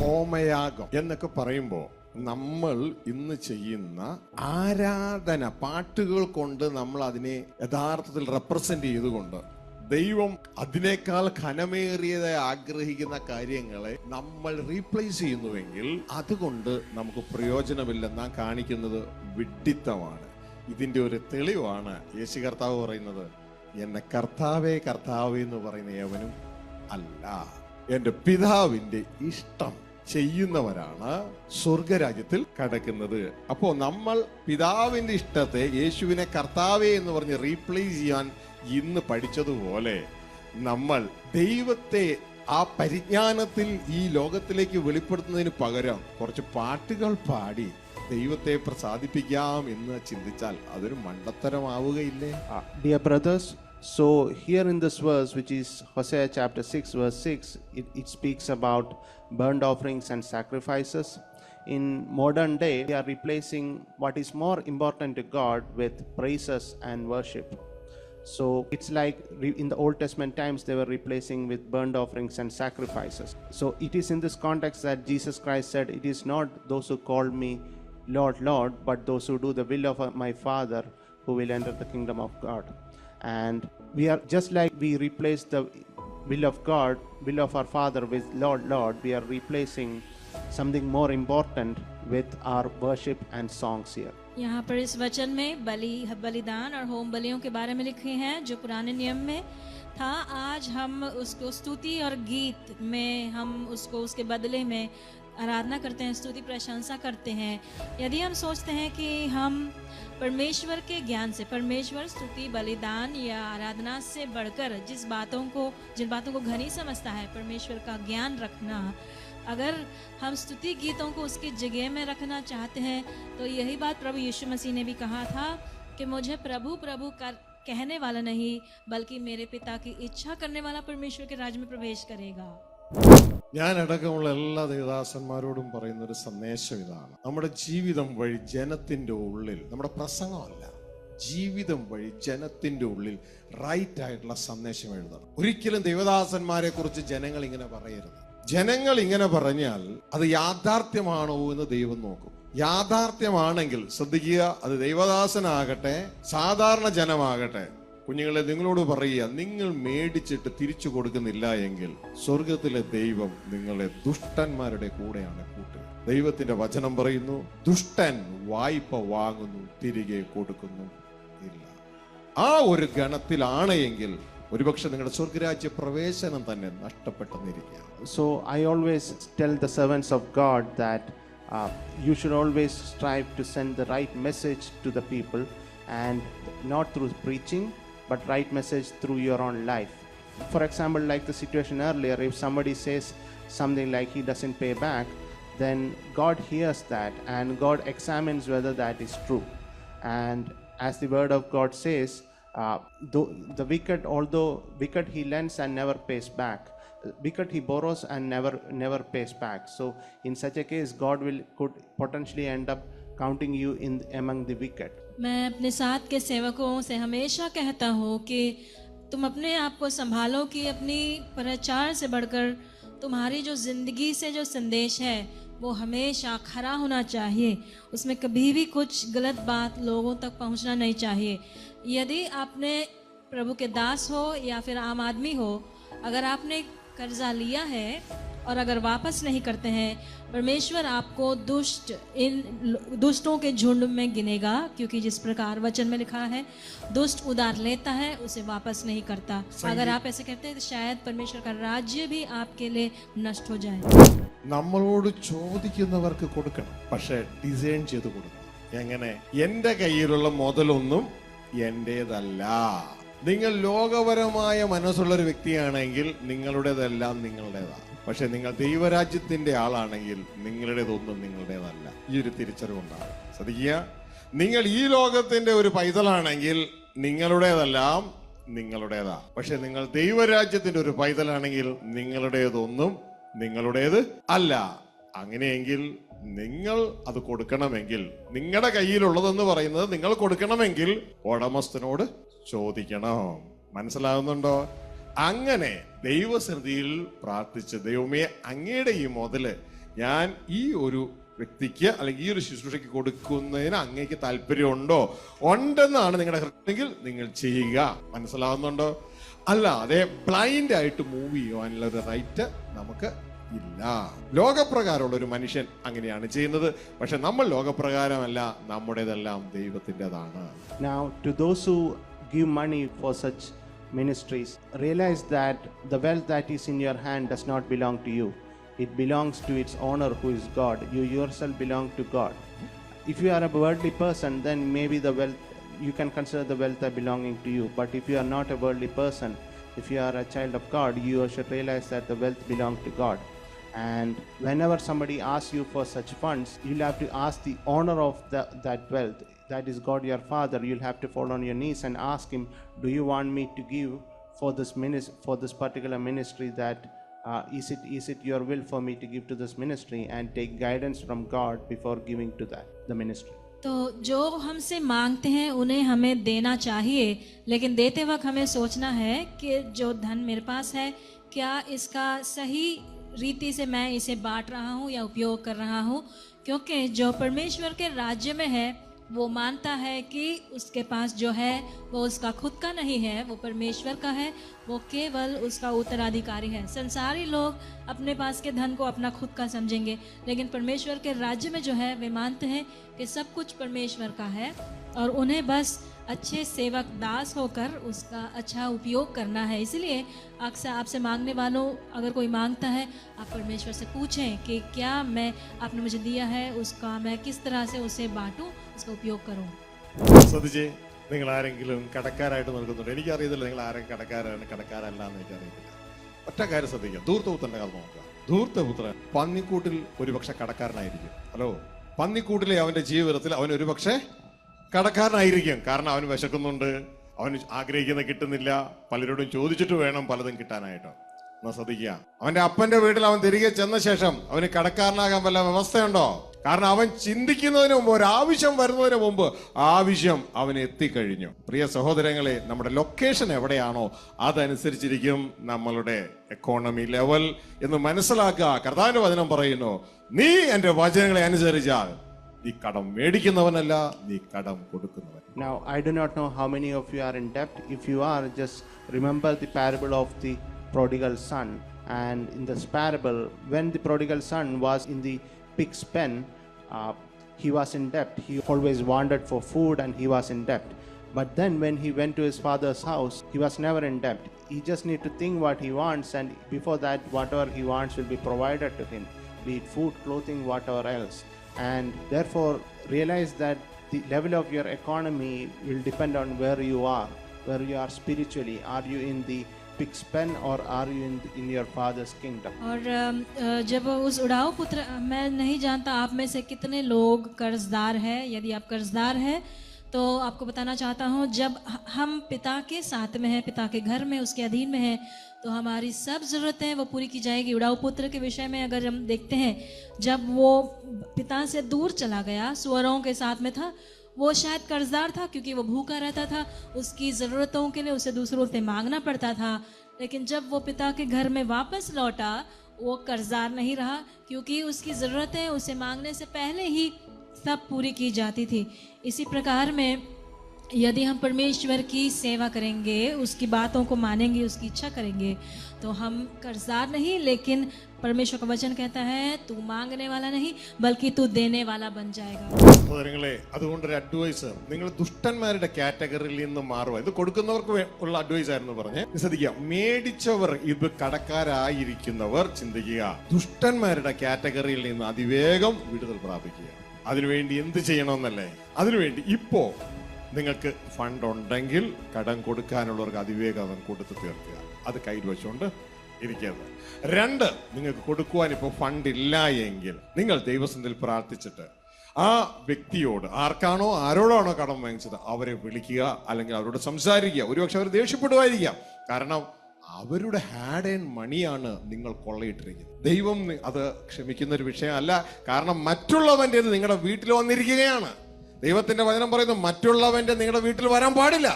ഹോമയാഗം എന്നൊക്കെ പറയുമ്പോൾ നമ്മൾ ഇന്ന് ചെയ്യുന്ന ആരാധന പാട്ടുകൾ കൊണ്ട് നമ്മൾ അതിനെ യഥാർത്ഥത്തിൽ റെപ്രസെന്റ് ചെയ്തുകൊണ്ട് ദൈവം അതിനേക്കാൾ ഘനമേറിയതായി ആഗ്രഹിക്കുന്ന കാര്യങ്ങളെ നമ്മൾ റീപ്ലേസ് ചെയ്യുന്നുവെങ്കിൽ അതുകൊണ്ട് നമുക്ക് പ്രയോജനമില്ലെന്ന് നാം കാണിക്കുന്നത് വിഡ്ഢിത്തമാണ്. ഇതിന്റെ ഒരു തെളിവാണ് യേശു കർത്താവ് പറയുന്നത്, എന്നെ കർത്താവേ കർത്താവേ എന്ന് പറയുന്ന ഏവനും അല്ല, എന്റെ പിതാവിന്റെ ഇഷ്ടം ചെയ്യുന്നവരാണ് സ്വർഗരാജ്യത്തിൽ കടക്കുന്നത്. അപ്പോ നമ്മൾ പിതാവിന്റെ ഇഷ്ടത്തെ യേശുവിനെ കർത്താവേ എന്ന് പറഞ്ഞ് റീപ്ലേസ് ചെയ്യാൻ ഇന്ന് പഠിച്ചതുപോലെ നമ്മൾ ദൈവത്തെ ആ പരിജ്ഞാനത്തിൽ ഈ ലോകത്തിലേക്ക് വെളിപ്പെടുത്തുന്നതിന് പകരം കുറച്ച് പാട്ടുകൾ പാടി ദൈവത്തെ പ്രസാദിപ്പിക്കാം എന്ന് ചിന്തിച്ചാൽ അതൊരു മണ്ടത്തരമാവുകയില്ലേ? Dear brothers, so here in this verse, which is Hosea chapter 6 verse 6, it speaks about burnt offerings and sacrifices. In modern day, we are replacing what is more important to God with praises and worship. So it's like in the Old Testament times they were replacing with burnt offerings and sacrifices. So it is in this context that Jesus Christ said, it is not those who call me Lord, Lord, but those who do the will of my Father who will enter the kingdom of God. And we are just like we replace the will of God, will of our Father with Lord, Lord, we are replacing something more important with our worship and songs here. यहाँ पर इस वचन में बलिदान और home बलियों के बारे में लिखे हैं जो पुराने नियम में था। आज हम उसको स्तुति और गीत में हम उसको उसके बदले में आराधना करते हैं, स्तुति प्रशंसा करते हैं। यदि हम सोचते हैं कि हम परमेश्वर के ज्ञान से, परमेश्वर स्तुति बलिदान या आराधना से बढ़कर जिन बातों को घनी समझता है परमेश्वर का ज्ञान रखना, अगर हम स्तुति गीतों को उसकी जगह में रखना चाहते हैं तो यही बात प्रभु यीशु मसीह ने भी कहा था कि मुझे प्रभु प्रभु कहने वाला नहीं बल्कि मेरे पिता की इच्छा करने वाला परमेश्वर के राज्य में प्रवेश करेगा। ഞാൻ അടക്കമുള്ള എല്ലാ ദേവദാസന്മാരോടും പറയുന്ന ഒരു സന്ദേശം ഇതാണ്: നമ്മുടെ ജീവിതം വഴി ജനത്തിന്റെ ഉള്ളിൽ, നമ്മുടെ പ്രസംഗമല്ല, ജീവിതം വഴി ജനത്തിന്റെ ഉള്ളിൽ റൈറ്റ് ആയിട്ടുള്ള സന്ദേശം എഴുതണം. ഒരിക്കലും ദേവദാസന്മാരെ കുറിച്ച് ജനങ്ങൾ ഇങ്ങനെ പറയരുത്. ജനങ്ങൾ ഇങ്ങനെ പറഞ്ഞാൽ അത് യാഥാർത്ഥ്യമാണോ എന്ന് ദൈവം നോക്കും. യാഥാർത്ഥ്യമാണെങ്കിൽ ശ്രദ്ധിക്കുക, അത് ദൈവദാസനാകട്ടെ സാധാരണ ജനമാകട്ടെ, കുഞ്ഞുങ്ങളെ നിങ്ങളോട് പറയുക, നിങ്ങൾ മേടിച്ചിട്ട് തിരിച്ചു കൊടുക്കുന്നില്ല എങ്കിൽ സ്വർഗത്തിലെ ദൈവം നിങ്ങളെ ദുഷ്ടന്മാരുടെ കൂടെയാണ് കൂട്ടുക. ദൈവത്തിന്റെ വചനം പറയുന്നു, ദുഷ്ടൻ വായ്പ വാങ്ങുന്നു തിരികെ കൊടുക്കുന്നു ഇല്ല. ആ ഒരു ഗണത്തിലാണ് എങ്കിൽ ഒരുപക്ഷെ നിങ്ങളുടെ സ്വർഗരാജ്യ പ്രവേശനം തന്നെ നഷ്ടപ്പെട്ടെന്നിരിക്കുക. So I always tell the servants of God that you should always strive to send the right message to the people, and not through preaching but right message through your own life. For example, like the situation earlier, if somebody says something like he doesn't pay back, then God hears that and God examines whether that is true. And as the word of God says, the wicked, although wicked he lends and never pays back, wicked he borrows and never pays back. So in such a case God could potentially end up counting you in among the wicked. मैं अपने साथ के सेवकों से हमेशा कहता हूँ कि तुम अपने आप को संभालो कि अपनी प्रचार से बढ़कर तुम्हारी जो जिंदगी से जो संदेश है वो हमेशा खरा होना चाहिए। उसमें कभी भी कुछ गलत बात लोगों तक पहुंचना नहीं चाहिए। यदि आपने प्रभु के दास हो या फिर आम आदमी हो, अगर आपने कर्जा लिया है और अगर वापस नहीं करते हैं, परमेश्वर आपको इन दुष्टों के झुंड में गिनेगा, क्योंकि जिस प्रकार वचन में लिखा है, दुष्ट उधार लेता है उसे वापस नहीं करता। अगर आप ऐसे कहते हैं तो शायद परमेश्वर का राज्य भी आपके लिए नष्ट हो जाए। നമ്മളോട് ചോദിക്കുന്നവർക്ക് കൊടുക്കണം, പക്ഷെ ഡിസൈൻ ചെയ്ത് കൊടുക്കണം. എങ്ങനെ? എന്റെ കയ്യിലുള്ള മുതലൊന്നും എന്റേതല്ല. നിങ്ങൾ ലോകപരമായ മനസ്സുള്ള ഒരു വ്യക്തിയാണെങ്കിൽ നിങ്ങളുടേതെല്ലാം നിങ്ങളുടേതാണ്. പക്ഷെ നിങ്ങൾ ദൈവരാജ്യത്തിന്റെ ആളാണെങ്കിൽ നിങ്ങളുടേതൊന്നും നിങ്ങളുടേതല്ല. ഈ ഒരു തിരിച്ചറിവുണ്ടാകും. ശ്രദ്ധിക്കുക, നിങ്ങൾ ഈ ലോകത്തിന്റെ ഒരു പൈതലാണെങ്കിൽ നിങ്ങളുടേതെല്ലാം നിങ്ങളുടേതാ. പക്ഷെ നിങ്ങൾ ദൈവരാജ്യത്തിന്റെ ഒരു പൈതലാണെങ്കിൽ നിങ്ങളുടേതൊന്നും നിങ്ങളുടേത് അല്ല. അങ്ങനെയെങ്കിൽ നിങ്ങൾ അത് കൊടുക്കണമെങ്കിൽ, നിങ്ങളുടെ കയ്യിലുള്ളതെന്ന് പറയുന്നത് നിങ്ങൾ കൊടുക്കണമെങ്കിൽ ഉടമസ്ഥനോട് ചോദിക്കണം. മനസ്സിലാകുന്നുണ്ടോ? അങ്ങനെ ദൈവസന്നിധിയിൽ പ്രാർത്ഥിച്ച്, ദൈവമേ അങ്ങയുടെ ഈ മുതല് ഞാൻ ഈ ഒരു വ്യക്തിക്ക് അല്ലെങ്കിൽ ഈ ഒരു ശുശ്രൂഷയ്ക്ക് കൊടുക്കുന്നതിന് അങ്ങേക്ക് താല്പര്യമുണ്ടോ? ഉണ്ടെന്നാണ് നിങ്ങളുടെ ഹൃദയമെങ്കിൽ നിങ്ങൾ ചെയ്യുക. മനസ്സിലാവുന്നുണ്ടോ? അല്ലാതെ ബ്ലൈൻഡ് ആയിട്ട് മൂവ് ചെയ്യുവാനുള്ള ഒരു റൈറ്റ് നമുക്ക് ഇല്ല. ലോകപ്രകാരമുള്ള ഒരു മനുഷ്യൻ അങ്ങനെയാണ് ചെയ്യുന്നത്. പക്ഷെ നമ്മൾ ലോകപ്രകാരമല്ല, നമ്മുടേതെല്ലാം ദൈവത്തിൻ്റെതാണ്. Now, to those who give money for such ministries, realize that the wealth that is in your hand does not belong to you. It belongs to its owner, who is God. You yourself belong to God. If you are a worldly person, then maybe the wealth, you can consider the wealth as belonging to you. But if you are not a worldly person, if you are a child of God, you should realize that the wealth belongs to God. And whenever somebody asks you for such funds, you'll have to ask the owner of that wealth, that is God your Father. You'll have to fall on your knees and ask him, do you want me to give for this particular ministry? That is it your will for me to give to this ministry? And take guidance from God before giving to the ministry. तो जो हमसे मांगते हैं उन्हें हमें देना चाहिए, लेकिन देते वक्त हमें सोचना है कि जो धन मेरे पास है, क्या इसका सही रीति से मैं इसे बांट रहा हूँ या उपयोग कर रहा हूँ? क्योंकि जो परमेश्वर के राज्य में है वो मानता है कि उसके पास जो है वो उसका खुद का नहीं है, वो परमेश्वर का है, वो केवल उसका उत्तराधिकारी है। संसारी लोग अपने पास के धन को अपना खुद का समझेंगे, लेकिन परमेश्वर के राज्य में जो है वे मानते हैं कि सब कुछ परमेश्वर का है और उन्हें बस अच्छे सेवक दास होकर उसका अच्छा उपयोग करना है। इसलिए अक्सर आपसे मांगने वालों, अगर कोई मांगता है, आप परमेश्वर से पूछें कि क्या मैं आपने मुझे दिया है उसका मैं किस तरह से उसे बांटूं, उसका उपयोग करूं। ശ്രദ്ധിച്ചേ, നിങ്ങൾ ആരെങ്കിലും കടക്കാരായിട്ട് നിൽക്കുന്നുണ്ട്? എനിക്കറിയത്തില്ല നിങ്ങൾ ആരെങ്കിലും കടക്കാരല്ല എന്ന് എനിക്കറിയത്തില്ല. ഒറ്റ കാര്യം ശ്രദ്ധിക്കുക, ധൂർത്തപുത്രന്റെ കഥ നോക്കുക. ധൂർത്തപുത്രൻ പന്നിക്കൂട്ടിൽ ഒരുപക്ഷെ കടക്കാരനായിരിക്കും. ഹലോ, പന്നിക്കൂട്ടിലെ അവന്റെ ജീവിതത്തിൽ അവൻ ഒരുപക്ഷെ കടക്കാരനായിരിക്കും. കാരണം അവന് വിശക്കുന്നുണ്ട്, അവന് ആഗ്രഹിക്കുന്ന കിട്ടുന്നില്ല, പലരോടും ചോദിച്ചിട്ട് വേണം പലതും കിട്ടാനായിട്ട്. എന്നാ ശ്രദ്ധിക്കുക, അവന്റെ അപ്പന്റെ വീട്ടിൽ അവൻ തിരികെ ചെന്ന ശേഷം അവന് കടക്കാരനാകാൻ വല്ല വ്യവസ്ഥയുണ്ടോ? കാരണം അവൻ ചിന്തിക്കുന്നതിന് മുമ്പ്, ഒരു ആവശ്യം വരുന്നതിന് മുമ്പ് ആവശ്യം അവന് എത്തിക്കഴിഞ്ഞു. പ്രിയ സഹോദരങ്ങളെ, നമ്മുടെ ലൊക്കേഷൻ എവിടെയാണോ അതനുസരിച്ചിരിക്കും നമ്മളുടെ എക്കോണമി ലെവൽ എന്ന് മനസ്സിലാക്കുക. കർത്താവിന്റെ വചനം പറയുന്നു, നീ എന്റെ വചനങ്ങളെ അനുസരിച്ചാൽ നീ കടം മേടിക്കുന്നവനല്ല, നീ കടം കൊടുക്കുന്നവൻ. Now, I do not know how many of you are in debt. If you are, just remember the parable of the prodigal son. And in this parable, when the prodigal son was in the pig's pen, he was in debt. He always wandered for food and he was in debt. But then when he went to his father's house, he was never in debt. He just need to think what he wants, and before that, whatever he wants will be provided to him, be it food, clothing, whatever else. And therefore, realize that the level of your economy will depend on where you are spiritually. Are you in the pig's pen or are you in your father's kingdom? और जब उस उड़ाऊ पुत्र, मैं नहीं जानता आप में से कितने लोग कर्जदार हैं। यदि आप कर्जदार हैं तो आपको बताना चाहता हूँ, जब हम पिता के साथ में हैं, पिता के घर में, उसके अधीन में हैं, तो हमारी सब ज़रूरतें वो पूरी की जाएगी। उड़ाऊ पुत्र के विषय में अगर हम देखते हैं, जब वो पिता से दूर चला गया, सुअरों के साथ में था, वो शायद कर्जदार था क्योंकि वो भूखा रहता था, उसकी ज़रूरतों के लिए उसे दूसरों से मांगना पड़ता था। लेकिन जब वो पिता के घर में वापस लौटा, वो कर्जदार नहीं रहा क्योंकि उसकी ज़रूरतें उसे मांगने से पहले ही सब पूरी की जाती थी। इसी प्रकार में यदि हम परमेश्वर की सेवा करेंगे, उसकी बातों को मानेंगे, उसकी इच्छा करेंगे, तो हम कर्जदार नहीं, लेकिन परमेश्वर का वचन कहता है तू मांगने वाला नहीं बल्कि तू देने वाला बन जाएगा. സഹോദരങ്ങളെ, അതുകൊണ്ടൊരു അഡ്വൈസ്, നിങ്ങൾ ദുഷ്ടന്മാരുടെ കാറ്റഗറിയിൽ നിന്ന് മാറുക. ഇത് കൊടുക്കുന്നവർക്ക് ഉള്ള അഡ്വൈസ് ആയിരുന്നു പറഞ്ഞേ. ശ്രദ്ധിക്കുക, മേടിച്ചവർ, ഇത് കടക്കാരായിരിക്കുന്നവർ ചിന്തിക്കുക, ദുഷ്ടന്മാരുടെ കാറ്റഗറിയിൽ നിന്ന് അതിവേഗം വിടുതൽ പ്രാപിക്കുക. അതിനുവേണ്ടി എന്ത് ചെയ്യണമെന്നല്ലേ? അതിനുവേണ്ടി ഇപ്പോ നിങ്ങൾക്ക് ഫണ്ട് ഉണ്ടെങ്കിൽ കടം കൊടുക്കാനുള്ളവർക്ക് അതിവേഗം അവൻ കൊടുത്തു തീർക്കുക. അത് കയ്യിൽ വെച്ചുകൊണ്ട് ഇരിക്കരുത്. 2, നിങ്ങൾക്ക് കൊടുക്കുവാൻ ഇപ്പോൾ ഫണ്ട് ഇല്ല എങ്കിൽ നിങ്ങൾ ദൈവസന്നിധിയിൽ പ്രാർത്ഥിച്ചിട്ട് ആ വ്യക്തിയോട്, ആരോടാണോ കടം വാങ്ങിച്ചത് അവരെ വിളിക്കുക, അല്ലെങ്കിൽ അവരോട് സംസാരിക്കുക. ഒരുപക്ഷെ അവർ ദേഷ്യപ്പെടുമായിരിക്കാം, കാരണം അവരുടെ ഹാഡ് ആൻഡ് മണിയാണ് നിങ്ങൾ കൊള്ളയിട്ടിരിക്കുന്നത്. ദൈവം അത് ക്ഷമിക്കുന്ന ഒരു വിഷയമല്ല. കാരണം മറ്റുള്ളവൻ്റെത് നിങ്ങളുടെ വീട്ടിൽ വന്നിരിക്കുകയാണ്. ദൈവത്തിന്റെ വചനം പറയുന്നു, മറ്റുള്ളവന്റെ നിങ്ങളുടെ വീട്ടിൽ വരാൻ പാടില്ല.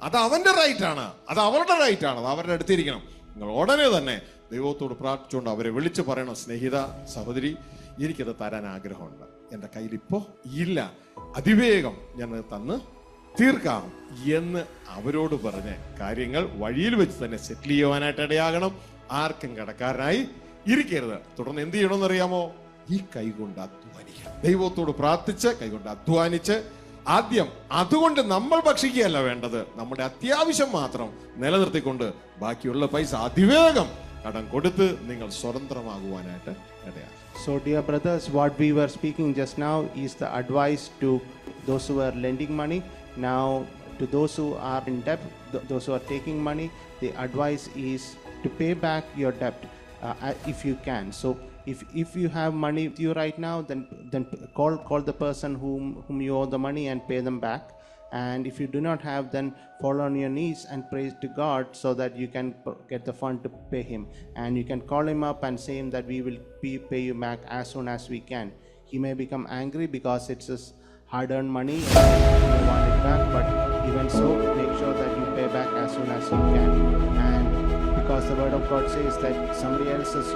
അത് അവന്റെ റൈറ്റ് ആണ്, അത് അവരുടെ റൈറ്റ് ആണ്, അത് അവരുടെ അടുത്തിരിക്കണം. നിങ്ങൾ ഉടനെ തന്നെ ദൈവത്തോട് പ്രാർത്ഥിച്ചുകൊണ്ട് അവരെ വിളിച്ച് പറയണം, സ്നേഹിത, സഹോദരി, എനിക്കത് തരാൻ ആഗ്രഹമുണ്ട്, എൻ്റെ കയ്യിലിപ്പോ ഇല്ല, അതിവേഗം ഞാൻ തന്ന് തീർക്കാം എന്ന് അവരോട് പറഞ്ഞ് കാര്യങ്ങൾ വഴിയിൽ വെച്ച് തന്നെ സെറ്റിൽ ചെയ്യുവാനായിട്ട് ഇടയാകണം. ആർക്കും കടക്കാരനായി ഇരിക്കരുത്. തുടർന്ന് എന്ത് ചെയ്യണമെന്ന് അറിയാമോ? ഈ കൈകൊണ്ട് അധ്വാനിക്കണം. ദൈവത്തോട് പ്രാർത്ഥിച്ച് കൈകൊണ്ട് അധ്വാനിച്ച് ആദ്യം അതുകൊണ്ട് നമ്മൾ ഭക്ഷിക്കുകയല്ല വേണ്ടത്, നമ്മുടെ അത്യാവശ്യം മാത്രം നിലനിർത്തിക്കൊണ്ട് ബാക്കിയുള്ള പൈസ അതിവേഗം കടം കൊടുത്ത് നിങ്ങൾ സ്വതന്ത്രമാകുവാനായിട്ട് ഇടയാകും. So, dear brothers, what we were speaking just now is the advice to those who are lending money. Now, to those who are in debt, those who are taking money, the advice is to pay back your debt if you can. So, if you have money with you right now, then call the person whom you owe the money and pay them back. And if you do not have, then fall on your knees and pray to God so that you can get the fund to pay him. And you can call him up and say him that we will pay you back as soon as we can. He may become angry because it's his hard-earned money and he may want it back, but even so, make sure that you pay back as soon as you can. And because the word of God says that somebody else's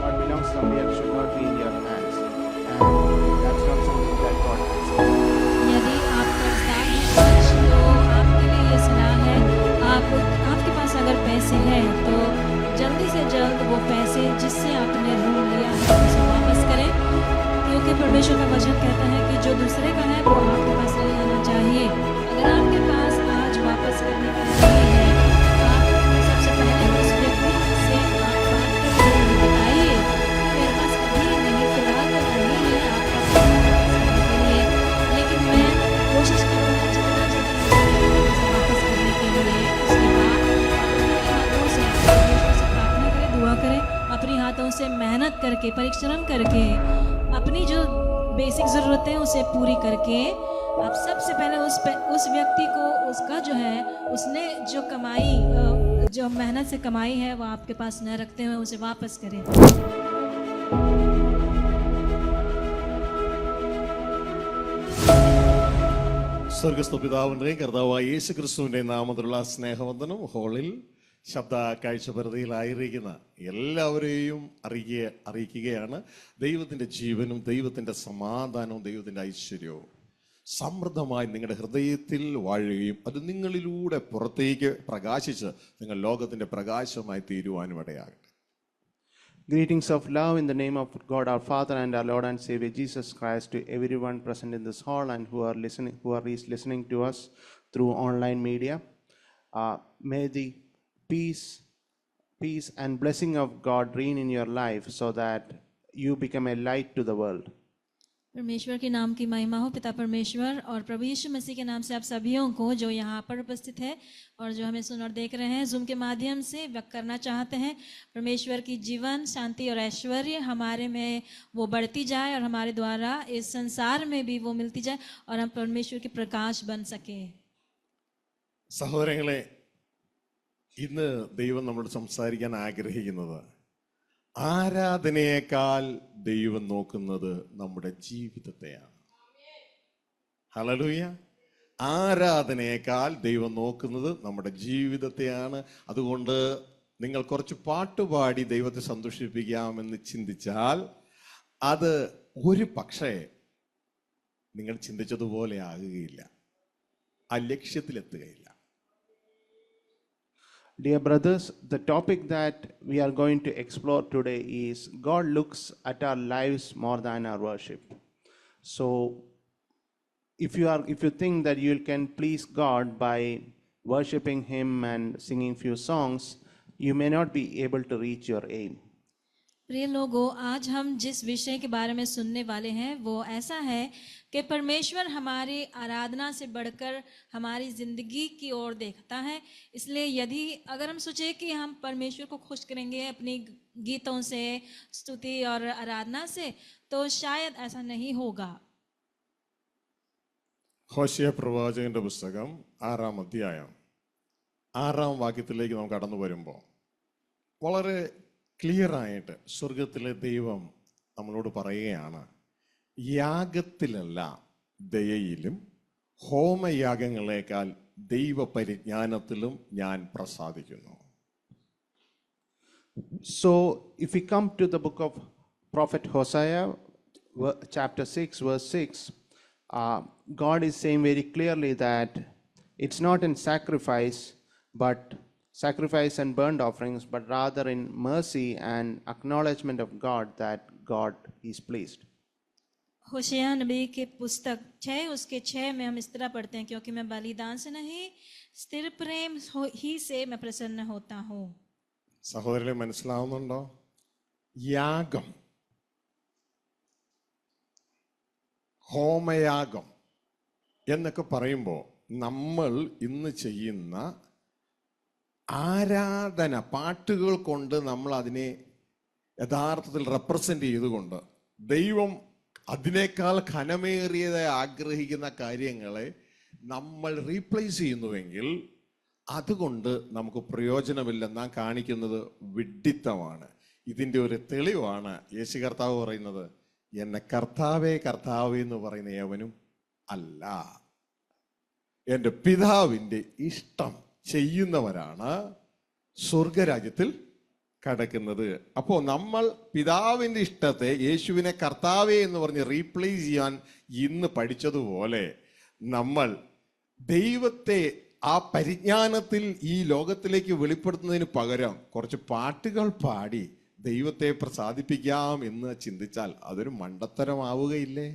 God belongs, somebody else should not be in your hands. And that's not something that God has. यदि आप कर्जदार हैं तो आपके लिए ये सलाह है, आपके पास अगर पैसे हैं तो जल्दी से जल्द वो पैसे जिससे आपने ऋण लिया है उसे वापस करें, क्योंकि परमेश्वर का वचन कहता है कि जो दूसरे का है वो आपके पास ले आना चाहिए। अगर आपके पास आज वापस करने के लिए है तो आप सबसे पहले उस व्यक्ति से आप बात करके बताइए, मेरे पास अभी नहीं, फिलहाल तो नहीं है आपका पैसा के लिए, लेकिन मैं कोशिश करूँगा जितना जल्दी वापस करने के लिए। उसके बाद अपने हाथों से परमेश्वर से प्रार्थना करें, दुआ करें, अपने हाथों से मेहनत करके, परिश्रम करके, अपनी जो बेसिक ज़रूरतें उसे पूरी करके आप सबसे पहले उस व्यक्ति को उसका जो है उसने जो कमाई जो मेहनत से कमाई है वो आपके पास न रखते हुए उसे वापस करें। സ്വർഗസ്ഥ പിതാവിൻ്റെയും കർത്താവായ യേശു ക്രിസ്തുവിൻ്റെയും നാമത്തിലുള്ള സ്നേഹവന്ദനം ഹോളിൽ ശബ്ദ കാഴ്ചപരിധിയിലായിരിക്കുന്ന എല്ലാവരെയും അറിയിക്കുകയാണ്. ദൈവത്തിൻ്റെ ജീവനും ദൈവത്തിൻ്റെ സമാധാനവും ദൈവത്തിൻ്റെ ഐശ്വര്യവും സമൃദ്ധമായി നിങ്ങളുടെ ഹൃദയത്തിൽ വാഴുകയും അത് നിങ്ങളിലൂടെ പുറത്തേക്ക് പ്രകാശിച്ച് നിങ്ങൾ ലോകത്തിൻ്റെ പ്രകാശമായി തീരുവാനും ഇടയാകട്ടെ. Greetings of love in the name of God our Father and our Lord and Savior Jesus Christ to everyone present in this hall and who are listening to us through online media. May the peace and blessing of God reign in your life so that you become a light to the world. परमेश्वर के नाम की महिमा हो। पिता परमेश्वर और प्रभु यीशु मसीह के नाम से आप सभियों को जो यहाँ पर उपस्थित है और जो हमें सुन और देख रहे हैं जूम के माध्यम से व्यक्त करना चाहते हैं, परमेश्वर की जीवन शांति और ऐश्वर्य हमारे में वो बढ़ती जाए और हमारे द्वारा इस संसार में भी वो मिलती जाए और हम परमेश्वर के प्रकाश बन सके। സഹോദരങ്ങളെ, ഇന്ന് ദൈവം നമ്മളോട് സംസാരിക്കാൻ ആഗ്രഹിക്കുന്നത് ആരാധനയേക്കാൾ ദൈവം നോക്കുന്നത് നമ്മുടെ ജീവിതത്തെയാണ്. ഹല്ലേലൂയ. ആരാധനയേക്കാൾ ദൈവം നോക്കുന്നത് നമ്മുടെ ജീവിതത്തെയാണ്. അതുകൊണ്ട് നിങ്ങൾ കുറച്ച് പാട്ടുപാടി ദൈവത്തെ സന്തോഷിപ്പിക്കാമെന്ന് ചിന്തിച്ചാൽ അത് ഒരു പക്ഷേ നിങ്ങൾ ചിന്തിച്ചതുപോലെ ആകുകയില്ല, ആ ലക്ഷ്യത്തിലെത്തുകയില്ല. Dear brothers, the topic that we are going to explore today is God looks at our lives more than our worship. So if you think that you can please God by worshiping him and singing few songs, you may not be able to reach your aim. प्रिय लोगों, आज हम जिस विषय के बारे में सुनने वाले हैं वो ऐसा है कि परमेश्वर हमारी आराधना से बढ़कर हमारी ज़िंदगी की ओर देखता है। इसलिए यदि अगर हम सोचें कि हम परमेश्वर को खुश करेंगे अपनी गीतों से, स्तुति और आराधना से, तो शायद ऐसा नहीं होगा। ഹോശേയ പ്രവാചകന്റെ പുസ്തകം 6-ാം അധ്യായം 6-ാം വാക്യത്തിലേക്ക് നാം കടന്നു വരുമ്പോൾ വളരെ ക്ലിയറായിട്ട് സ്വർഗത്തിലെ ദൈവം നമ്മളോട് പറയുകയാണ്, യാഗത്തിലല്ല ദയയിലും ഹോമയാഗങ്ങളേക്കാൾ ദൈവപരിജ്ഞാനത്തിലും ഞാൻ പ്രസാദിക്കുന്നു. So if we come to the book of prophet Hosea, chapter 6, verse 6, God is saying very clearly that it's not in sacrifice and burnt offerings, but rather in mercy and acknowledgement of God that God is pleased. होशिया नबी के पुस्तक 6 उसके 6 में हम इस तरह पढ़ते हैं, क्योंकि मैं बलिदान से नहीं स्थिर प्रेम ही से मैं प्रसन्न होता हूँ. സഹോദരനെ മനസ്സിലാവുന്നുണ്ടോ? യാഗം, ഹോമയാഗം എന്നൊക്കെ പറയുമ്പോൾ നമ്മൾ ഇന്ന് ചെയ്യുന്ന ആരാധന പാട്ടുകൾ കൊണ്ട് നമ്മൾ അതിനെ യഥാർത്ഥത്തിൽ റെപ്രസെന്റ് ചെയ്തുകൊണ്ട് ദൈവം അതിനേക്കാൾ ഘനമേറിയതായി ആഗ്രഹിക്കുന്ന കാര്യങ്ങളെ നമ്മൾ റീപ്ലേസ് ചെയ്യുന്നുവെങ്കിൽ അതുകൊണ്ട് നമുക്ക് പ്രയോജനമില്ലെന്ന് നാം കാണിക്കുന്നത് വിഡ്ഢിത്തമാണ്. ഇതിൻ്റെ ഒരു തെളിവാണ് യേശു കർത്താവ് പറയുന്നത്, എന്നെ കർത്താവേ കർത്താവേ എന്ന് പറയുന്ന ഏവനും അല്ല, എൻ്റെ പിതാവിൻ്റെ ഇഷ്ടം ചെയ്യുന്നവരാണ് സ്വർഗരാജ്യത്തിൽ കടക്കുന്നത്. അപ്പോൾ നമ്മൾ പിതാവിൻ്റെ ഇഷ്ടത്തെ യേശുവിനെ കർത്താവേ എന്ന് പറഞ്ഞ് റീപ്ലേസ് ചെയ്യാൻ ഇന്ന് പഠിച്ചതുപോലെ നമ്മൾ ദൈവത്തെ ആ പരിജ്ഞാനത്തിൽ ഈ ലോകത്തിലേക്ക് വെളിപ്പെടുത്തുന്നതിന് പകരം കുറച്ച് പാട്ടുകൾ പാടി ദൈവത്തെ പ്രസാദിപ്പിക്കാം എന്ന് ചിന്തിച്ചാൽ അതൊരു മണ്ടത്തരമാവുകയില്ലേ?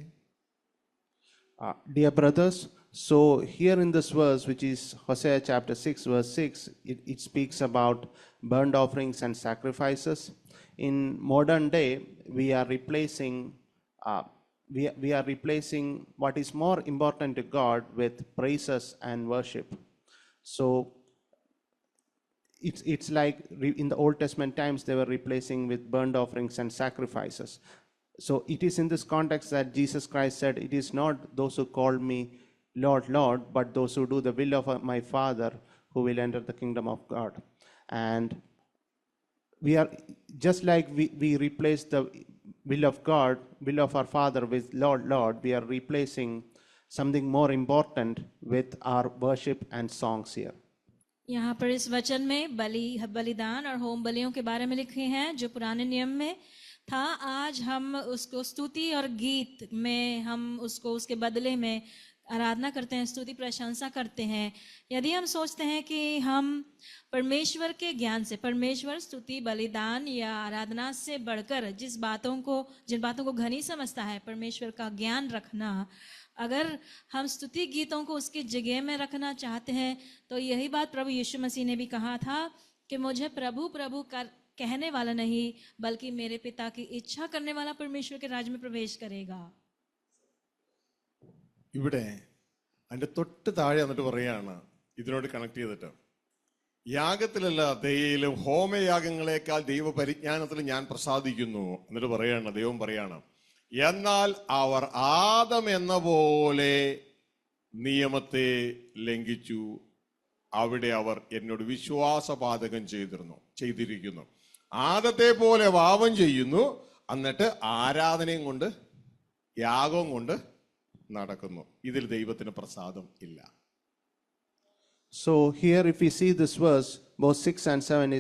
Dear brothers, so here in this verse, which is Hosea chapter 6, verse 6, it speaks about burnt offerings and sacrifices. In modern day, we are replacing what is more important to God with praises and worship. So it's like in the Old Testament times they were replacing with burnt offerings and sacrifices. So it is in this context that Jesus Christ said, it is not those who call me Lord, Lord, but those who do the will of my Father who will enter the kingdom of God. And we are just like we replace the will of God, will of our Father with Lord, Lord, we are replacing something more important with our worship and songs here. यहाँ पर इस वचन में बलिदान और home बलियों के बारे में लिखे हैं जो पुराने नियम में था. आज हम उसको स्तुति और गीत में हम उसको उसके बदले में आराधना करते हैं, स्तुति प्रशंसा करते हैं. यदि हम सोचते हैं कि हम परमेश्वर के ज्ञान से, परमेश्वर स्तुति बलिदान या आराधना से बढ़कर जिन बातों को घनी समझता है परमेश्वर का ज्ञान रखना, अगर हम स्तुति गीतों को उसकी जगह में रखना चाहते हैं तो यही बात प्रभु यीशु मसीह ने भी कहा था कि मुझे प्रभु प्रभु कहने वाला नहीं बल्कि मेरे पिता की इच्छा करने वाला परमेश्वर के राज्य में प्रवेश करेगा. ഇവിടെ അതിൻ്റെ തൊട്ട് താഴെ എന്നിട്ട് പറയാണ് ഇതിനോട് കണക്ട് ചെയ്തിട്ട്, യാഗത്തിലല്ല ദയയിലും ഹോമയാഗങ്ങളെക്കാൾ ദൈവപരിജ്ഞാനത്തിൽ ഞാൻ പ്രസാദിക്കുന്നു എന്നിട്ട് പറയാണ്, ദൈവം പറയാണ്, എന്നാൽ അവർ ആദം എന്ന പോലെ നിയമത്തെ ലംഘിച്ചു, അവിടെ അവർ എന്നോട് വിശ്വാസപാതകം ചെയ്തിരിക്കുന്നു. ആദത്തെ പോലെ പാപം ചെയ്യുന്നു, എന്നിട്ട് ആരാധനയും കൊണ്ട് യാഗവും കൊണ്ട് നടക്കുന്നു. ഇതിൽ ദൈവത്തിന് പ്രസാദം ഇല്ല. So here if we see this verse, both 6 and 7,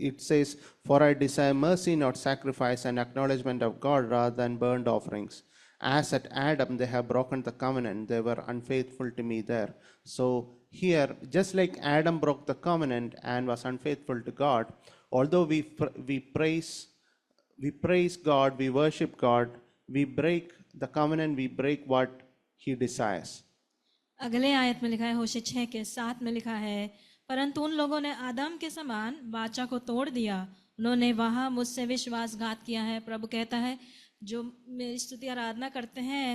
it says, for I desire mercy, not sacrifice, and acknowledgement of God rather than burnt offerings. As at Adam they have broken the covenant, they were unfaithful to me there. So here, just like Adam broke the covenant and was unfaithful to God, although we praise God, we worship God, we break the covenant, we break what he desires. अगले आयत में लिखा है, होशे 6 के 7 में लिखा है, परंतु उन लोगों ने आदम के समान वाचा को तोड़ दिया, उन्होंने वहां मुझसे विश्वासघात किया है. प्रभु कहता है, जो मेरी स्तुति आराधना करते हैं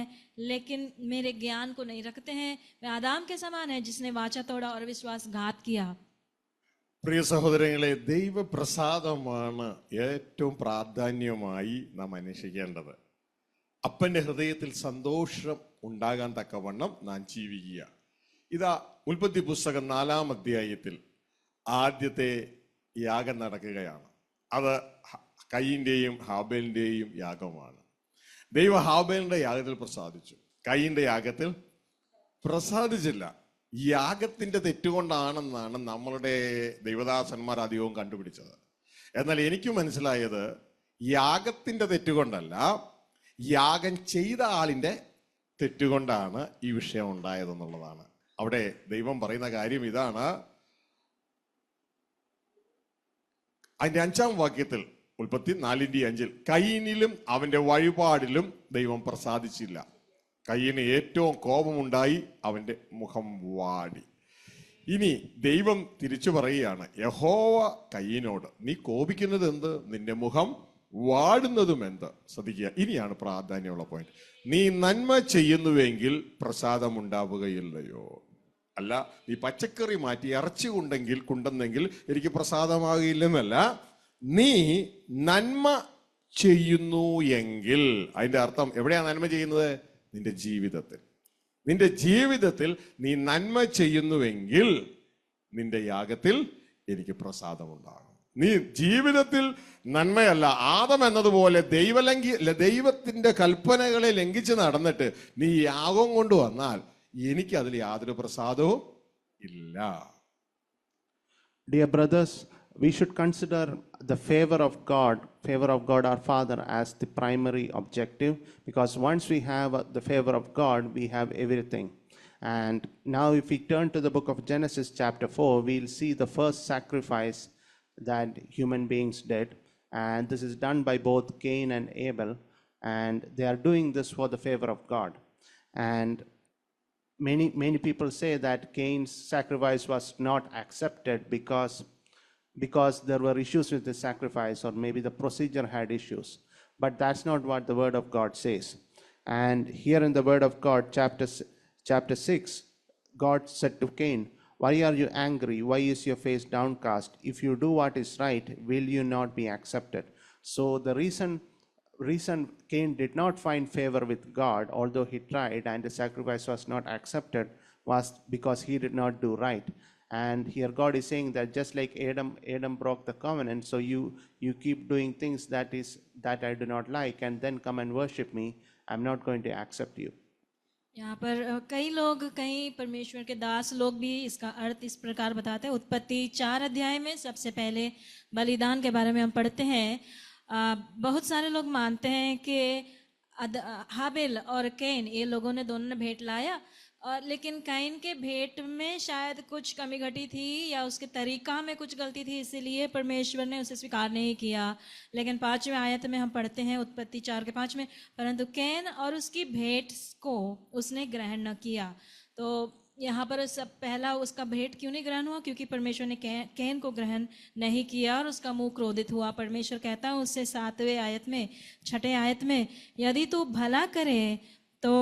लेकिन मेरे ज्ञान को नहीं रखते हैं, वे आदम के समान है जिसने वाचा तोड़ा और विश्वासघात किया. പ്രിയ സഹോദരങ്ങളെ, ദൈവപ്രസാദമാണ് ഏറ്റവും പ്രാധാന്യമായി നാം അന്വേഷിക്കേണ്ടത്. അപ്പൻ്റെ ഹൃദയത്തിൽ സന്തോഷം ഉണ്ടാകാൻ തക്കവണ്ണം നാം ജീവിക്കുക. ഇതാ ഉൽപ്പത്തി പുസ്തകം 4-ാം അധ്യായത്തിൽ ആദ്യത്തെ യാഗം നടക്കുകയാണ്. അത് കയീന്റെയും ഹാബേലിന്റെയും യാഗമാണ്. ദൈവം ഹാബേലിന്റെ യാഗത്തിൽ പ്രസാദിച്ചു, കയീന്റെ യാഗത്തിൽ പ്രസാദിച്ചില്ല. ഈ യാഗത്തിന്റെ തെറ്റുകൊണ്ടാണെന്നാണ് നമ്മളുടെ ദൈവദാസന്മാർ അധികവും കണ്ടുപിടിച്ചത്. എന്നാൽ എനിക്ക് മനസ്സിലായത്, യാഗത്തിന്റെ തെറ്റുകൊണ്ടല്ല, യാഗം ചെയ്ത ആളിന്റെ തെറ്റുകൊണ്ടാണ് ഈ വിഷയം ഉണ്ടായതെന്നുള്ളതാണ്. അവിടെ ദൈവം പറയുന്ന കാര്യം ഇതാണ്. അതിന്റെ 5-ാം വാക്യത്തിൽ, ഉൽപ്പത്തി 4:5, കയീനിലും അവന്റെ വഴിപാടിലും ദൈവം പ്രസാദിച്ചില്ല. കയീന് ഏറ്റവും കോപമുണ്ടായി, അവന്റെ മുഖം വാടി. ഇനി ദൈവം തിരിച്ചു പറയുകയാണ്, യഹോവ കയീനോട്, നീ കോപിക്കുന്നത് എന്ത്? നിന്റെ മുഖം വാടുന്നതും എന്ത്? ശ്രദ്ധിക്കുക, ഇനിയാണ് പ്രാധാന്യമുള്ള പോയിന്റ്. നീ നന്മ ചെയ്യുന്നുവെങ്കിൽ പ്രസാദമുണ്ടാവുകയില്ലയോ? അല്ല, നീ പച്ചക്കറി മാറ്റി ഇറച്ചി കൊണ്ടെങ്കിൽ എനിക്ക് പ്രസാദമാകില്ലെന്നല്ല, നീ നന്മ ചെയ്യുന്നു എങ്കിൽ. അതിന്റെ അർത്ഥം എവിടെയാണ് നന്മ ചെയ്യുന്നത്? നിന്റെ ജീവിതത്തിൽ. നിന്റെ ജീവിതത്തിൽ നീ നന്മ ചെയ്യുന്നുവെങ്കിൽ നിന്റെ യാഗത്തിൽ എനിക്ക് പ്രസാദമുണ്ടാകും. നീ ജീവിതത്തിൽ നന്മയല്ല, ആദം എന്നതുപോലെ ദൈവത്തിന്റെ കൽപ്പനകളെ ലംഘിച്ച് നടന്നിട്ട് നീ യാഗം കൊണ്ടുവന്നാൽ എനിക്ക് അതിൽ യാതൊരു പ്രസാദവും ഇല്ല. Dear brothers, we should consider the favor of God our Father as the primary objective, because once we have the favor of God, we have everything. And now if we turn to the book of Genesis chapter 4, we'll see the first sacrifice that human beings did, and this is done by both Cain and Abel, and they are doing this for the favor of God. And many people say that Cain's sacrifice was not accepted because there were issues with the sacrifice, or maybe the procedure had issues. But that's not what the word of God says. And here in the word of God, chapter 6, God said to Cain, why are you angry? Why is your face downcast? If you do what is right, will you not be accepted? So the reason Cain did not find favor with God, although he tried and the sacrifice was not accepted, was because he did not do right. And here God is saying that just like Adam broke the covenant, so you keep doing things that I do not like, and then come and worship me, I'm not going to accept you. यहाँ पर कई परमेश्वर के दास लोग भी इसका अर्थ इस प्रकार बताते हैं। उत्पत्ति 4 अध्याय में सबसे पहले बलिदान के बारे में हम पढ़ते हैं। बहुत सारे लोग मानते हैं कि हाबिल और कैन, ये लोगों ने दोनों ने भेंट लाया, और लेकिन कैन के भेंट में शायद कुछ कमी घटी थी या उसके तरीका में कुछ गलती थी, इसीलिए परमेश्वर ने उसे स्वीकार नहीं किया। लेकिन 5वें आयत में हम पढ़ते हैं, उत्पत्ति 4 के 5 में, परंतु कैन और उसकी भेंट को उसने ग्रहण न किया। तो यहाँ पर सब पहला उसका भेंट क्यों नहीं ग्रहण हुआ? क्योंकि परमेश्वर ने कैन को ग्रहण नहीं किया और उसका मुंह क्रोधित हुआ। परमेश्वर कहता है उससे 7वें आयत में, 6ठे आयत में, यदि तू भला करे तो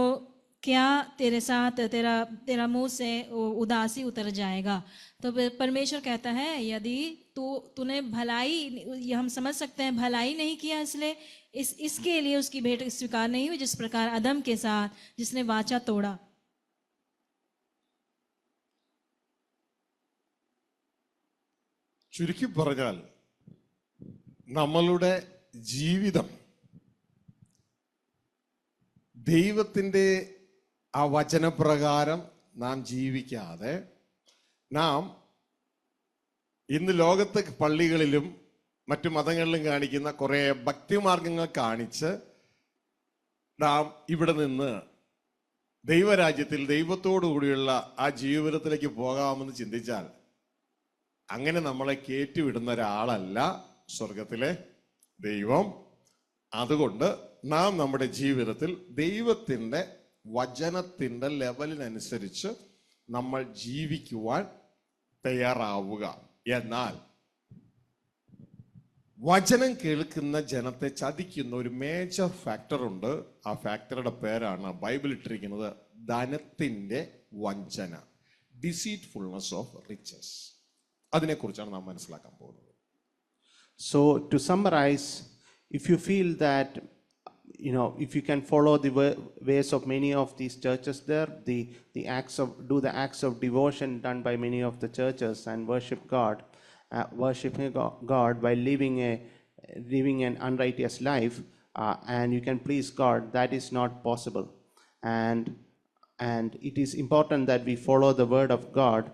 क्या तेरे साथ तेरा मुंह से उदासी उतर जाएगा। तो परमेश्वर कहता है यदि तूने भलाई, हम समझ सकते हैं भलाई नहीं किया, इसलिए इसके लिए उसकी भेंट स्वीकार नहीं हुई, जिस प्रकार आदम के साथ जिसने वाचा तोड़ा। ചുരുക്കി പറഞ്ഞാൽ നമ്മളുടെ ജീവിതം ദൈവത്തിൻ്റെ ആ വചനപ്രകാരം നാം ജീവിക്കാതെ നാം ഇന്ന് ലോകത്തെ പള്ളികളിലും മറ്റു മതങ്ങളിലും കാണിക്കുന്ന കുറേ ഭക്തിമാർഗങ്ങൾ കാണിച്ച് നാം ഇവിടെ നിന്ന് ദൈവരാജ്യത്തിൽ ദൈവത്തോടു കൂടിയുള്ള ആ ജീവിതത്തിലേക്ക് പോകാമെന്ന് ചിന്തിച്ചാൽ അങ്ങനെ നമ്മളെ കയറ്റിവിടുന്ന ഒരാളല്ല സ്വർഗത്തിലെ ദൈവം. അതുകൊണ്ട് നാം നമ്മുടെ ജീവിതത്തിൽ ദൈവത്തിൻ്റെ വചനത്തിൻ്റെ ലെവലിനനുസരിച്ച് നമ്മൾ ജീവിക്കുവാൻ തയ്യാറാവുക. എന്നാൽ വചനം കേൾക്കുന്ന ജനത്തെ ചതിക്കുന്ന ഒരു മേജർ ഫാക്ടർ ഉണ്ട്. ആ ഫാക്ടറുടെ പേരാണ് ബൈബിൾ ഇട്ടിരിക്കുന്നത് ധനത്തിൻ്റെ വഞ്ചന, ഡിസീറ്റ്ഫുൾനെസ് ഓഫ് റിച്ചസ്. അതിനെക്കുറിച്ചാണ് നാം മനസ്സിലാക്കാൻ പോകുന്നത്. So to summarize, if you feel that if you can follow the ways of many of these churches there, the acts of devotion done by many of the churches and worshiping God by living an unrighteous life, and you can please God, that is not possible. And it is important that we follow the word of God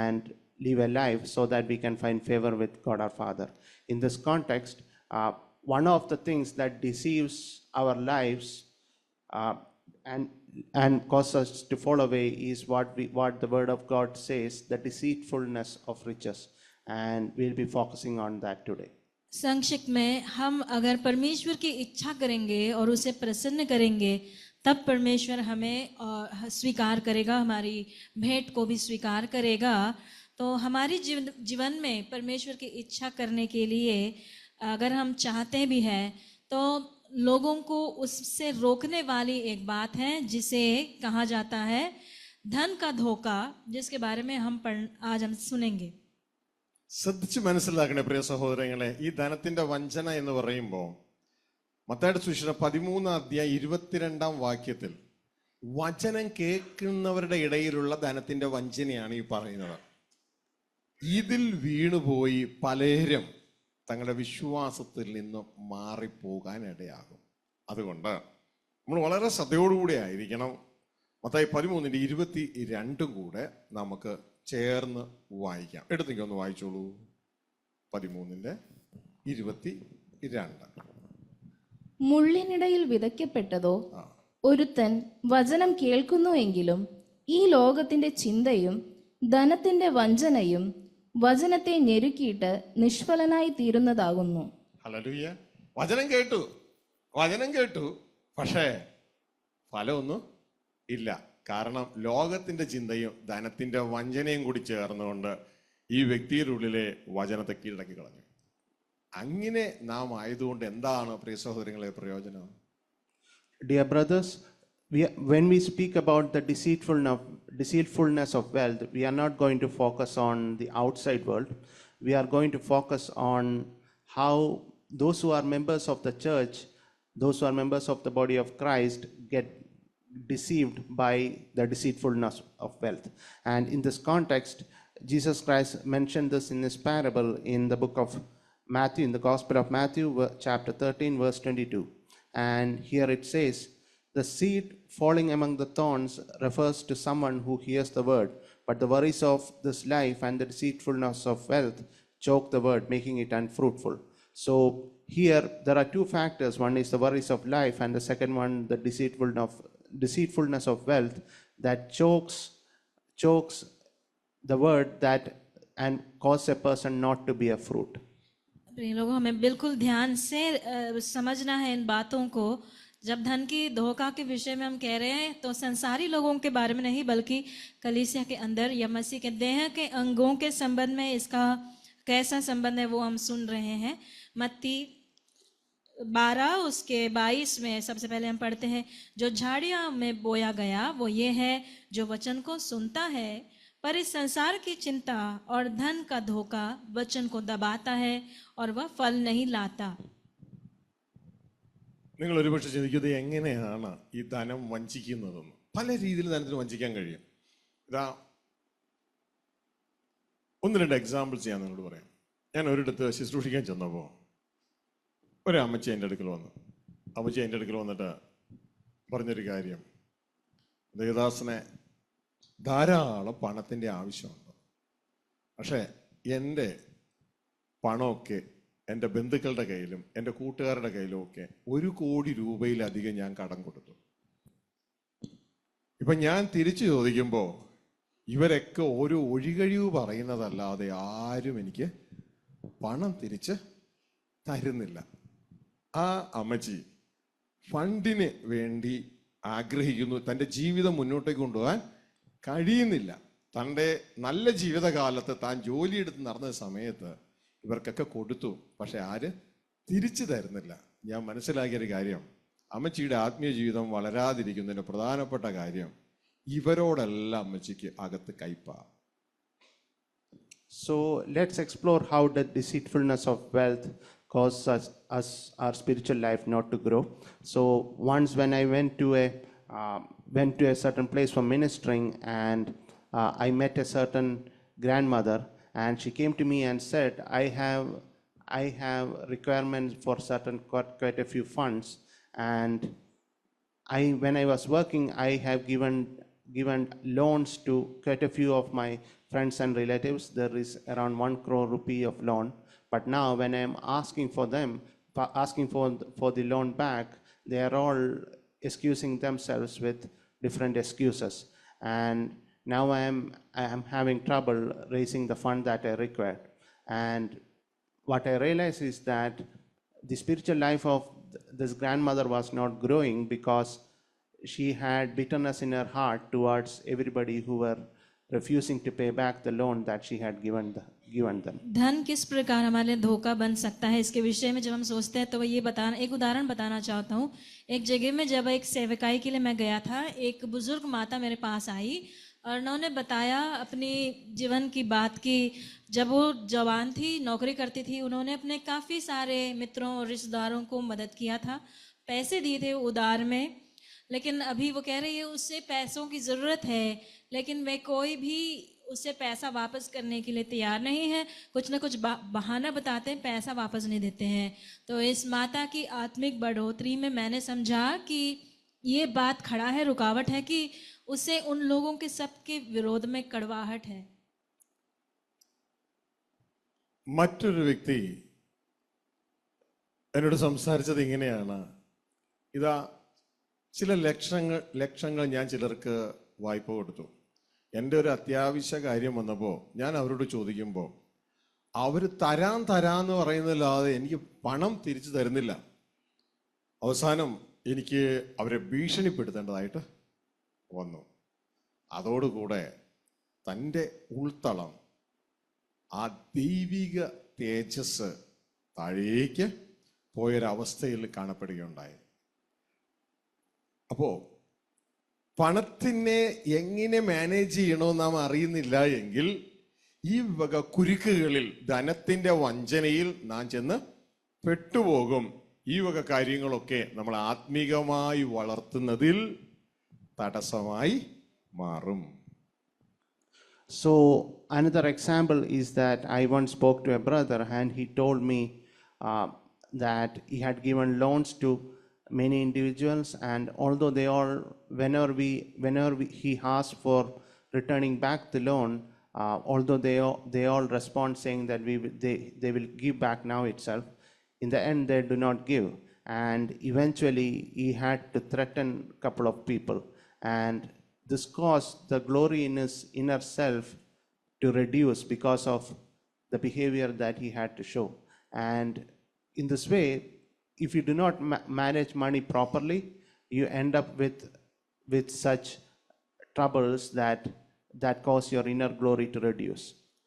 and live a life so that we can find favor with God our Father. In this context, one of the things that deceives our lives and causes us to fall away is what the word of God says, the deceitfulness of riches, and we'll be focusing on that today. संक्षिप्त में हम अगर परमेश्वर की इच्छा करेंगे और उसे प्रसन्न करेंगे तब परमेश्वर हमें स्वीकार करेगा, हमारी भेंट को भी स्वीकार करेगा। तो हमारी जीवन में परमेश्वर की इच्छा करने के लिए अगर हम चाहते भी हैं तो लोगों को उससे रोकने वाली एक बात है जिसे कहा जाता है धन का धोखा, जिसके बारे में आज हम सुनेंगे। ശ്രദ്ധിച്ച് മനസ്സിലാക്കണേ പ്രിയ സഹോദരങ്ങളെ, ഈ ധനത്തിന്റെ വഞ്ചന എന്ന് പറയുമ്പോൾ മത്തായിയുടെ സുവിശേഷം 13-22 വചനം കേൾക്കുന്നവരുടെ ഇടയിലുള്ള ധനത്തിന്റെ വഞ്ചനയാണ് ഈ പറയുന്നത്. ഇതിൽ വീണുപോയി പലരും തങ്ങളുടെ വിശ്വാസത്തിൽ നിന്ന് മാറിപ്പോകാൻ ഇടയാകും. അതുകൊണ്ട് നമ്മൾ വളരെ ശ്രദ്ധയോടുകൂടി ആയിരിക്കണം. മത്തായി 13-22 കൂടെ നമുക്ക് ചേർന്ന് വായിക്കാം. എടുത്തേക്കൊന്ന് വായിച്ചോളൂ. 13-22. മുള്ളിനിടയിൽ വിതയ്ക്കപ്പെട്ടതോ, ഒരുത്തൻ വചനം കേൾക്കുന്നുവെങ്കിലും ഈ ലോകത്തിന്റെ ചിന്തയും ധനത്തിന്റെ വഞ്ചനയും വചനത്തെ ഞെരുക്കിയിട്ട് നിഷ്ഫലനായി തീരുന്നതാകുന്നു. ഹല്ലേലൂയ. വചനം കേട്ടു, പക്ഷേ ഫലമൊന്നും ഇല്ല. കാരണം ലോകത്തിന്റെ ചിന്തയും ധനത്തിന്റെ വഞ്ചനയും കൂടി ചേർന്നുകൊണ്ട് ഈ വ്യക്തിയുടെ ഉള്ളിലെ വചനത്തെ കീഴടക്കി കളഞ്ഞു. അങ്ങനെ നാം ആയതുകൊണ്ട് എന്താണ് പ്രിയ സഹോദരങ്ങളെ പ്രയോജനം? Dear brothers, when we speak about the deceitfulness of wealth, we are not going to focus on the outside world. We are going to focus on how those who are members of the church, those who are members of the body of Christ, get deceived by the deceitfulness of wealth. And in this context, Jesus Christ mentioned this in his parable in the book of Matthew, in the Gospel of Matthew, chapter 13, verse 22. And here it says, the seed falling among the thorns refers to someone who hears the word, but the worries of this life and the deceitfulness of wealth choke the word, making it unfruitful. So here there are two factors. One is the worries of life, and the second one, the deceitfulness of wealth that chokes the word that and causes a person not to bear fruit. प्रिय लोगों, हमें बिल्कुल ध्यान से समझना है इन बातों को। जब धन की धोखा के विषय में हम कह रहे हैं तो संसारी लोगों के बारे में नहीं, बल्कि कलीसिया के अंदर या मसीह के देह के अंगों के संबंध में इसका कैसा संबंध है वो हम सुन रहे हैं। मत्ती 12 उसके 22 में सबसे पहले हम पढ़ते हैं, जो झाड़ियाँ में बोया गया वो ये है जो वचन को सुनता है, पर इस संसार की चिंता और धन का धोखा वचन को दबाता है और वह फल नहीं लाता। നിങ്ങൾ ഒരുപക്ഷെ ചിന്തിക്കുന്നത് എങ്ങനെയാണ് ഈ ധനം വഞ്ചിക്കുന്നതെന്ന്. പല രീതിയിൽ ധനത്തിന് വഞ്ചിക്കാൻ കഴിയും. ഇതാ 1-2 എക്സാമ്പിൾസ് ഞാൻ നിങ്ങളോട് പറയാം. ഞാൻ ഒരിടത്ത് ശുശ്രൂഷിക്കാൻ ചെന്നപ്പോൾ ഒരു അമ്മച്ചി എൻ്റെ അടുക്കൽ വന്നിട്ട് പറഞ്ഞൊരു കാര്യം, ദേവദാസനെ ധാരാളം പണത്തിൻ്റെ ആവശ്യമുണ്ട്, പക്ഷേ എൻ്റെ പണമൊക്കെ എൻ്റെ ബന്ധുക്കളുടെ കയ്യിലും എൻ്റെ കൂട്ടുകാരുടെ കയ്യിലും ഒക്കെ 1 കോടി രൂപയിലധികം ഞാൻ കടം കൊടുത്തു. ഇപ്പം ഞാൻ തിരിച്ചു ചോദിക്കുമ്പോൾ ഇവരൊക്കെ ഓരോ ഒഴികഴിവ് പറയുന്നതല്ലാതെ ആരും എനിക്ക് പണം തിരിച്ച് തരുന്നില്ല. ആ അമ്മച്ചി ഫണ്ടിന് വേണ്ടി ആഗ്രഹിക്കുന്നു, തൻ്റെ ജീവിതം മുന്നോട്ടേക്ക് കൊണ്ടുപോകാൻ കഴിയുന്നില്ല. തൻ്റെ നല്ല ജീവിതകാലത്ത് താൻ ജോലിയെടുത്ത് നടന്ന സമയത്ത് ഇവർക്കൊക്കെ കൊടുത്തു, പക്ഷെ ആര് തിരിച്ചു തരുന്നില്ല. ഞാൻ മനസ്സിലാക്കിയൊരു കാര്യം, അമ്മച്ചിയുടെ ആത്മീയ ജീവിതം വളരാതിരിക്കുന്നതിന് പ്രധാനപ്പെട്ട കാര്യം ഇവരോടെല്ലാം അമ്മച്ചിക്ക് അകത്ത് കയ്പാ. So let's explore how the deceitfulness of wealth causes us our spiritual life not to grow. So once when I went to a certain place for ministering, and I met a certain grandmother, and she came to me and said, I have requirements for quite a few funds, and when I was working, I have given loans to quite a few of my friends and relatives. There is around 1 crore rupee of loan, but now when I am asking for them asking for the loan back, they are all excusing themselves with different excuses. And now I am having trouble raising the fund that I require. And what I realize is that the spiritual life of this grandmother was not growing because she had bitterness in her heart towards everybody who were refusing to pay back the loan that she had given them. धन किस प्रकार हमारे लिए धोखा बन सकता है, इसके विषय में जब हम सोचते हैं तो ये बताना, एक उदाहरण बताना चाहता हूँ। एक जगह में जब एक सेवकाई के लिए मैं गया था, एक बुजुर्ग माता मेरे पास आई और उन्होंने बताया अपनी जीवन की बात की। जब वो जवान थी, नौकरी करती थी, उन्होंने अपने काफ़ी सारे मित्रों और रिश्तेदारों को मदद किया था, पैसे दिए थे उधार में। लेकिन अभी वो कह रही है उससे पैसों की ज़रूरत है, लेकिन वे कोई भी उससे पैसा वापस करने के लिए तैयार नहीं है, कुछ ना कुछ बहाना बताते हैं, पैसा वापस नहीं देते हैं। तो इस माता की आत्मिक बढ़ोतरी में मैंने समझा कि ये बात खड़ा है, रुकावट है कि उसे उन लोगों के सबके विरोध में कड़वाहट है। മറ്റൊരു വ്യക്തി എന്നോട് സംസാരിച്ചത് ഇങ്ങനെയാണ്, ഇതാ ചില ലക്ഷങ്ങൾ ഞാൻ ചിലർക്ക് വായ്പ കൊടുത്തു. എൻ്റെ ഒരു അത്യാവശ്യ കാര്യം വന്നപ്പോൾ ഞാൻ അവരോട് ചോദിക്കുമ്പോൾ അവർ തരാന്ന് പറയുന്നതല്ലാതെ എനിക്ക് പണം തിരിച്ചു തരുന്നില്ല. അവസാനം എനിക്ക് അവരെ ഭീഷണിപ്പെടുത്തേണ്ടതായിട്ട് വന്നു. അതോടുകൂടെ തൻ്റെ ഉൾത്തളം, ആ ദൈവിക തേജസ് താഴേക്ക് പോയൊരവസ്ഥയിൽ കാണപ്പെടുകയുണ്ടായി. അപ്പോൾ പണത്തിനെ എങ്ങനെ മാനേജ് ചെയ്യണമെന്ന് നാം അറിയുന്നില്ല എങ്കിൽ ഈ വക കുരുക്കുകളിൽ, ധനത്തിൻ്റെ വഞ്ചനയിൽ നാം ചെന്ന് പെട്ടുപോകും. ഈ വക കാര്യങ്ങളൊക്കെ നമ്മൾ ആത്മീകമായി വളർത്തുന്നതിൽ തടസ്സമായി മാറും. So another example is that I once spoke to a brother and he told me that he had given loans to many individuals, and although they all, whenever he asked for returning back the loan, although they all respond saying that they will give back now itself, in the end they do not give, and eventually he had to threaten a couple of people, and this caused the glory in his inner self to reduce because of the behavior that he had to show. And in this way, if you do not manage money properly, you end up with such troubles that cause your inner glory to reduce.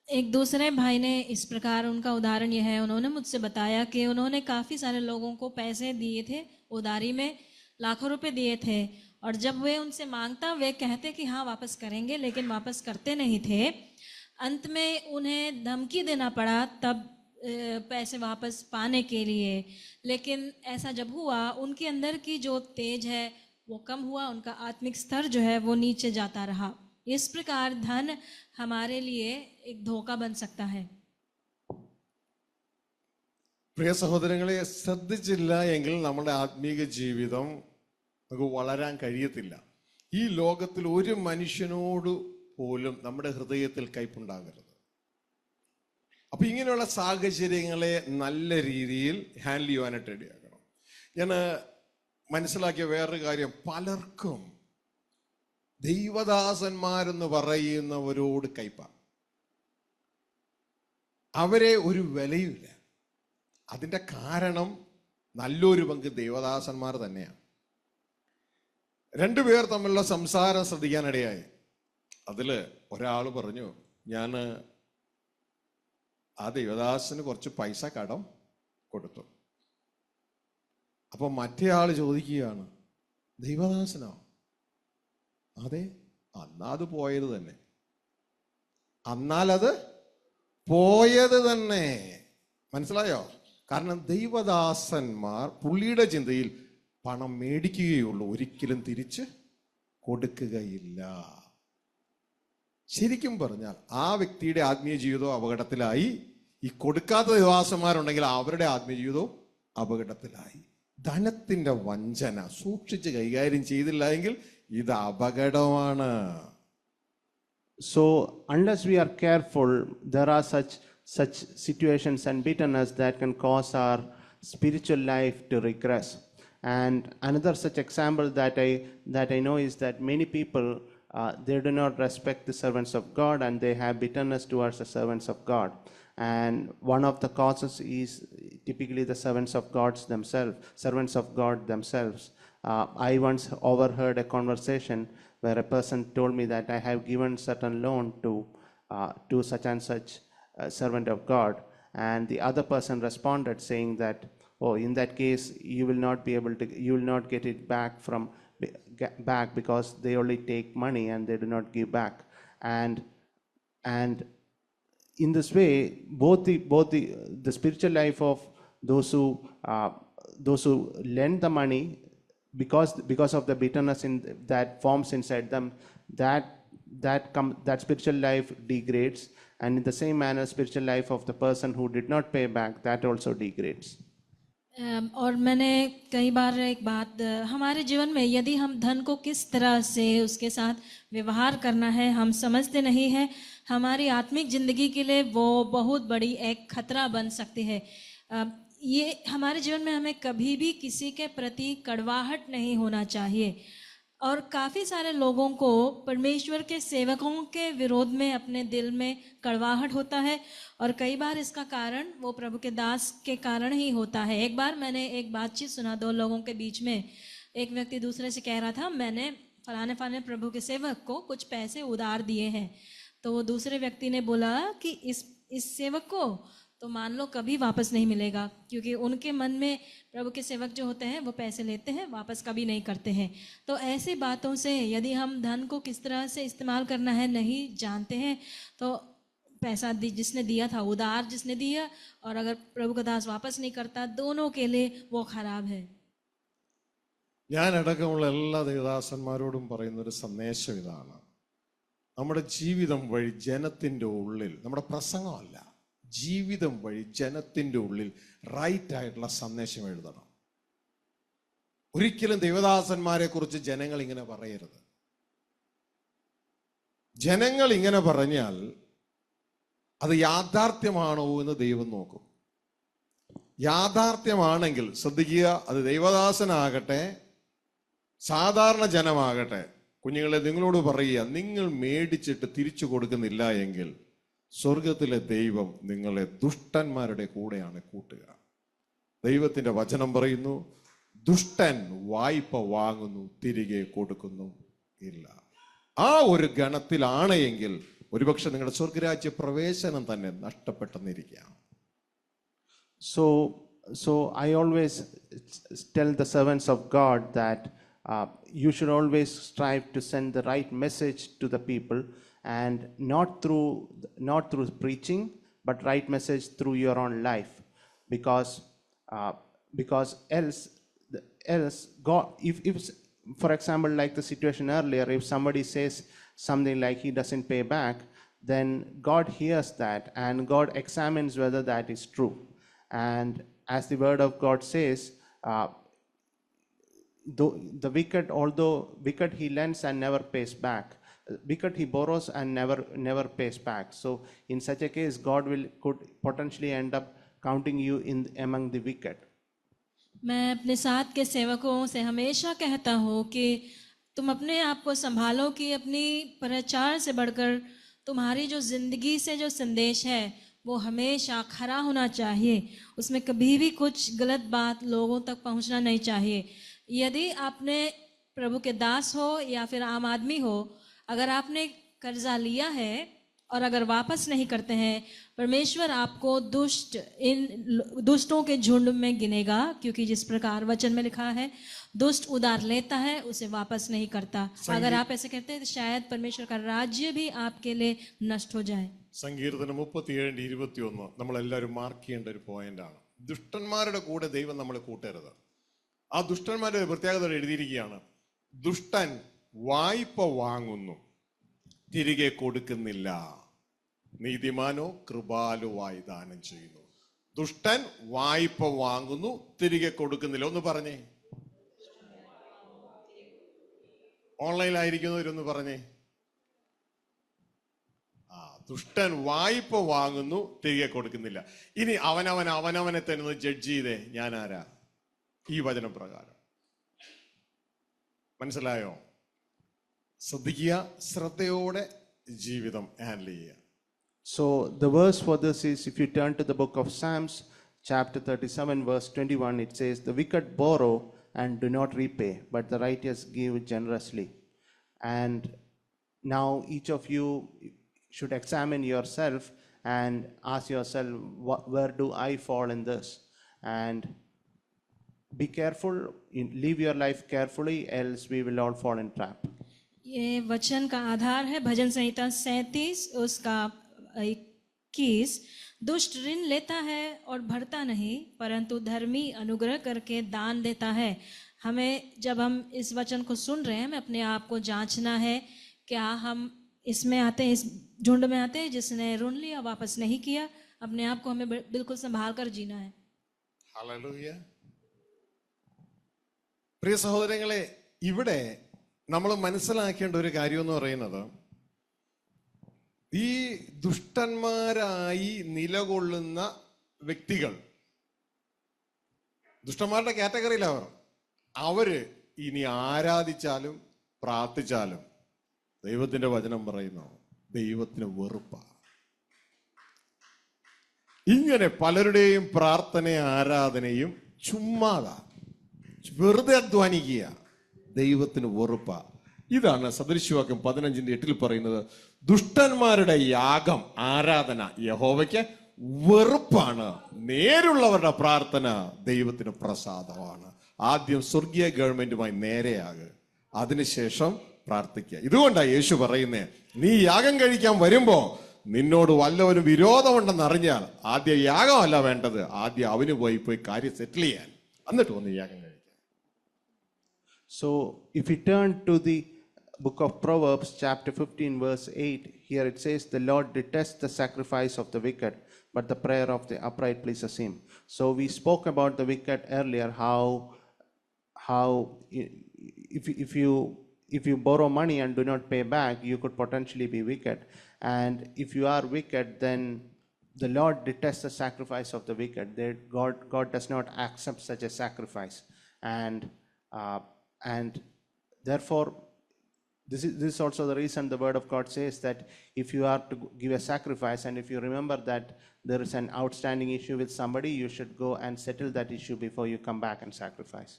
एक दूसरे भाई ने इस प्रकार, उनका उदाहरण यह है, उन्होंने मुझसे बताया कि उन्होंने काफ़ी सारे लोगों को पैसे दिए थे उधारी में, लाखों रुपए दिए थे, और जब वे उनसे मांगता वे कहते कि हाँ वापस करेंगे, लेकिन वापस करते नहीं थे। अंत में उन्हें धमकी देना पड़ा तब पैसे वापस पाने के लिए। लेकिन ऐसा जब हुआ, उनके अंदर की जो तेज है वो कम हुआ, उनका आत्मिक स्तर जो है वो नीचे जाता रहा। इस प्रकार धन हमारे लिए एक धोखा बन सकता है। പ്രിയ സഹോദരങ്ങളെ, ശ്രദ്ധിച്ചില്ല എങ്കിൽ നമ്മുടെ ആത്മീക ജീവിതം നമുക്ക് വളരാൻ കഴിയത്തില്ല. ഈ ലോകത്തിൽ ഒരു മനുഷ്യനോട് പോലും നമ്മുടെ ഹൃദയത്തിൽ കയ്പുണ്ടാകരുത്. അപ്പൊ ഇങ്ങനെയുള്ള സാഹചര്യങ്ങളെ നല്ല രീതിയിൽ ഹാൻഡിൽ ചെയ്യുവാനായിട്ട് റെഡിയാക്കണം. ഞാൻ മനസ്സിലാക്കിയ വേറൊരു കാര്യം, പലർക്കും ദൈവദാസന്മാരെന്ന് പറയുന്നവരോട് കയ്പാണ്. അവരെ ഒരു വിലയുമില്ല. അതിൻ്റെ കാരണം നല്ലൊരു പങ്ക് ദൈവദാസന്മാർ തന്നെയാണ്. രണ്ടുപേർ തമ്മിലുള്ള സംസാരം ശ്രദ്ധിക്കാനിടയായി. അതിൽ ഒരാൾ പറഞ്ഞു, ഞാൻ ആ ദൈവദാസന് കുറച്ച് പൈസ കടം കൊടുത്തു. അപ്പൊ മറ്റേ ആൾ ചോദിക്കുകയാണ്, ദൈവദാസനോ? അതെ, അന്നത് പോയത് തന്നെ. അന്നാലത് പോയത് തന്നെ. മനസ്സിലായോ? കാരണം ദൈവദാസന്മാർ പുള്ളിയുടെ ചിന്തയിൽ പണം മേടിക്കുകയുള്ളൂ, ഒരിക്കലും തിരിച്ച് കൊടുക്കുകയില്ല. ശരിക്കും പറഞ്ഞാൽ ആ വ്യക്തിയുടെ ആത്മീയ ജീവിതവും അപകടത്തിലായി. ഈ കൊടുക്കാത്ത ദൈവദാസന്മാരുണ്ടെങ്കിൽ അവരുടെ ആത്മീയ ജീവിതവും അപകടത്തിലായി. ധനത്തിന്റെ വഞ്ചന സൂക്ഷിച്ച് കൈകാര്യം ചെയ്തില്ല എങ്കിൽ ഇത് അപകടമാണ്. So unless we are careful, there are such situations and bitterness that can cause our spiritual life to regress. And another such example that I know is that many people they do not respect the servants of God, and they have bitterness towards the servants of God. And one of the causes is typically the servants of God themselves. I once overheard a conversation where a person told me that I have given certain loan to such and such servant of God, and the other person responded saying that, oh, in that case you will not get it back because they only take money and they do not give back. And in this way, both the spiritual life of those who lend the money, because of the bitterness that forms inside them, that spiritual life degrades, and in the same manner spiritual life of the person who did not pay back, that also degrades. और मैंने कई बार एक बात, हमारे जीवन में यदि हम धन को किस तरह से उसके साथ व्यवहार करना है हम समझते नहीं हैं, हमारी आत्मिक जिंदगी के लिए वो बहुत बड़ी एक खतरा बन सकती है। ये हमारे जीवन में हमें कभी भी किसी के प्रति कड़वाहट नहीं होना चाहिए। और काफ़ी सारे लोगों को परमेश्वर के सेवकों के विरोध में अपने दिल में कड़वाहट होता है, और कई बार इसका कारण वो प्रभु के दास के कारण ही होता है। एक बार मैंने एक बातचीत सुना दो लोगों के बीच में, एक व्यक्ति दूसरे से कह रहा था मैंने फलाने प्रभु के सेवक को कुछ पैसे उधार दिए हैं, तो वो दूसरे व्यक्ति ने बोला कि इस सेवक को तो मान लो कभी वापस नहीं मिलेगा, क्योंकि उनके मन में प्रभु के सेवक जो होते हैं वो पैसे लेते हैं वापस कभी नहीं करते हैं। तो ऐसी बातों से यदि हम धन को किस तरह से इस्तेमाल करना है नहीं जानते हैं, तो पैसा जिसने दिया था, उधार जिसने दिया, और अगर प्रभु का दास वापस नहीं करता, दोनों के लिए वो खराब है। ഞാൻ അടക്കമുള്ള എല്ലാ ദേവദാസന്മാരോടും പറയുന്നൊരു സന്ദേശം ഇതാണ്: നമ്മുടെ ജീവിതം വഴി ജനത്തിൻ്റെ ഉള്ളിൽ, നമ്മുടെ പ്രസംഗമല്ല, ജീവിതം വഴി ജനത്തിൻ്റെ ഉള്ളിൽ റൈറ്റ് ആയിട്ടുള്ള സന്ദേശം എഴുതണം. ഒരിക്കലും ദേവദാസന്മാരെ കുറിച്ച് ജനങ്ങൾ ഇങ്ങനെ പറയരുത്. ജനങ്ങൾ ഇങ്ങനെ പറഞ്ഞാൽ അത് യാഥാർത്ഥ്യമാണോ എന്ന് ദൈവം നോക്കും. യാഥാർത്ഥ്യമാണെങ്കിൽ ശ്രദ്ധിക്കുക, അത് ദൈവദാസനാകട്ടെ സാധാരണ ജനമാകട്ടെ, കുഞ്ഞുങ്ങളെ നിങ്ങളോട് പറയുക, നിങ്ങൾ മേടിച്ചിട്ട് തിരിച്ചു കൊടുക്കുന്നില്ല എങ്കിൽ സ്വർഗത്തിലെ ദൈവം നിങ്ങളെ ദുഷ്ടന്മാരുടെ കൂടെയാണ് കൂട്ടുക. ദൈവത്തിന്റെ വചനം പറയുന്നു, ദുഷ്ടൻ വായ്പ വാങ്ങുന്നു തിരികെ കൊടുക്കുന്നു ഇല്ല. ആ ഒരു ഗണത്തിലാണ് എങ്കിൽ ഒരുപക്ഷെ നിങ്ങളുടെ സ്വർഗരാജ്യ പ്രവേശനം തന്നെ നഷ്ടപ്പെട്ടെന്നിരിക്കാം. So I always tell the servants of God that you should always strive to send the right message to the people, and not through preaching, but right message through your own life, because else God, if for example, like the situation earlier, if somebody says something like he doesn't pay back, then God hears that and God examines whether that is true. And as the word of God says, the wicked, although wicked he lends and never pays back, wicked he borrows and never pays back. So in such a case, God could potentially end up counting you among the wicked. मैं अपने साथ के सेवकों से हमेशा कहता हूँ कि तुम अपने आप को संभालो कि अपनी प्रचार से बढ़कर तुम्हारी जो जिंदगी से जो संदेश है वो हमेशा खरा होना चाहिए। उसमें कभी भी कुछ गलत बात लोगों तक पहुंचना नहीं चाहिए। यदि आपने प्रभु के दास हो या फिर आम आदमी हो, अगर आपने कर्जा लिया है और अगर वापस नहीं करते हैं, परमेश्वर आपको इन दुष्टों के झुंड में गिनेगा, क्योंकि जिस प्रकार वचन में लिखा है, दुष्ट उधार लेता है उसे वापस नहीं करता। अगर आप ऐसे कहते हैं तो शायद परमेश्वर का राज्य भी आपके लिए नष्ट हो जाए। സങ്കീർത്തനം 37:21 നമ്മളെല്ലാവരും മാർക്ക് ചെയ്യേണ്ട ഒരു പോയിന്റാണ്. ദുഷ്ടന്മാരുടെ കൂടെ ദൈവം നമ്മളെ കൂട്ടരുത്. ആ ദുഷ്ടന്മാരുടെ പ്രത്യേകത എഴുതിയിരിക്കുകയാണ്: ദുഷ്ടൻ വായ്പ വാങ്ങുന്നു തിരികെ കൊടുക്കുന്നില്ല, നീതിമാനോ കൃപാലുവായി ദാനം ചെയ്യുന്നു. ദുഷ്ടൻ വായ്പ വാങ്ങുന്നു തിരികെ കൊടുക്കുന്നില്ല. ഒന്ന് പറഞ്ഞേ, ഓൺലൈനിലായിരിക്കുന്നവരൊന്ന് പറഞ്ഞേ. ദുഷ്ടൻ വായ്പ വാങ്ങുന്നു, തിരികെ കൊടുക്കുന്നില്ല. ഇനി അവനവനെ തന്നെ ജഡ്ജ് ചെയ്തേ, ഞാൻ ആരാ? ഈ വചനം പ്രകാരം മനസ്സിലായോ? ശ്രദ്ധിക്കുക, ശ്രദ്ധയോടെ ജീവിതം ഹാൻഡിൽ ചെയ്യുക. So the verse for this is, if you turn to the book of Psalms, chapter 37, verse 21, it says, "The wicked borrow and do not repay, but the righteous give generously." And now each of you should examine yourself and ask yourself, where do I fall in this? And be careful, live your life carefully, else we will all fall in trap. ये वचन का आधार है भजन संहिता 37 उसका 21। दुष्ट ऋण लेता है और भरता नहीं, परंतु धर्मी अनुग्रह करके दान देता है। हमें जब हम इस वचन को सुन रहे हैं, हमें अपने आप को जांचना है, क्या हम इसमें आते हैं, इस झुंड में आते हैं जिसने ऋण लिया वापस नहीं किया? अपने आप को हमें बिल्कुल संभाल कर जीना है। ഹല്ലേലൂയ. പ്രിയ സഹോദരങ്ങളെ, ഇവിടെ നമ്മൾ മനസ്സിലാക്കേണ്ട ഒരു കാര്യം എന്ന് പറയുന്നത്, ഈ ദുഷ്ടന്മാരായി നിലകൊള്ളുന്ന വ്യക്തികൾ, ദുഷ്ടന്മാരുടെ കാറ്റഗറിയിൽ അവര് ഇനി ആരാധിച്ചാലും പ്രാർത്ഥിച്ചാലും ദൈവത്തിന്റെ വചനം പറയുന്നു, ദൈവത്തിന് വെറുപ്പാണ്. ഇങ്ങനെ പലരുടെയും പ്രാർത്ഥനയും ആരാധനയും ചുമ്മാതാ, വെറുതെ അധ്വാനിക്കുക, ദൈവത്തിന് വെറുപ്പാ. ഇതാണ് സദൃശവാക്യം 15:8 പറയുന്നത്, ദുഷ്ടന്മാരുടെ യാഗം ആരാധന യഹോവയ്ക്ക് വെറുപ്പാണ്, നേരുള്ളവരുടെ പ്രാർത്ഥന ദൈവത്തിന് പ്രസാദമാണ്. ആദ്യം സ്വർഗീയ ഗവൺമെന്റുമായി നേരെയാകുക, അതിനുശേഷം പ്രാർത്ഥിക്കുക. ഇതുകൊണ്ടാണ് യേശു പറയുന്നേ, നീ യാഗം കഴിക്കാൻ വരുമ്പോ നിന്നോട് വല്ലവരും വിരോധമുണ്ടെന്ന് അറിഞ്ഞാൽ ആദ്യം യാഗമല്ല വേണ്ടത്, ആദ്യം അവന് പോയി കാര്യം സെറ്റിൽ ചെയ്യാൻ, എന്നിട്ട് വന്ന് യാഗം കഴിക്കാം. So if you turn to the book of Proverbs, chapter 15, verse 8, here it says, "The Lord detests the sacrifice of the wicked, but the prayer of the upright pleases him." So we spoke about the wicked earlier, how if you borrow money and do not pay back, you could potentially be wicked. And if you are wicked, then the Lord detests the sacrifice of the wicked. God does not accept such a sacrifice. And therefore, this is also the reason the word of God says that if you are to give a sacrifice, and if you remember that there is an outstanding issue with somebody, you should go and settle that issue before you come back and sacrifice.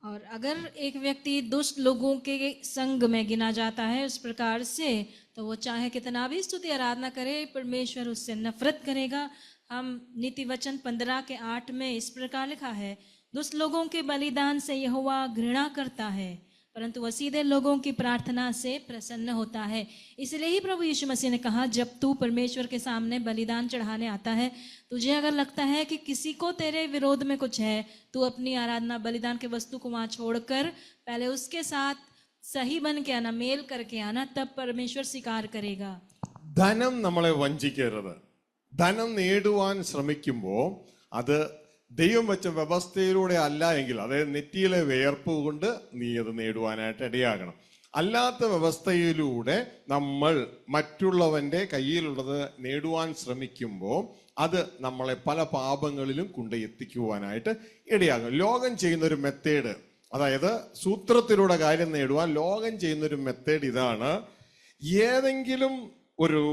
और अगर एक व्यक्ति दुष्ट लोगों के संग में गिना जाता है उस प्रकार से, तो वो चाहे कितना भी स्तुति आराधना करे, परमेश्वर उससे नफरत करेगा। हम नीति वचन 15:8 में इस प्रकार लिखा है, दुष्ट लोगों के बलिदान से यहोवा घृणा करता है, परंतु वह सीधे लोगों की प्रार्थना से प्रसन्न होता है। इसलिए ही प्रभु यीशु मसीह ने कहा, जब तू परमेश्वर के सामने बलिदान चढ़ाने आता है, तुझे अगर लगता है कि किसी को तेरे विरोध में कुछ है, तू अपनी आराधना बलिदान के वस्तु को वहां छोड़कर पहले उसके साथ सही बन के आना, मेल करके आना, तब परमेश्वर स्वीकार करेगा। ധനം നമ്മളെ വഞ്ചിക്കരുത്. ധനം നേടുവാൻ ശ്രമിക്കുമ്പോൾ അത് ദൈവം വെച്ച വ്യവസ്ഥയിലൂടെ അല്ല എങ്കിൽ, അതായത് നെറ്റിയിലെ വേർപ്പ് കൊണ്ട് നീ അത് നേടുവാനായിട്ട് ഇടയാകണം. അല്ലാത്ത വ്യവസ്ഥയിലൂടെ നമ്മൾ മറ്റുള്ളവന്റെ കയ്യിലുള്ളത് നേടുവാൻ ശ്രമിക്കുമ്പോൾ അത് നമ്മളെ പല പാപങ്ങളിലും കൊണ്ടെത്തിക്കുവാനായിട്ട് ഇടയാകും. ലോകം ചെയ്യുന്നൊരു മെത്തേഡ്, അതായത് സൂത്രത്തിലൂടെ കാര്യം നേടുവാൻ ലോകം ചെയ്യുന്നൊരു മെത്തേഡ് ഇതാണ്. ഏതെങ്കിലും ഒരു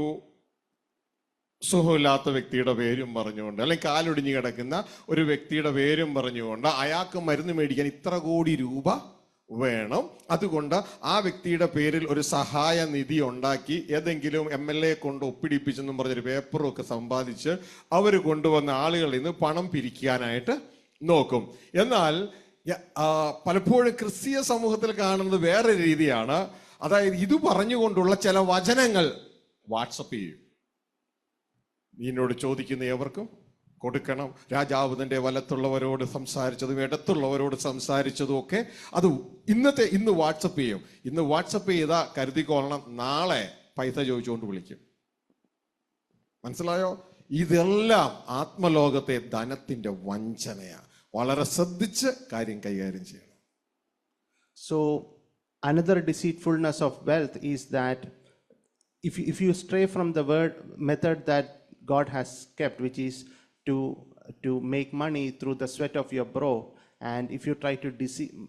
സുഖമില്ലാത്ത വ്യക്തിയുടെ പേരും പറഞ്ഞുകൊണ്ട്, അല്ലെങ്കിൽ കാലൊടിഞ്ഞു കിടക്കുന്ന ഒരു വ്യക്തിയുടെ പേരും പറഞ്ഞുകൊണ്ട് അയാൾക്ക് മരുന്ന് മേടിക്കാൻ ഇത്ര കോടി രൂപ വേണം, അതുകൊണ്ട് ആ വ്യക്തിയുടെ പേരിൽ ഒരു സഹായ നിധി ഉണ്ടാക്കി ഏതെങ്കിലും MLA കൊണ്ട് ഒപ്പിടിപ്പിച്ചെന്നും പറഞ്ഞൊരു പേപ്പറും ഒക്കെ സമ്പാദിച്ച് അവർ കൊണ്ടുവന്ന ആളുകളിൽ നിന്ന് പണം പിരിക്കാനായിട്ട് നോക്കും. എന്നാൽ പലപ്പോഴും ക്രിസ്തീയ സമൂഹത്തിൽ കാണുന്നത് വേറെ രീതിയാണ്. അതായത് ഇത് പറഞ്ഞുകൊണ്ടുള്ള ചില വചനങ്ങൾ വാട്സപ്പ് ചെയ്യും. നിന്നോട് ചോദിക്കുന്ന ഏവർക്കും കൊടുക്കണം, രാജാവ് തന്റെ വലത്തുള്ളവരോട് സംസാരിച്ചതും ഇടത്തുള്ളവരോട് സംസാരിച്ചതും ഒക്കെ അത് ഇന്ന് വാട്സപ്പ് ചെയ്യും. ഇന്ന് വാട്സപ്പ് ചെയ്താ കരുതിക്കൊള്ളണം, നാളെ പൈസ ചോദിച്ചുകൊണ്ട് വിളിക്കും. മനസ്സിലായോ? ഇതെല്ലാം ആത്മലോകത്തെ ധനത്തിന്റെ വഞ്ചനയാണ്. വളരെ ശ്രദ്ധിച്ച് കാര്യം കൈകാര്യം ചെയ്യണം. So another deceitfulness of wealth is that if you stray from the word method that God has kept, which is to make money through the sweat of your brow, and if you try to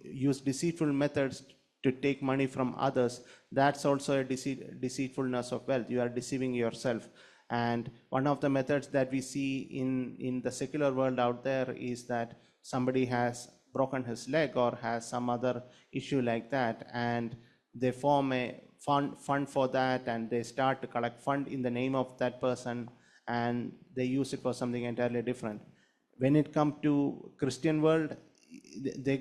use deceitful methods to take money from others, that's also a deceitfulness of wealth. You are deceiving yourself. And one of the methods that we see in the secular world out there is that somebody has broken his leg or has some other issue like that, and they form a fund for that, and they start to collect fund in the name of that person, and they use it for something entirely different. When it comes to Christian world, they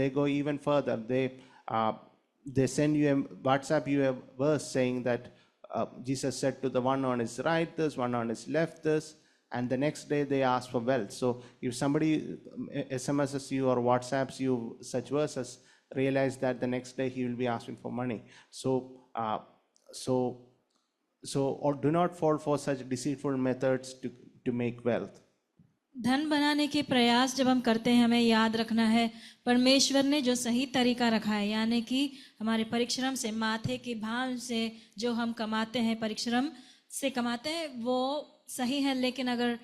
go even further. They send you WhatsApp you a verse saying that Jesus said to the one on his right this, one on his left this, and the next day they ask for wealth. So if somebody SMSs you or WhatsApps you such verses, realize that the next day he will be asking for money. So or do not fall for such deceitful methods to make wealth. धन बनाने के प्रयास जब हम करते हैं, हमें याद रखना है परमेश्वर ने जो सही तरीका रखा है, यानी कि हमारे परिश्रम से, माथे के भाव से जो हम कमाते हैं, परिश्रम से कमाते हैं, वो सही है। लेकिन अगर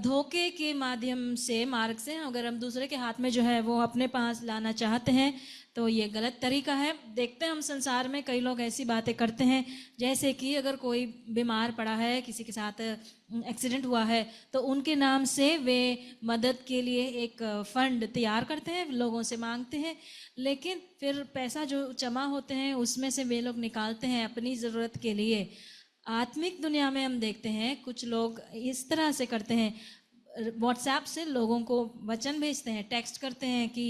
धोखे के माध्यम से, मार्ग से, अगर हम दूसरे के हाथ में जो है वो अपने पास लाना चाहते हैं, तो ये गलत तरीका है। देखते हैं हम संसार में कई लोग ऐसी बातें करते हैं, जैसे कि अगर कोई बीमार पड़ा है, किसी के साथ एक्सीडेंट हुआ है, तो उनके नाम से वे मदद के लिए एक फंड तैयार करते हैं, लोगों से मांगते हैं, लेकिन फिर पैसा जो जमा होते हैं उसमें से वे लोग निकालते हैं अपनी ज़रूरत के लिए। आत्मिक दुनिया में हम देखते हैं कुछ लोग इस तरह से करते हैं, व्हाट्सएप से लोगों को वचन भेजते हैं, टेक्स्ट करते हैं कि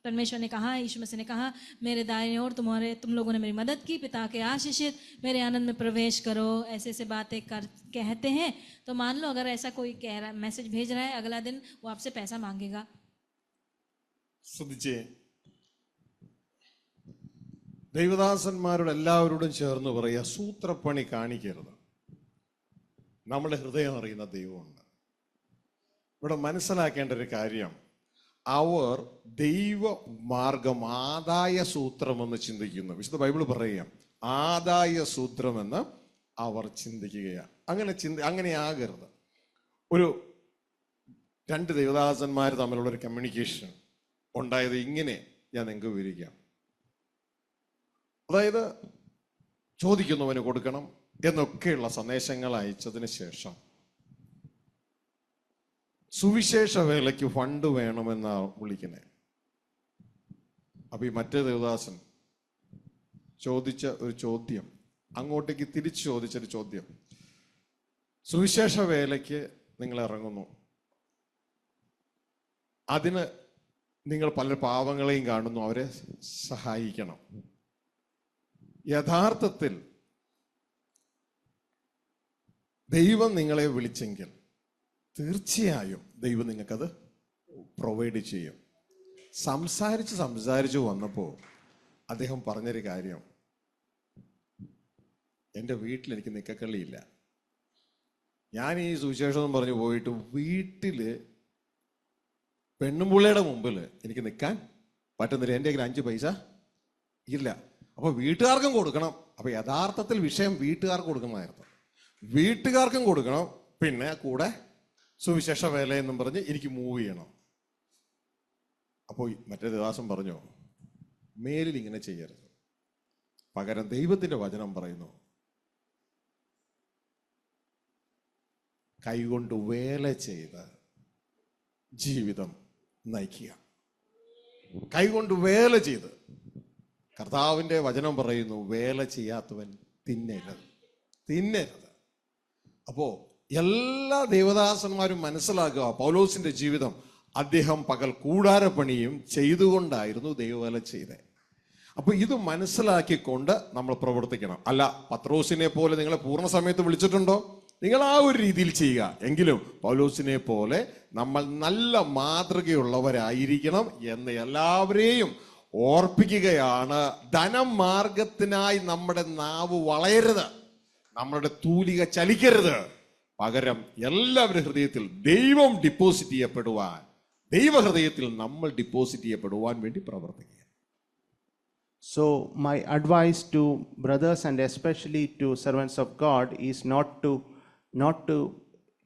परमेश्वर ने कहा, यीशु मसीह ने कहा, मेरे दाहिने ओर तुम लोगों ने मेरी मदद की, पिता के आशीषित, मेरे आनंद में प्रवेश करो, ऐसे ऐसे बातें कहते हैं। तो मान लो अगर ऐसा कोई कह रहा, मैसेज भेज रहा है, अगला दिन वो आपसे पैसा मांगेगा। ശ്രദ്ധിച്ചേ, ദൈവദാസന്മാരോട് എല്ലാവരോടും ചേർന്ന് പറയുക, സൂത്രപ്പണി കാണിക്കരുത്. നമ്മുടെ ഹൃദയം അറിയുന്ന ദൈവമുണ്ട്. ഇവിടെ മനസ്സിലാക്കേണ്ട ഒരു കാര്യം, അവർ ദൈവമാർഗം ആദായ സൂത്രമെന്ന് ചിന്തിക്കുന്നു. വിശുദ്ധ ബൈബിൾ പറയുക, ആദായ സൂത്രമെന്ന് അവർ ചിന്തിക്കുകയാണ്. അങ്ങനെയാകരുത്. ഒരു രണ്ട് ദൈവദാസന്മാർ തമ്മിലുള്ള ഒരു കമ്മ്യൂണിക്കേഷൻ ഉണ്ടായത് ഇങ്ങനെ ഞാൻ നിങ്ങൾക്ക് വിവരിക്കാം. അതായത് ചോദിക്കുന്നവന് കൊടുക്കണം എന്നൊക്കെയുള്ള സന്ദേശങ്ങൾ അയച്ചതിന് ശേഷം സുവിശേഷ വേലയ്ക്ക് ഫണ്ട് വേണമെന്നാണ് വിളിക്കുന്നത്. അപ്പൊ ഈ മറ്റേ ദേവദാസൻ ചോദിച്ച ഒരു ചോദ്യം, അങ്ങോട്ടേക്ക് തിരിച്ചു ചോദിച്ചൊരു ചോദ്യം, സുവിശേഷ വേലയ്ക്ക് നിങ്ങൾ ഇറങ്ങുന്നു, അതിന് നിങ്ങൾ പല പാവങ്ങളെയും കാണുന്നു, അവരെ സഹായിക്കണം. യഥാർത്ഥത്തിൽ ദൈവം നിങ്ങളെ വിളിച്ചെങ്കിൽ തീർച്ചയായും ദൈവം നിങ്ങൾക്കത് പ്രൊവൈഡ് ചെയ്യും. സംസാരിച്ച് വന്നപ്പോൾ അദ്ദേഹം പറഞ്ഞൊരു കാര്യം, എൻ്റെ വീട്ടിൽ എനിക്ക് നിക്കക്കള്ളിയില്ല. ഞാൻ ഈ സുവിശേഷം എന്ന് പറഞ്ഞു പോയിട്ട് വീട്ടില് പെണ്ണുമ്പുള്ളിയുടെ മുമ്പിൽ എനിക്ക് നിൽക്കാൻ പറ്റുന്നില്ല, എൻ്റെ കയ്യിൽ 5 പൈസ ഇല്ല. അപ്പൊ വീട്ടുകാർക്കും കൊടുക്കണം. അപ്പൊ യഥാർത്ഥത്തിൽ വിഷയം വീട്ടുകാർക്ക് കൊടുക്കണമായിരുന്നു. വീട്ടുകാർക്കും കൊടുക്കണം, പിന്നെ കൂടെ സുവിശേഷ വേല എന്നും പറഞ്ഞ് എനിക്ക് മൂവ് ചെയ്യണം. അപ്പോൾ മറ്റേ ദേവദാസൻ പറഞ്ഞു, മേലിൽ ഇങ്ങനെ ചെയ്യരുത്. പകരം ദൈവത്തിന്റെ വചനം പറയുന്നു, കൈകൊണ്ട് വേല ചെയ്ത് ജീവിതം നയിക്കുക. കൈകൊണ്ട് വേല ചെയ്ത്, കർത്താവിന്റെ വചനം പറയുന്നു, വേല ചെയ്യാത്തവൻ തിന്നരുത്. അപ്പോ എല്ലാ ദേവദാസന്മാരും മനസ്സിലാക്കുക, പൗലോസിന്റെ ജീവിതം അദ്ദേഹം പകൽ കൂടാരപ്പണിയും ചെയ്തുകൊണ്ടായിരുന്നു ദൈവവേല ചെയ്തത്. അപ്പൊ ഇത് മനസ്സിലാക്കിക്കൊണ്ട് നമ്മൾ പ്രവർത്തിക്കണം. അല്ല, പത്രോസിനെ പോലെ നിങ്ങളെ പൂർണ്ണ സമയത്ത് വിളിച്ചിട്ടുണ്ടോ, നിങ്ങൾ ആ ഒരു രീതിയിൽ ചെയ്യുക. എങ്കിലും പൗലോസിനെ പോലെ നമ്മൾ നല്ല മാതൃകയുള്ളവരായിരിക്കണം എന്ന് എല്ലാവരെയും ഓർപ്പിക്കുകയാണ്. ധനമാർഗത്തിനായി നമ്മുടെ നാവ് വളയരുത്, നമ്മുടെ തൂലിക ചലിക്കരുത്. പകരം എല്ലാവരുടെ ഹൃദയത്തിൽ ദൈവം ഡിപ്പോസിറ്റ് ചെയ്യപ്പെടുവാൻ, ദൈവഹൃദയത്തിൽ നമ്മൾ ഡിപ്പോസിറ്റ് ചെയ്യപ്പെടുവാൻ വേണ്ടി പ്രവർത്തിക്കുക. So my advice to brothers and especially to servants of God is not to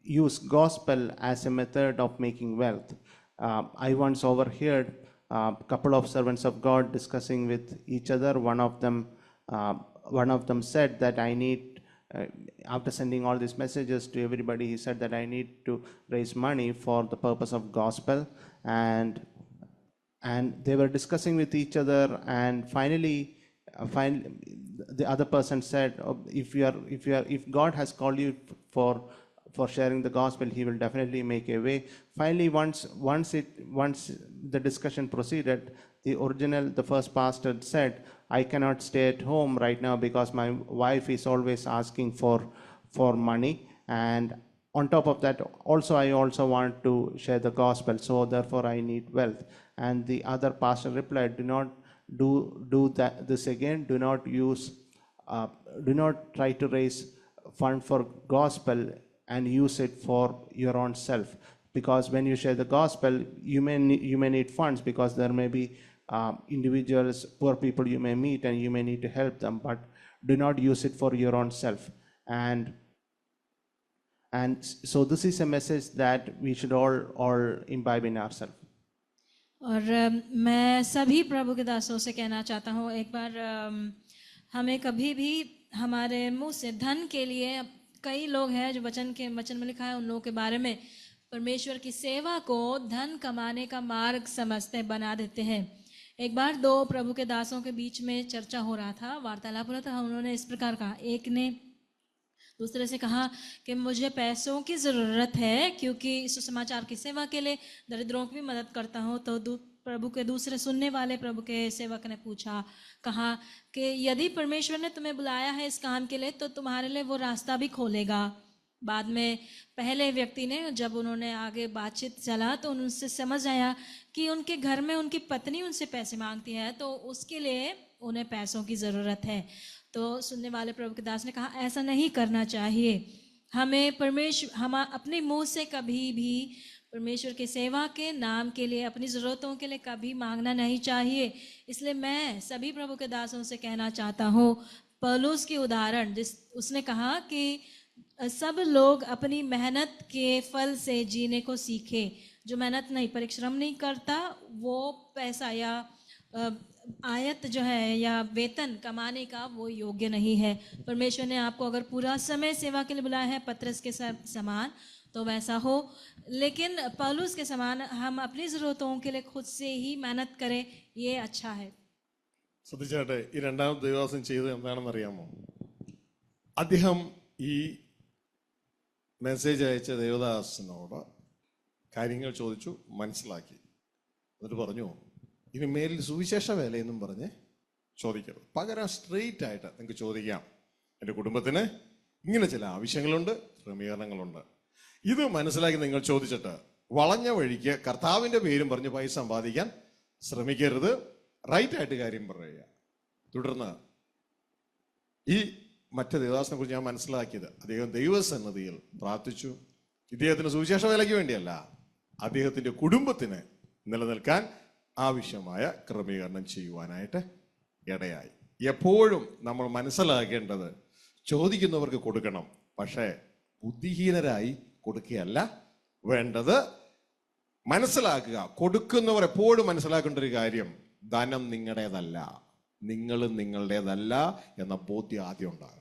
use gospel as a method of making wealth. I once overheard a couple of servants of God discussing with each other. One of them said that I need, after sending all these messages to everybody, he said that I need to raise money for the purpose of gospel, and they were discussing with each other, and finally the other person said, "Oh, if God has called you for sharing the gospel, he will definitely make a way." Finally, once the discussion proceeded, the first pastor said, "I cannot stay at home right now because my wife is always asking for money, and on top of that I also want to share the gospel, so therefore I need wealth." And the other pastor replied, "Do not do this again. Do not try to raise fund for gospel and use it for your own self, because when you share the gospel, you may need funds, because there may be individuals, poor people you may meet, and you may need to help them, but do not use it for your own self." And so this is a message that we should all imbibe in ourselves. और मैं सभी प्रभु के दासों से कहना चाहता हूँ, एक बार हमें कभी भी हमारे मुंह से धन के लिए, कई लोग हैं जो वचन में लिखा है उन लोगों के बारे में, परमेश्वर की सेवा को धन कमाने का मार्ग समझते बना देते हैं। एक बार दो प्रभु के दासों के बीच में चर्चा हो रहा था, वार्तालाप हो रहा था। उन्होंने इस प्रकार कहा, एक ने दूसरे से कहा कि मुझे पैसों की ज़रूरत है, क्योंकि सुसमाचार की सेवा के लिए दरिद्रों की भी मदद करता हूँ। तो प्रभु के दूसरे सुनने वाले प्रभु के सेवक ने कहा कि यदि परमेश्वर ने तुम्हें बुलाया है इस काम के लिए, तो तुम्हारे लिए वो रास्ता भी खोलेगा। बाद में पहले व्यक्ति ने, जब उन्होंने आगे बातचीत चला, तो उनसे समझ आया कि उनके घर में उनकी पत्नी उनसे पैसे मांगती है, तो उसके लिए उन्हें पैसों की ज़रूरत है। तो सुनने वाले प्रभु के दास ने कहा, ऐसा नहीं करना चाहिए। हम अपने मुंह से कभी भी परमेश्वर की सेवा के नाम के लिए, अपनी ज़रूरतों के लिए कभी मांगना नहीं चाहिए। इसलिए मैं सभी प्रभु के दासों से कहना चाहता हूँ, पौलुस की उदाहरण, उसने कहा कि सब लोग अपनी मेहनत के फल से जीने को सीखे। जो मेहनत नहीं, परिश्रम नहीं करता, वो पैसा या आयत जो है या वेतन कमाने का वो योग्य नहीं है। परमेश्वर ने आपको अगर पूरा समय सेवा के लिए बुलाया है, पत्रस के समान, तो वैसा हो, लेकिन पौलुस के समान हम अपनी ज़रूरतों के लिए खुद से ही मेहनत करें, ये अच्छा है। ശ്രദ്ധിച്ചാട്ടെ, ഈ രണ്ടാമത്തെ ദൈവദാസൻ ചെയ്തത് എന്താണെന്ന് അറിയാമോ? അദ്ദേഹം ഈ മെസ്സേജ് അയച്ച ദേവദാസനോട് കാര്യങ്ങൾ ചോദിച്ചു, മനസ്സിലാക്കി, എന്നിട്ട് പറഞ്ഞു, ഇനി മേലിൽ സുവിശേഷ വേലയെന്നും പറഞ്ഞ് ചോദിക്കരുത്. പകരം സ്ട്രെയിറ്റ് ആയിട്ട് നിങ്ങൾക്ക് ചോദിക്കാം, എൻ്റെ കുടുംബത്തിന് ഇങ്ങനെ ചില ആവശ്യങ്ങളുണ്ട്, ക്രമീകരണങ്ങളുണ്ട്. ഇത് മനസ്സിലാക്കി നിങ്ങൾ ചോദിച്ചിട്ട് വളഞ്ഞ വഴിക്ക് കർത്താവിൻ്റെ പേരും പറഞ്ഞ് പൈസ സമ്പാദിക്കാൻ ശ്രമിക്കരുത്. റൈറ്റായിട്ട് കാര്യം പറയുക. തുടർന്ന് ഈ മറ്റേ ദേവദാസനെ കുറിച്ച് ഞാൻ മനസ്സിലാക്കിയത്, അദ്ദേഹം ദൈവസന്നിധിയിൽ പ്രാർത്ഥിച്ചു. ഇദ്ദേഹത്തിന് സുവിശേഷ വേലയ്ക്ക് വേണ്ടിയല്ല, അദ്ദേഹത്തിൻ്റെ കുടുംബത്തിന് നിലനിൽക്കാൻ ആവശ്യമായ ക്രമീകരണം ചെയ്യുവാനായിട്ട് ഇടയായി. എപ്പോഴും നമ്മൾ മനസ്സിലാക്കേണ്ടത്, ചോദിക്കുന്നവർക്ക് കൊടുക്കണം, പക്ഷേ ബുദ്ധിഹീനരായി കൊടുക്കുകയല്ല വേണ്ടത്. മനസ്സിലാക്കുക, കൊടുക്കുന്നവർ എപ്പോഴും മനസ്സിലാക്കേണ്ട ഒരു കാര്യം, ധനം നിങ്ങളുടേതല്ല, നിങ്ങളും നിങ്ങളുടേതല്ല എന്ന ബോധ്യം ആദ്യം ഉണ്ടാകണം.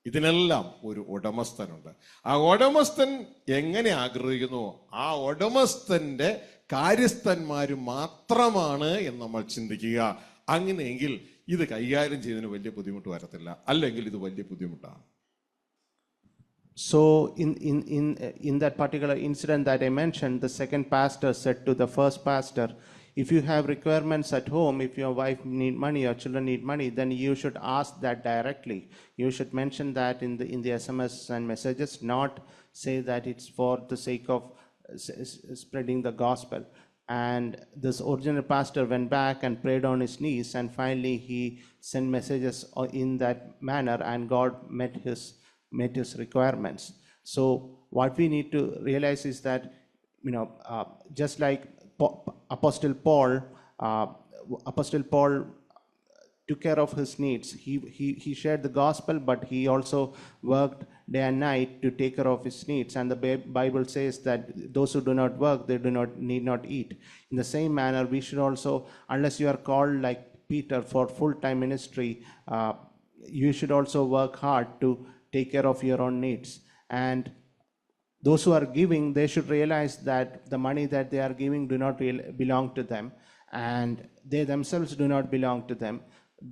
ഇതിനെല്ലാം ഒരു ഉടമസ്ഥനുണ്ട്. ആ ഉടമസ്ഥൻ എങ്ങനെ ആഗ്രഹിക്കുന്നു, ആ ഉടമസ്ഥന്റെ കാര്യസ്ഥന്മാര് മാത്രമാണ് എന്ന് നമ്മൾ ചിന്തിക്കുക. അങ്ങനെയെങ്കിൽ ഇത് കൈകാര്യം ചെയ്യുന്നതിന് വലിയ ബുദ്ധിമുട്ട് വരത്തില്ല, അല്ലെങ്കിൽ ഇത് വലിയ ബുദ്ധിമുട്ടാണ്. So in that particular incident that I mentioned, the second pastor said to the first pastor, if you have requirements at home, if your wife need money or children need money, then you should ask that directly. You should mention that in the SMS and messages, not say that it's for the sake of spreading the gospel. And this original pastor went back and prayed on his knees, and finally he sent messages in that manner, and God met his requirements. So what we need to realize is that, just like Apostle Paul took care of his needs. He shared the gospel, but he also worked day and night to take care of his needs. And the Bible says that those who do not work, they need not eat. In the same manner, we should also, unless you are called like Peter for full-time ministry, you should also work hard to take care of your own needs. And those who are giving, they should realize that the money that they are giving do not belong to them, and they themselves do not belong to them.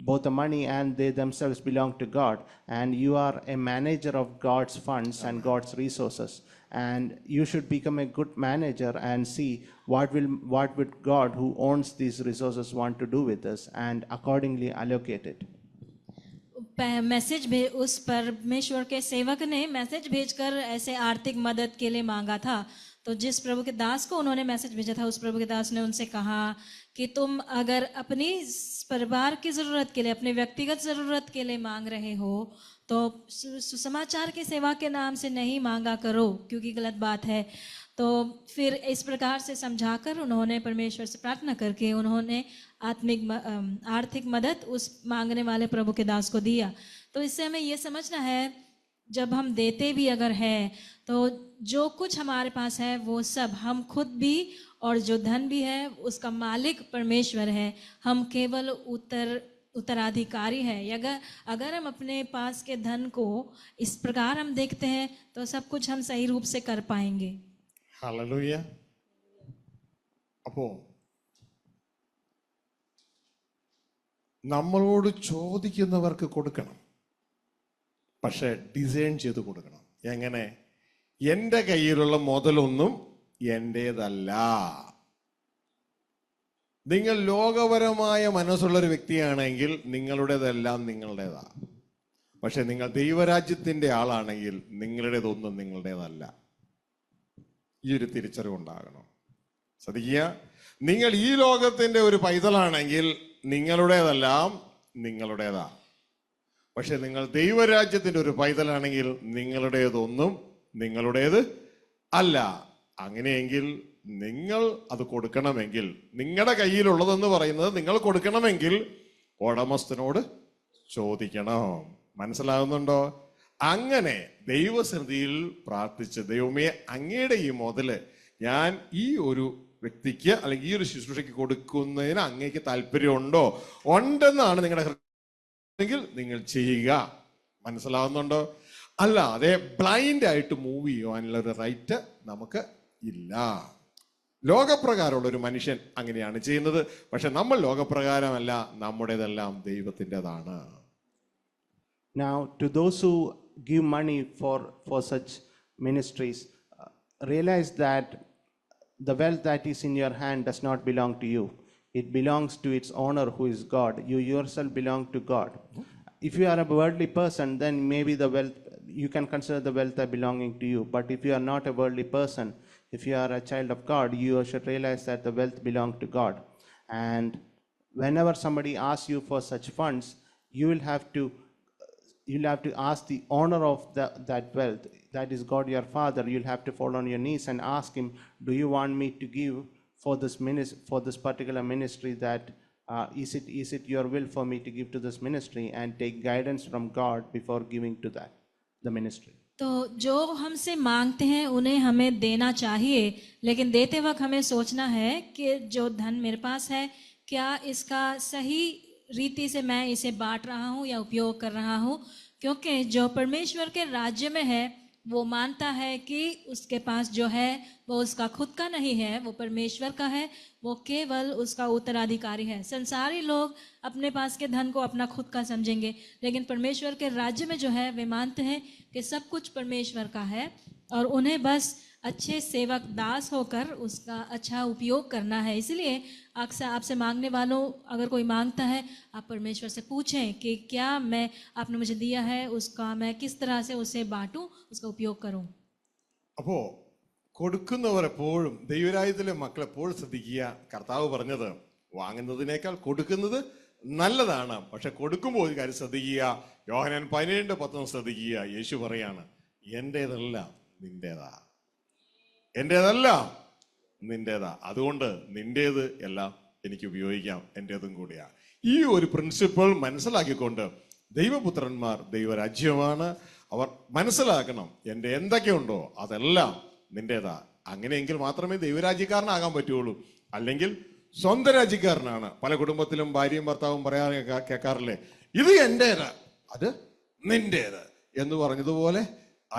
Both the money and they themselves belong to God, and you are a manager of God's funds and God's resources, and you should become a good manager and see what would God, who owns these resources, want to do with us, and accordingly allocate it. उस परमेश्वर के सेवक ने message भेजकर ऐसे आर्थिक मदद के लिए मांगा था। तो जिस प्रभु के दास को उन्होंने मैसेज भेजा था, उस प्रभु के दास ने उनसे कहा कि तुम अगर अपनी परिवार की ज़रूरत के लिए, अपने व्यक्तिगत ज़रूरत के लिए मांग रहे हो, तो सुसमाचार की सेवा के नाम से नहीं मांगा करो, क्योंकि गलत बात है। तो फिर इस प्रकार से समझाकर उन्होंने परमेश्वर से प्रार्थना करके उन्होंने आर्थिक मदद उस मांगने वाले प्रभु के दास को दिया। तो इससे हमें ये समझना है, जब हम देते भी अगर हैं, तो जो कुछ हमारे पास है वो सब हम खुद भी, और जो धन भी है उसका मालिक परमेश्वर है। हम केवल उत्तराधिकारी है। अगर हम अपने पास के धन को इस प्रकार हम देखते हैं, तो सब कुछ हम सही रूप से कर पाएंगे। ഹല്ലേലൂയ. അപ്പോ നമ്മളോട് ചോദിക്കുന്നവർക്ക് കൊടുക്കണം, പക്ഷെ ഡിസൈൻ ചെയ്ത് കൊടുക്കണം. എങ്ങനെ? എൻ്റെ കയ്യിലുള്ള മുതലൊന്നും എൻ്റേതല്ല. നിങ്ങൾ ലോകപരമായ മനസ്സുള്ളൊരു വ്യക്തിയാണെങ്കിൽ നിങ്ങളുടേതെല്ലാം നിങ്ങളുടേതാ. പക്ഷെ നിങ്ങൾ ദൈവരാജ്യത്തിൻ്റെ ആളാണെങ്കിൽ നിങ്ങളുടേതൊന്നും നിങ്ങളുടേതല്ല. ഈ ഒരു തിരിച്ചറിവുണ്ടാകണം. ശ്രദ്ധിക്കുക, നിങ്ങൾ ഈ ലോകത്തിൻ്റെ ഒരു പൈതലാണെങ്കിൽ നിങ്ങളുടേതെല്ലാം നിങ്ങളുടേതാ. പക്ഷെ നിങ്ങൾ ദൈവരാജ്യത്തിൻ്റെ ഒരു പൈതലാണെങ്കിൽ നിങ്ങളുടേതൊന്നും നിങ്ങളുടേത് അല്ല. അങ്ങനെയെങ്കിൽ നിങ്ങൾ അത് കൊടുക്കണമെങ്കിൽ, നിങ്ങളുടെ കയ്യിലുള്ളതെന്ന് പറയുന്നത് നിങ്ങൾ കൊടുക്കണമെങ്കിൽ ഉടമസ്ഥനോട് ചോദിക്കണം. മനസ്സിലാകുന്നുണ്ടോ? അങ്ങനെ ദൈവസന്നിധിയിൽ പ്രാർത്ഥിച്ച്, ദൈവമേ അങ്ങയുടെ ഈ മുതല് ഞാൻ ഈ ഒരു വ്യക്തിക്ക് അല്ലെങ്കിൽ ഈ ഒരു ശുശ്രൂഷയ്ക്ക് കൊടുക്കുന്നതിന് അങ്ങേക്ക് താല്പര്യമുണ്ടോ? ഉണ്ടെന്നാണ് നിങ്ങളുടെ ഹൃദയമെങ്കിൽ നിങ്ങൾ ചെയ്യുക. മനസ്സിലാവുന്നുണ്ടോ? അല്ലാതെ ബ്ലൈൻഡ് ആയിട്ട് മൂവ് ചെയ്യുവാനുള്ള ഒരു റൈറ്റ് നമുക്ക് ഇല്ല. ലോകപ്രകാരമുള്ള ഒരു മനുഷ്യൻ അങ്ങനെയാണ് ചെയ്യുന്നത്. പക്ഷെ നമ്മൾ ലോകപ്രകാരമല്ല, നമ്മുടേതെല്ലാം ദൈവത്തിൻ്റെതാണ്. Now, to those who give money for such ministries, realize that the wealth that is in your hand does not belong to you. It belongs to its owner, who is God. You yourself belong to God. If you are a worldly person, then maybe the wealth, you can consider the wealth belonging to you. But if you are not a worldly person, if you are a child of God, you should realize that the wealth belongs to God. And whenever somebody asks you for such funds, you'll have to ask the owner of that wealth, that is God your Father. You'll have to fall on your knees and ask him, do you want me to give for this particular ministry? That is it your will for me to give to this ministry, and take guidance from God before giving to the ministry. तो जो हमसे मांगते हैं उन्हें हमें देना चाहिए, लेकिन देते वक्त हमें सोचना है कि जो धन मेरे पास है, क्या इसका सही रीति से मैं इसे बांट रहा हूँ या उपयोग कर रहा हूँ। क्योंकि जो परमेश्वर के राज्य में है वो मानता है कि उसके पास जो है वो उसका खुद का नहीं है, वो परमेश्वर का है, वो केवल उसका उत्तराधिकारी है। संसारी लोग अपने पास के धन को अपना खुद का समझेंगे, लेकिन परमेश्वर के राज्य में जो है वे मानते हैं कि सब कुछ परमेश्वर का है और उन्हें बस अच्छे सेवक दास होकर उसका अच्छा उपयोग करना है। इसलिए अक्सर आपसे मांगने वालों, अगर कोई मांगता है, आप परमेश्वर से पूछें कि क्या मैं, आपने मुझे दिया है, उसका मैं किस तरह से उसे बांटूं, उसका उपयोग करूं। അപ്പോ കൊടുക്കുന്നവർ എപ്പോഴും, ദൈവരാജ്യത്തിലെ മക്കൾ എപ്പോഴും ശ്രദ്ധിക്കുക, കർത്താവ് പറഞ്ഞത് വാങ്ങുന്നതിനേക്കാൾ കൊടുക്കുന്നത് നല്ലതാണ്. പക്ഷെ കൊടുക്കുമ്പോൾ ഒരു കാര്യം ശ്രദ്ധിക്കുക, യോഹന്നാൻ 17:10 ശ്രദ്ധിക്കുക. യേശു പറയാണ്, എൻ്റേതല്ല നിന്റേതാ, എൻ്റേതല്ല നിന്റേതാ. അതുകൊണ്ട് നിന്റേത് എല്ലാം എനിക്ക് ഉപയോഗിക്കാം, എൻ്റേതും കൂടിയാ. ഈ ഒരു പ്രിൻസിപ്പിൾ മനസ്സിലാക്കിക്കൊണ്ട് ദൈവപുത്രന്മാർ ദൈവരാജ്യമാണ്. അവർ മനസ്സിലാക്കണം, എൻ്റെ എന്തൊക്കെയുണ്ടോ അതെല്ലാം നിന്റേതാ. അങ്ങനെയെങ്കിൽ മാത്രമേ ദൈവരാജ്യക്കാരനാകാൻ പറ്റുള്ളൂ. അല്ലെങ്കിൽ സ്വന്തം രാജ്യക്കാരനാണ്. പല കുടുംബത്തിലും ഭാര്യയും ഭർത്താവും പറയാൻ കേൾക്കാറില്ലേ, ഇത് എന്റേത് അത് നിന്റേത് എന്ന് പറഞ്ഞതുപോലെ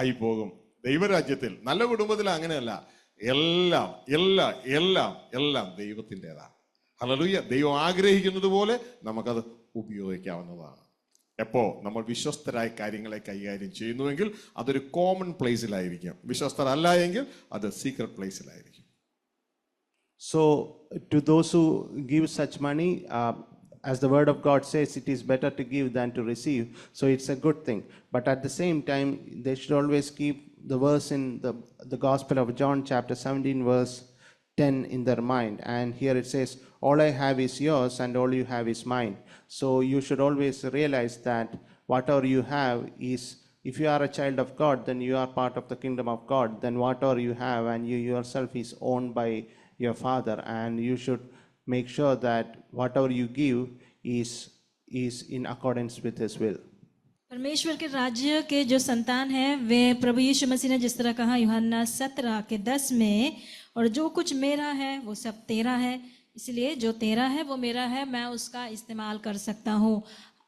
ആയിപ്പോകും. ദൈവരാജ്യത്തിൽ നല്ല കുടുംബത്തിൽ അങ്ങനെയല്ല, എല്ലാം എല്ലാം എല്ലാം എല്ലാം ദൈവത്തിൻ്റെതാണ്. ഹല്ലേലൂയ. ദൈവം ആഗ്രഹിക്കുന്നത് പോലെ നമുക്കത് ഉപയോഗിക്കാവുന്നതാണ്. എപ്പോ നമ്മൾ വിശ്വസ്തരായ കാര്യങ്ങളെ കൈകാര്യം ചെയ്യുന്നുവെങ്കിൽ അതൊരു കോമൺ പ്ലേസിലായിരിക്കും. വിശ്വസ്തരല്ല എങ്കിൽ അത് secret പ്ലേസിലായിരിക്കും. So, to those who give such money, as the word of God says, it is better to give than to receive. So, it's a good thing. But at the same time, they should always keep the verse in the Gospel of John, chapter 17, verse 10 in their mind. And here it says, all I have is yours and all you have is mine. So, you should always realize that whatever you have is, if you are a child of God, then you are part of the kingdom of God. Then whatever you have and you yourself is owned by your Father, and you should make sure that whatever you give is in accordance with His will. परमेश्वर के राज्य के जो संतान हैं वे प्रभु यीशु मसीह ने जिस तरह कहा यूहन्ना 17:10 में, और जो कुछ मेरा है वो सब तेरा है, इसलिए जो तेरा है वो मेरा है, मैं उसका इस्तेमाल कर सकता हूँ।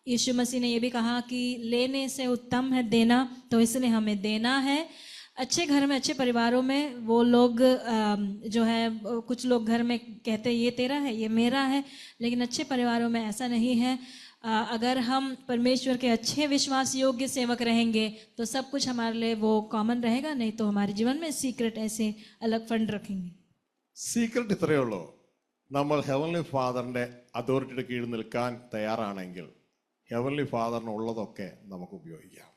यीशु मसीह ने ये भी कहा कि लेने से उत्तम है देना, तो इसलिए हमें देना है। अच्छे घर में, अच्छे परिवारों में वो लोग जो है, कुछ लोग घर में कहते हैं ये तेरा है ये मेरा है, लेकिन अच्छे परिवारों में ऐसा नहीं है। अगर हम परमेश्वर के अच्छे विश्वास योग्य सेवक रहेंगे तो सब कुछ हमारे लिए वो कॉमन रहेगा, नहीं तो हमारे जीवन में सीक्रेट ऐसे अलग फंड रखेंगे। സീക്രട്ട് ഇത്രയേ ഉള്ളൂ. നമ്മൾ ഹെവൻലി ഫാദറിന്റെ അതോറിറ്റിയുടെ കീഴിൽ നിൽക്കാൻ തയ്യാറാണെങ്കിൽ ഹെവൻലി ഫാദറിന് ഉള്ളതൊക്കെ നമുക്ക് ഉപയോഗിക്കാം.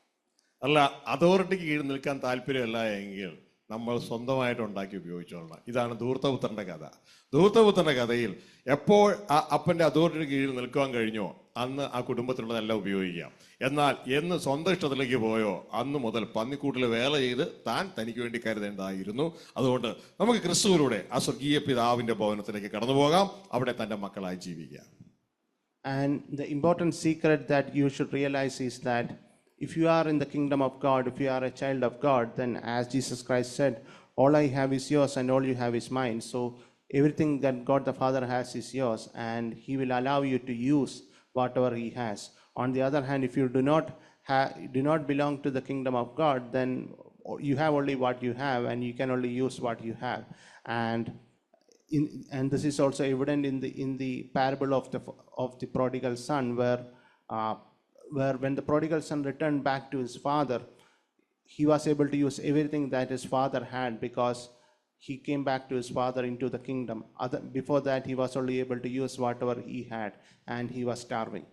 അല്ല, അതോറിറ്റിക്ക് കീഴിൽ നിൽക്കാൻ താല്പര്യമല്ല എങ്കിൽ നമ്മൾ സ്വന്തമായിട്ട് ഉണ്ടാക്കി ഉപയോഗിച്ചോളണം. ഇതാണ് ധൂർത്തപുത്രന്റെ കഥ. ധൂർത്തപുത്രന്റെ കഥയിൽ എപ്പോൾ ആ അപ്പന്റെ അതോറിറ്റിയുടെ കീഴിൽ നിൽക്കാൻ കഴിഞ്ഞോ അന്ന് ആ കുടുംബത്തിലുള്ളതെല്ലാം ഉപയോഗിക്കാം. എന്നാൽ എന്ന് സ്വന്തം ഇഷ്ടത്തിലേക്ക് പോയോ അന്ന് മുതൽ പന്നിക്കൂട്ടിൽ വേല ചെയ്ത് താൻ തനിക്ക് വേണ്ടി കരുതേണ്ടതായിരുന്നു. അതുകൊണ്ട് നമുക്ക് ക്രിസ്തുവിലൂടെ ആ സ്വർഗീയ പിതാവിന്റെ ഭവനത്തിലേക്ക് കടന്നു പോകാം, അവിടെ തന്റെ മക്കളായി ജീവിക്കാം. And the important secret that you should realize is that if you are in the kingdom of God, if you are a child of God, then as Jesus Christ said, all I have is yours and all you have is mine. So everything that God the Father has is yours, and He will allow you to use whatever He has. On the other hand, if you do not belong to the kingdom of God, then you have only what you have and you can only use what you have. And this is also evident in the parable of the prodigal son, where when the prodigal son returned back to his father, he was able to use everything that his father had because he came back to his father into the kingdom. Before that, he was only able to use whatever he had, and he was starving.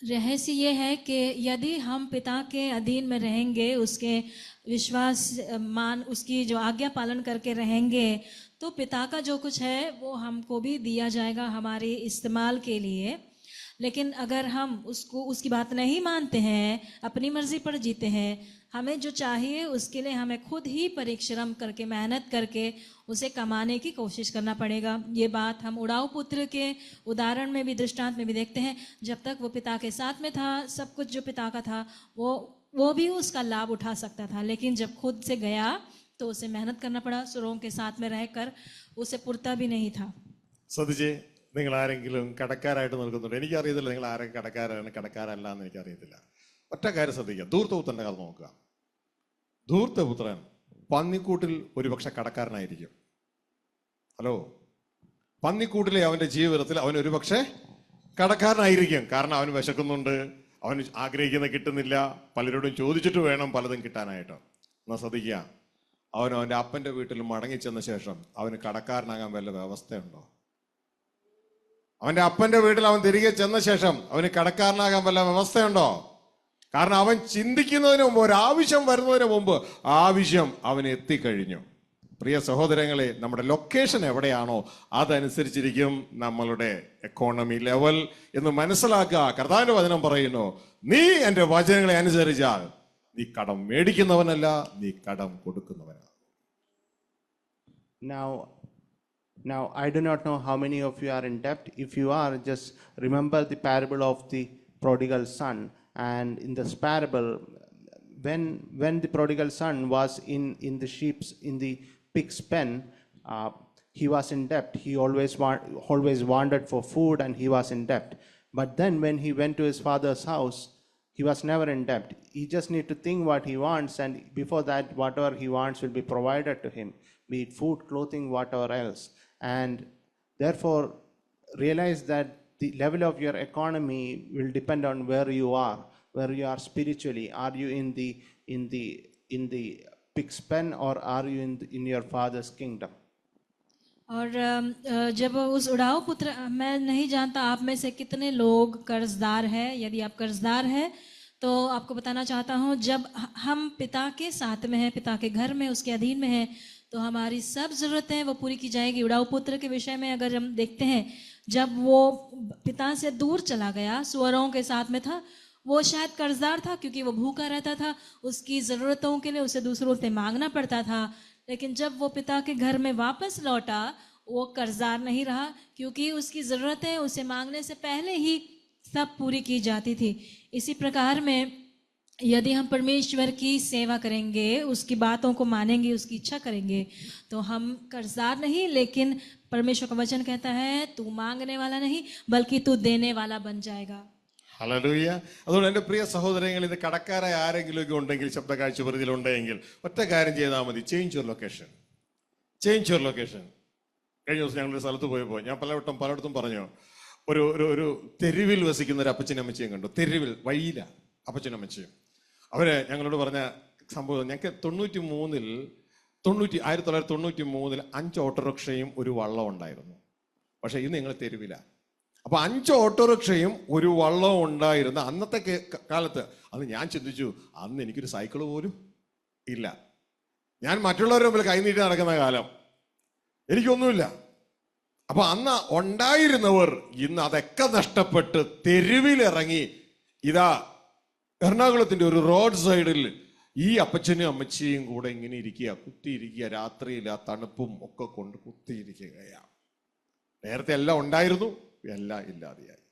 रहस्य ये है कि यदि हम पिता के अधीन में रहेंगे, उसके विश्वास मान, उसकी जो आज्ञा पालन करके रहेंगे, तो पिता का जो कुछ है वो हमको भी दिया जाएगा हमारे इस्तेमाल के लिए। लेकिन अगर हम उसकी बात नहीं मानते हैं, अपनी मर्जी पर जीते हैं, हमें जो चाहिए उसके लिए हमें खुद ही परिश्रम करके, मेहनत करके उसे कमाने की कोशिश करना पड़ेगा। ये बात हम उड़ाऊ पुत्र के उदाहरण में भी, दृष्टांत में भी देखते हैं। जब तक वो पिता के साथ में था, सब कुछ जो पिता का था वो भी उसका लाभ उठा सकता था, लेकिन जब खुद से गया तो उसे मेहनत करना पड़ा। सुरों के साथ में रहकर उसे पुरता भी नहीं था। ശ്രദ്ധിച്ചേ, നിങ്ങൾ ആരെങ്കിലും കടക്കാരായിട്ട് നിൽക്കുന്നുണ്ട്. എനിക്കറിയത്തില്ല നിങ്ങൾ ആരൊക്കെ കടക്കാരാണ് കടക്കാരല്ല എന്ന് എനിക്കറിയത്തില്ല. ഒറ്റ കാര്യം ശ്രദ്ധിക്കുക, ധൂർത്തപുത്രന്റെ കഥ നോക്കുക. ധൂർത്തപുത്രൻ പന്നിക്കൂട്ടിൽ ഒരുപക്ഷെ കടക്കാരനായിരിക്കും. ഹലോ, പന്നിക്കൂട്ടിലെ അവന്റെ ജീവിതത്തിൽ അവൻ ഒരുപക്ഷെ കടക്കാരനായിരിക്കും. കാരണം അവന് വിശക്കുന്നുണ്ട്, അവന് ആഗ്രഹിക്കുന്ന കിട്ടുന്നില്ല, പലരോടും ചോദിച്ചിട്ട് വേണം പലതും കിട്ടാനായിട്ട്. എന്നാൽ ശ്രദ്ധിക്കുക, അവന്റെ അപ്പന്റെ വീട്ടിൽ മടങ്ങിച്ചെന്ന ശേഷം അവന് കടക്കാരനാകാൻ വല്ല വ്യവസ്ഥയുണ്ടോ? അവന്റെ അപ്പന്റെ വീട്ടിൽ അവൻ തിരികെ ചെന്ന ശേഷം അവന് കടക്കാരനാകാൻ വല്ല വ്യവസ്ഥയുണ്ടോ? കാരണം അവൻ ചിന്തിക്കുന്നതിന് മുമ്പ്, ഒരാവശ്യം വരുന്നതിന് മുമ്പ് ആവശ്യം അവന് എത്തിക്കഴിഞ്ഞു. പ്രിയ സഹോദരങ്ങളെ, നമ്മുടെ ലൊക്കേഷൻ എവിടെയാണോ അതനുസരിച്ചിരിക്കും നമ്മളുടെ എക്കോണമി ലെവൽ എന്ന് മനസ്സിലാക്കുക. കർത്താവിന്റെ വചനം പറയുന്നു, നീ എൻ്റെ വചനങ്ങളെ അനുസരിച്ചാൽ നീ കടം മേടിക്കുന്നവനല്ല, നീ കടം കൊടുക്കുന്നവനാണ്. Now, Now, I do not know how many of you are in debt. If you are, just remember the parable of the prodigal son. And in this parable, when the prodigal son was in the sheep's, in the pig's pen, he was in debt. He always wandered for food, and he was in debt. But then when he went to his father's house, he was never in debt. He just need to think what he wants, and before that, whatever he wants will be provided to him, be it food, clothing, whatever else. And therefore, realize that the level of your economy will depend on where you are spiritually. Are you in the pig's pen, or are you in your father's kingdom? और जब उस उड़ाऊ पुत्र, मैं नहीं जानता आप में से कितने लोग कर्जदार हैं। यदि आप कर्जदार हैं तो आपको बताना चाहता हूँ, जब हम पिता के साथ में हैं, पिता के घर में, उसके अधीन में हैं, तो हमारी सब ज़रूरतें वो पूरी की जाएगी। उड़ाऊ पुत्र के विषय में अगर हम देखते हैं, जब वो पिता से दूर चला गया, सुअरों के साथ में था, वो शायद कर्जदार था क्योंकि वो भूखा रहता था, उसकी ज़रूरतों के लिए उसे दूसरों से मांगना पड़ता था। लेकिन जब वो पिता के घर में वापस लौटा, वो कर्जदार नहीं रहा, क्योंकि उसकी ज़रूरतें उसे मांगने से पहले ही सब पूरी की जाती थी। इसी प्रकार में यदि हम परमेश्वर की सेवा करेंगे, उसकी बातों को मानेंगे, उसकी इच्छा करेंगे, तो हम कर्जदार नहीं, लेकिन परमेश्वर का वचन कहता है तू मांगने वाला नहीं बल्कि तू देने वाला बन जाएगा। ഹല്ലേലൂയ. അതുകൊണ്ട് എൻ്റെ പ്രിയ സഹോദരങ്ങൾ, ഇത് കടക്കാരായ ആരെങ്കിലുമൊക്കെ ഉണ്ടെങ്കിൽ, ശബ്ദ കാഴ്ച പരിധിയിലുണ്ടെങ്കിൽ, ഒറ്റ കാര്യം ചെയ്താൽ മതി. Change your location. കഴിഞ്ഞ ദിവസം ഞങ്ങളൊരു സ്ഥലത്ത് പോയപ്പോൾ ഞാൻ പലയിടത്തും പറഞ്ഞു, ഒരു തെരുവിൽ വസിക്കുന്ന ഒരു അപ്പച്ചനും അമ്മച്ചിയും കണ്ടു. തെരുവിൽ, വഴിയില അപ്പച്ചനും അമ്മച്ചിയും. അവര് ഞങ്ങളോട് പറഞ്ഞ സംഭവം, ഞങ്ങൾക്ക് 1993 5 ഓട്ടോറിക്ഷയും ഒരു വള്ളം ഉണ്ടായിരുന്നു. പക്ഷെ ഇന്ന് ഞങ്ങൾ തെരുവിലാണ്. അപ്പൊ 5 ഓട്ടോറിക്ഷയും ഒരു വള്ളവും ഉണ്ടായിരുന്ന അന്നത്തെ കാലത്ത്, അത് ഞാൻ ചിന്തിച്ചു, അന്ന് എനിക്കൊരു സൈക്കിൾ പോലും ഇല്ല. ഞാൻ മറ്റുള്ളവരുടെ മുമ്പിൽ കൈനീട്ടി നടക്കുന്ന കാലം, എനിക്കൊന്നുമില്ല. അപ്പൊ അന്ന് ഉണ്ടായിരുന്നവർ ഇന്ന് അതൊക്കെ നഷ്ടപ്പെട്ട് തെരുവിലിറങ്ങി, ഇതാ എറണാകുളത്തിന്റെ ഒരു റോഡ് സൈഡിൽ ഈ അപ്പച്ചനും അമ്മച്ചിയും കൂടെ ഇങ്ങനെ കുത്തിയിരിക്കുക, രാത്രിയിൽ ആ തണുപ്പും ഒക്കെ കൊണ്ട് കുത്തിയിരിക്കുകയാണ്. നേരത്തെ എല്ലാം ഉണ്ടായിരുന്നു, എല്ലാം ഇല്ലാതെയായി.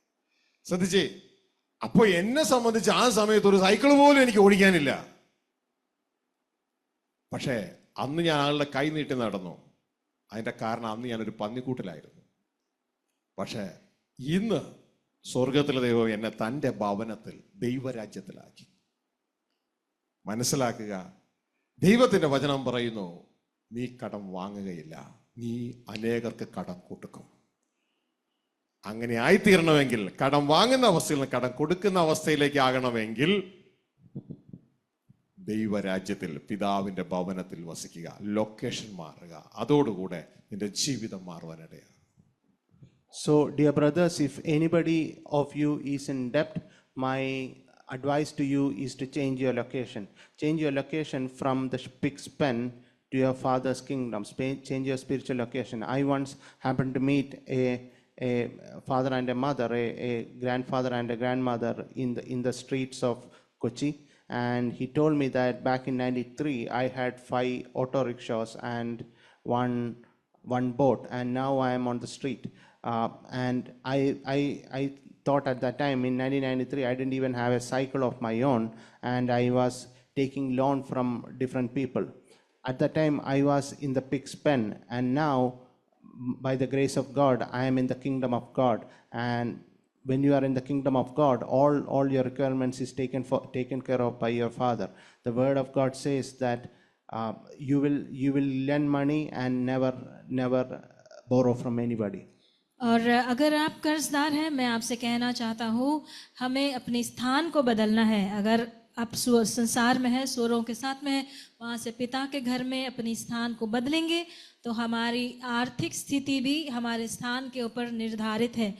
ശ്രദ്ധിച്ചേ, അപ്പൊ എന്നെ സംബന്ധിച്ച് ആ സമയത്ത് ഒരു സൈക്കിൾ പോലും എനിക്ക് ഓടിക്കാനില്ല. പക്ഷേ അന്ന് ഞാൻ ആളുടെ കൈ നീട്ടി നടന്നു. അതിന്റെ കാരണം അന്ന് ഞാനൊരു പന്നിക്കൂട്ടിലായിരുന്നു. പക്ഷേ ഇന്ന് സ്വർഗത്തിലെ ദൈവം എന്നെ തൻ്റെ ഭവനത്തിൽ, ദൈവരാജ്യത്തിലാക്കി. മനസ്സിലാക്കുക, ദൈവത്തിന്റെ വചനം പറയുന്നു, നീ കടം വാങ്ങുകയില്ല, നീ അനേകർക്ക് കടം കൊടുക്കും. അങ്ങനെ ആയിത്തീരണമെങ്കിൽ, കടം വാങ്ങുന്ന അവസ്ഥയിൽ നിന്ന് കടം കൊടുക്കുന്ന അവസ്ഥയിലേക്ക് ആകണമെങ്കിൽ, ദൈവരാജ്യത്തിൽ, പിതാവിന്റെ ഭവനത്തിൽ വസിക്കുക, ലൊക്കേഷൻ മാറുക. അതോടുകൂടെ നിന്റെ ജീവിതം മാറുവാനിടയാണ്. So, dear brothers, if anybody of you is in debt, my advice to you is to change your location. Change your location from the pig's pen to your father's kingdom. Change your spiritual location. I once happened to meet a father and a mother, a grandfather and a grandmother in the streets of Kochi, and he told me that back in 93 I had 5 auto rickshaws and one boat, and now I am on the street. And I thought at that time in 1993 I didn't even have a cycle of my own, and I was taking loan from different people. At that time I was in the pig's pen, and now by the grace of God I am in the kingdom of God. And when you are in the kingdom of God, all your requirements is taken care of by your Father. The word of God says that you will lend money and never borrow from anybody. और अगर आप कर्जदार हैं, मैं आपसे कहना चाहता हूँ, हमें अपने स्थान को बदलना है। अगर आप संसार में है, सुअरों के साथ में है, वहाँ से पिता के घर में अपनी स्थान को बदलेंगे तो हमारी आर्थिक स्थिति भी हमारे स्थान के ऊपर निर्धारित है।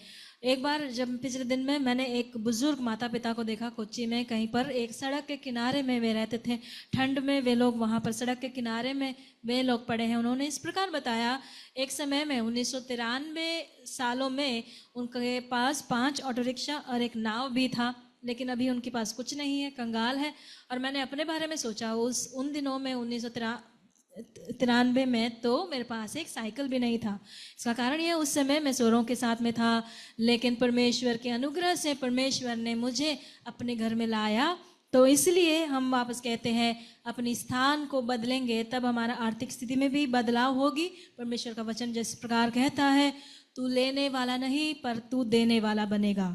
एक बार जब पिछले दिन में मैंने एक बुजुर्ग माता पिता को देखा, कोच्चि में कहीं पर एक सड़क के किनारे में वे रहते थे। ठंड में वे लोग वहाँ पर सड़क के किनारे में वे लोग पड़े हैं। उन्होंने इस प्रकार बताया, एक समय में 1993 सालों में उनके पास 5 ऑटो रिक्शा और एक नाव भी था, लेकिन अभी उनके पास कुछ नहीं है, कंगाल है। और मैंने अपने बारे में सोचा, उन दिनों में 93 में, तो मेरे पास एक साइकिल भी नहीं था। इसका कारण यह, उस समय मैं सोरों के साथ में था, लेकिन परमेश्वर के अनुग्रह से परमेश्वर ने मुझे अपने घर में लाया। तो इसलिए हम वापस कहते हैं, अपनी स्थान को बदलेंगे तब हमारा आर्थिक स्थिति में भी बदलाव होगी। परमेश्वर का वचन जिस प्रकार कहता है, तू लेने वाला नहीं पर तू देने वाला बनेगा।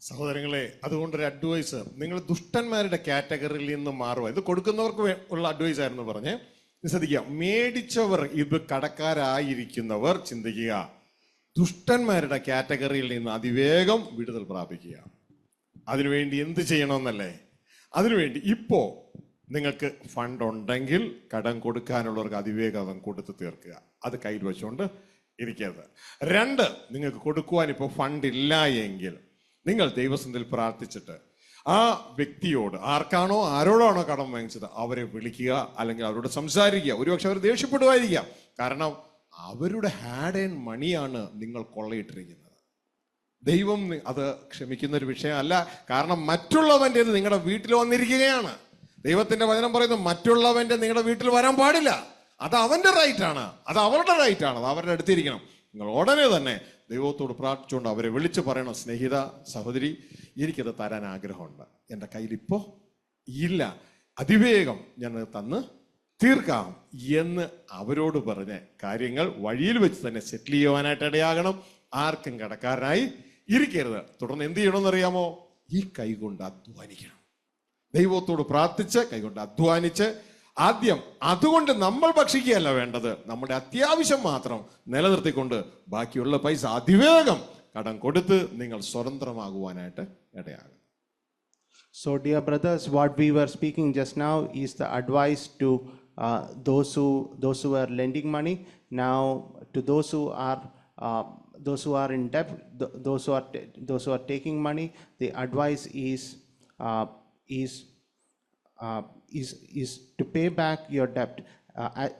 സഹോദരങ്ങളെ, അതുകൊണ്ടൊരു അഡ്വൈസ്, നിങ്ങൾ ദുഷ്ടന്മാരുടെ കാറ്റഗറിയിൽ നിന്ന് മാറുക. ഇത് കൊടുക്കുന്നവർക്ക് ഉള്ള അഡ്വൈസ് ആയിരുന്നു പറഞ്ഞേ. ശ്രദ്ധിക്കുക, മേടിച്ചവർ ഇത് കടക്കാരായിരിക്കുന്നവർ ചിന്തിക്കുക, ദുഷ്ടന്മാരുടെ കാറ്റഗറിയിൽ നിന്ന് അതിവേഗം വിടുതൽ പ്രാപിക്കുക. അതിനുവേണ്ടി എന്ത് ചെയ്യണമെന്നല്ലേ? അതിനുവേണ്ടി ഇപ്പോ നിങ്ങൾക്ക് ഫണ്ട് ഉണ്ടെങ്കിൽ കടം കൊടുക്കാനുള്ളവർക്ക് അതിവേഗം കൊടുത്ത് തീർക്കുക. അത് കയ്യിൽ വെച്ചുകൊണ്ട് ഇരിക്കരുത്. 2, നിങ്ങൾക്ക് കൊടുക്കുവാൻ ഇപ്പോൾ ഫണ്ട് ഇല്ല എങ്കിൽ നിങ്ങൾ ദൈവസന്നിധിയിൽ പ്രാർത്ഥിച്ചിട്ട് ആ വ്യക്തിയോട്, ആരോടാണോ കടം വാങ്ങിച്ചത് അവരെ വിളിക്കുക, അല്ലെങ്കിൽ അവരോട് സംസാരിക്കുക. ഒരുപക്ഷെ അവർ ദേഷ്യപ്പെടുമായിരിക്കാം, കാരണം അവരുടെ ഹാഡ് ആൻഡ് മണിയാണ് നിങ്ങൾ കൊള്ളയിട്ടിരിക്കുന്നത്. ദൈവം അത് ക്ഷമിക്കുന്ന ഒരു വിഷയമല്ല, കാരണം മറ്റുള്ളവൻ്റെ നിങ്ങളുടെ വീട്ടിൽ വന്നിരിക്കുകയാണ്. ദൈവത്തിന്റെ വചനം പറയുന്നു, മറ്റുള്ളവന്റെ നിങ്ങളുടെ വീട്ടിൽ വരാൻ പാടില്ല. അത് അവന്റെ റൈറ്റാണ്, അത് അവരുടെ റൈറ്റാണ്, അത് അവരുടെ അടുത്തിരിക്കണം. നിങ്ങൾ ഉടനെ തന്നെ ദൈവത്തോട് പ്രാർത്ഥിച്ചുകൊണ്ട് അവരെ വിളിച്ച് പറയണം, സ്നേഹിത, സഹോദരി, എനിക്കത് തരാൻ ആഗ്രഹമുണ്ട്, എൻ്റെ കയ്യിൽ ഇപ്പോൾ ഇല്ല, അതിവേഗം ഞാനത് തന്ന് തീർക്കാം എന്ന് അവരോട് പറഞ്ഞ് കാര്യങ്ങൾ വഴിയിൽ വെച്ച് തന്നെ സെറ്റിൽ ചെയ്യുവാനായിട്ട് ഇടയാകണം. ആർക്കും കടക്കാരനായി ഇരിക്കരുത്. തുടർന്ന് എന്ത് ചെയ്യണമെന്നറിയാമോ? ഈ കൈകൊണ്ട് അധ്വാനിക്കണം. ദൈവത്തോട് പ്രാർത്ഥിച്ച് കൈകൊണ്ട് അധ്വാനിച്ച് ആദ്യം അതുകൊണ്ട് നമ്മൾ ഭക്ഷിക്കുകയല്ല വേണ്ടത്, നമ്മുടെ അത്യാവശ്യം മാത്രം നിലനിർത്തിക്കൊണ്ട് ബാക്കിയുള്ള പൈസ അതിവേഗം കടം കൊടുത്ത് നിങ്ങൾ സ്വതന്ത്രമാകുവാനായിട്ട് ഇടയാകും. So, dear brothers, what we were speaking just now is the advice to those who are lending money. Now, to those who are in debt, those who are taking money, the advice is to pay back your debt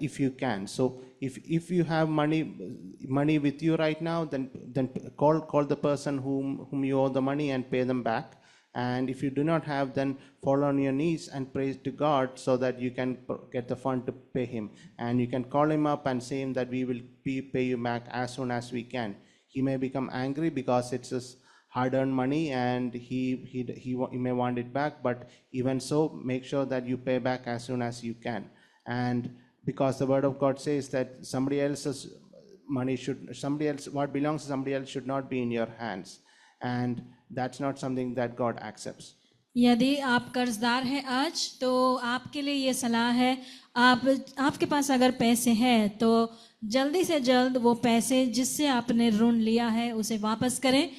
if you can. So if you have money with you right now, then call the person whom you owe the money and pay them back. And if you do not have, then fall on your knees and pray to God so that you can get the fund to pay him. And you can call him up and say him that we will pay you back as soon as we can. He may become angry because it's his hard-earned money and he may want it back, but even so, make sure that you pay back as soon as you can. And because the word of God says that somebody else's money what belongs to somebody else should not be in your hands, and that's not something that God accepts. यदि आप कर्जदार हैं आज, तो आपके लिए ये सलाह है, आपके पास अगर पैसे हैं तो जल्दी से जल्द वो पैसे जिससे आपने ऋण लिया है उसे वापस करें,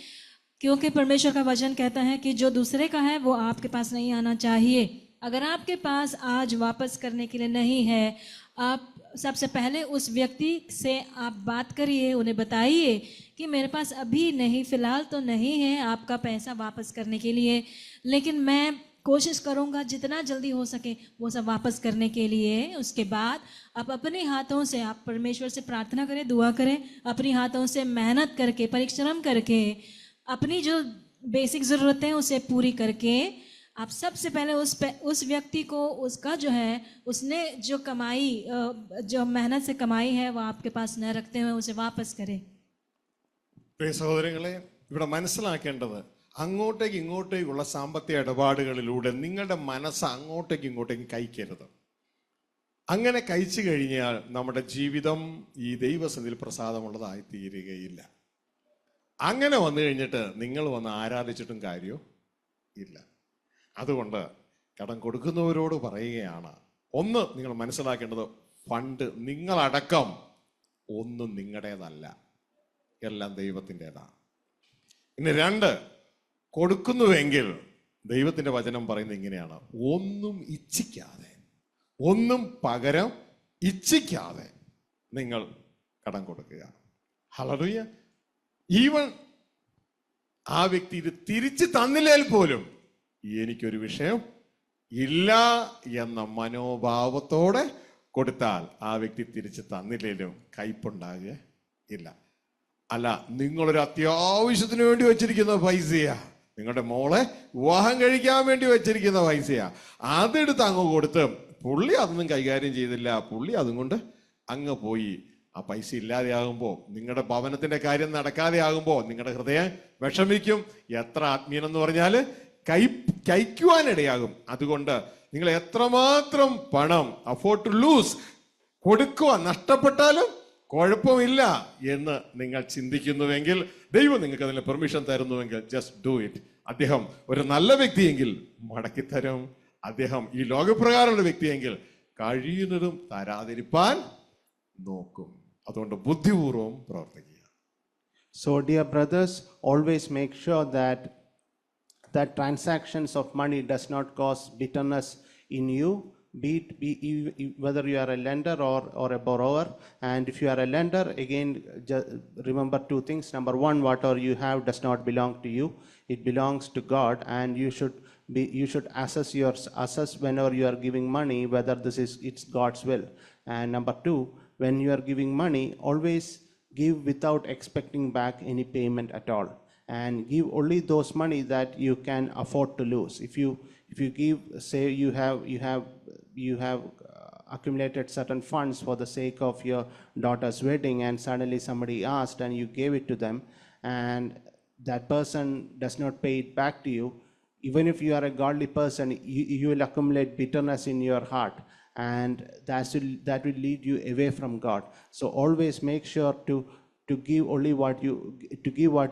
क्योंकि परमेश्वर का वचन कहता है कि जो दूसरे का है वो आपके पास नहीं आना चाहिए। अगर आपके पास आज वापस करने के लिए नहीं है, आप सबसे पहले उस व्यक्ति से आप बात करिए, उन्हें बताइए कि मेरे पास अभी नहीं, फ़िलहाल तो नहीं है आपका पैसा वापस करने के लिए, लेकिन मैं कोशिश करूँगा जितना जल्दी हो सके वो सब वापस करने के लिए। उसके बाद आप अपने हाथों से, आप परमेश्वर से प्रार्थना करें, दुआ करें, अपने हाथों से मेहनत करके, परिश्रम करके, अपनी जो बेसिक ज़रूरतें उसे पूरी करके, आप सबसे पहले उस व्यक्ति को उसका जो है, उसने जो कमाई, जो मेहनत से कमाई है वो आपके पास न रखते हुए उसे वापस करें। പ്രിയ സഹോദരങ്ങളെ, ഇവിടെ മനസ്സിലാക്കേണ്ടത്, അങ്ങോട്ടേക്ക് ഇങ്ങോട്ടേക്കുള്ള സാമ്പത്തിക ഇടപാടുകളിലൂടെ നിങ്ങളുടെ മനസ്സ് അങ്ങോട്ടേക്ക് ഇങ്ങോട്ടേക്ക് കൈക്കരുത്. അങ്ങനെ കഴിച്ചു കഴിഞ്ഞാൽ നമ്മുടെ ജീവിതം ഈ ദൈവസന്നിധിയിൽ പ്രസാദമുള്ളതായി തീരുകയില്ല. അങ്ങനെ വന്നു കഴിഞ്ഞിട്ട് നിങ്ങൾ വന്ന് ആരാധിച്ചിട്ടും കാര്യവും ഇല്ല. അതുകൊണ്ട് കടം കൊടുക്കുന്നവരോട് പറയുകയാണ്, ഒന്ന് നിങ്ങൾ മനസ്സിലാക്കേണ്ടത്, ഫണ്ട് നിങ്ങളടക്കം ഒന്നും നിങ്ങളുടേതല്ല, എല്ലാം ദൈവത്തിൻ്റെതാണ്. ഇനി 2, കൊടുക്കുന്നുവെങ്കിൽ ദൈവത്തിൻ്റെ വചനം പറയുന്നത് ഇങ്ങനെയാണ്, ഒന്നും ഇച്ഛിക്കാതെ, ഒന്നും പകരം ഇച്ഛിക്കാതെ നിങ്ങൾ കടം കൊടുക്കുക. ഹല്ലേലൂയ. ഈവൻ ആ വ്യക്തി ഇത് തിരിച്ചു തന്നില്ലേൽ പോലും എനിക്കൊരു വിഷയം ഇല്ല എന്ന മനോഭാവത്തോടെ കൊടുത്താൽ ആ വ്യക്തി തിരിച്ചു തന്നില്ലേലും കയ്പുണ്ടാകുക ഇല്ല. അല്ല, നിങ്ങളൊരു അത്യാവശ്യത്തിന് വേണ്ടി വെച്ചിരിക്കുന്ന പൈസയാ, നിങ്ങളുടെ മോളെ വിവാഹം കഴിക്കാൻ വേണ്ടി വെച്ചിരിക്കുന്ന പൈസയാ, അതെടുത്ത് അങ്ങ് കൊടുത്ത് പുള്ളി അതൊന്നും കൈകാര്യം ചെയ്തില്ല, പുള്ളി അതും കൊണ്ട് അങ്ങ് പോയി. ആ പൈസ ഇല്ലാതെയാകുമ്പോൾ, നിങ്ങളുടെ ഭവനത്തിന്റെ കാര്യം നടക്കാതെ ആകുമ്പോൾ നിങ്ങളുടെ ഹൃദയം വിഷമിക്കും. എത്ര ആത്മീയനെന്ന് പറഞ്ഞാൽ കൈക്കുവാനിടയാകും. അതുകൊണ്ട് നിങ്ങൾ എത്രമാത്രം പണം അഫോർഡ് ടു ലൂസ്, കൊടുക്കുക, നഷ്ടപ്പെട്ടാലും കുഴപ്പമില്ല എന്ന് നിങ്ങൾ ചിന്തിക്കുന്നുവെങ്കിൽ, ദൈവം നിങ്ങൾക്ക് അതിന് പെർമിഷൻ തരുന്നുവെങ്കിൽ ജസ്റ്റ് ഡു ഇറ്റ്. അദ്ദേഹം ഒരു നല്ല വ്യക്തിയെങ്കിൽ മടക്കിത്തരും. അദ്ദേഹം ഈ ലോകപ്രകാരമുള്ള വ്യക്തിയെങ്കിൽ കഴിയുന്നതും തരാതിരിപ്പാൻ നോക്കും. അതുകൊണ്ട് ബുദ്ധിപൂർവം പ്രവർത്തിക്കുക. So, dear brothers, always make sure that transactions of money does not cause bitterness in you, whether you are a lender or a borrower. And if you are a lender, again, remember two things. Number one, whatever you have does not belong to you; it belongs to God, and you should assess whenever you are giving money whether it's God's will. And number two, when you are giving money, always give without expecting back any payment at all, and give only those money that you can afford to lose. If you give, say you have accumulated certain funds for the sake of your daughter's wedding, and suddenly somebody asked and you gave it to them, and that person does not pay it back to you, even if you are a godly person, you will accumulate bitterness in your heart, and that will lead you away from God. So always make sure to give only what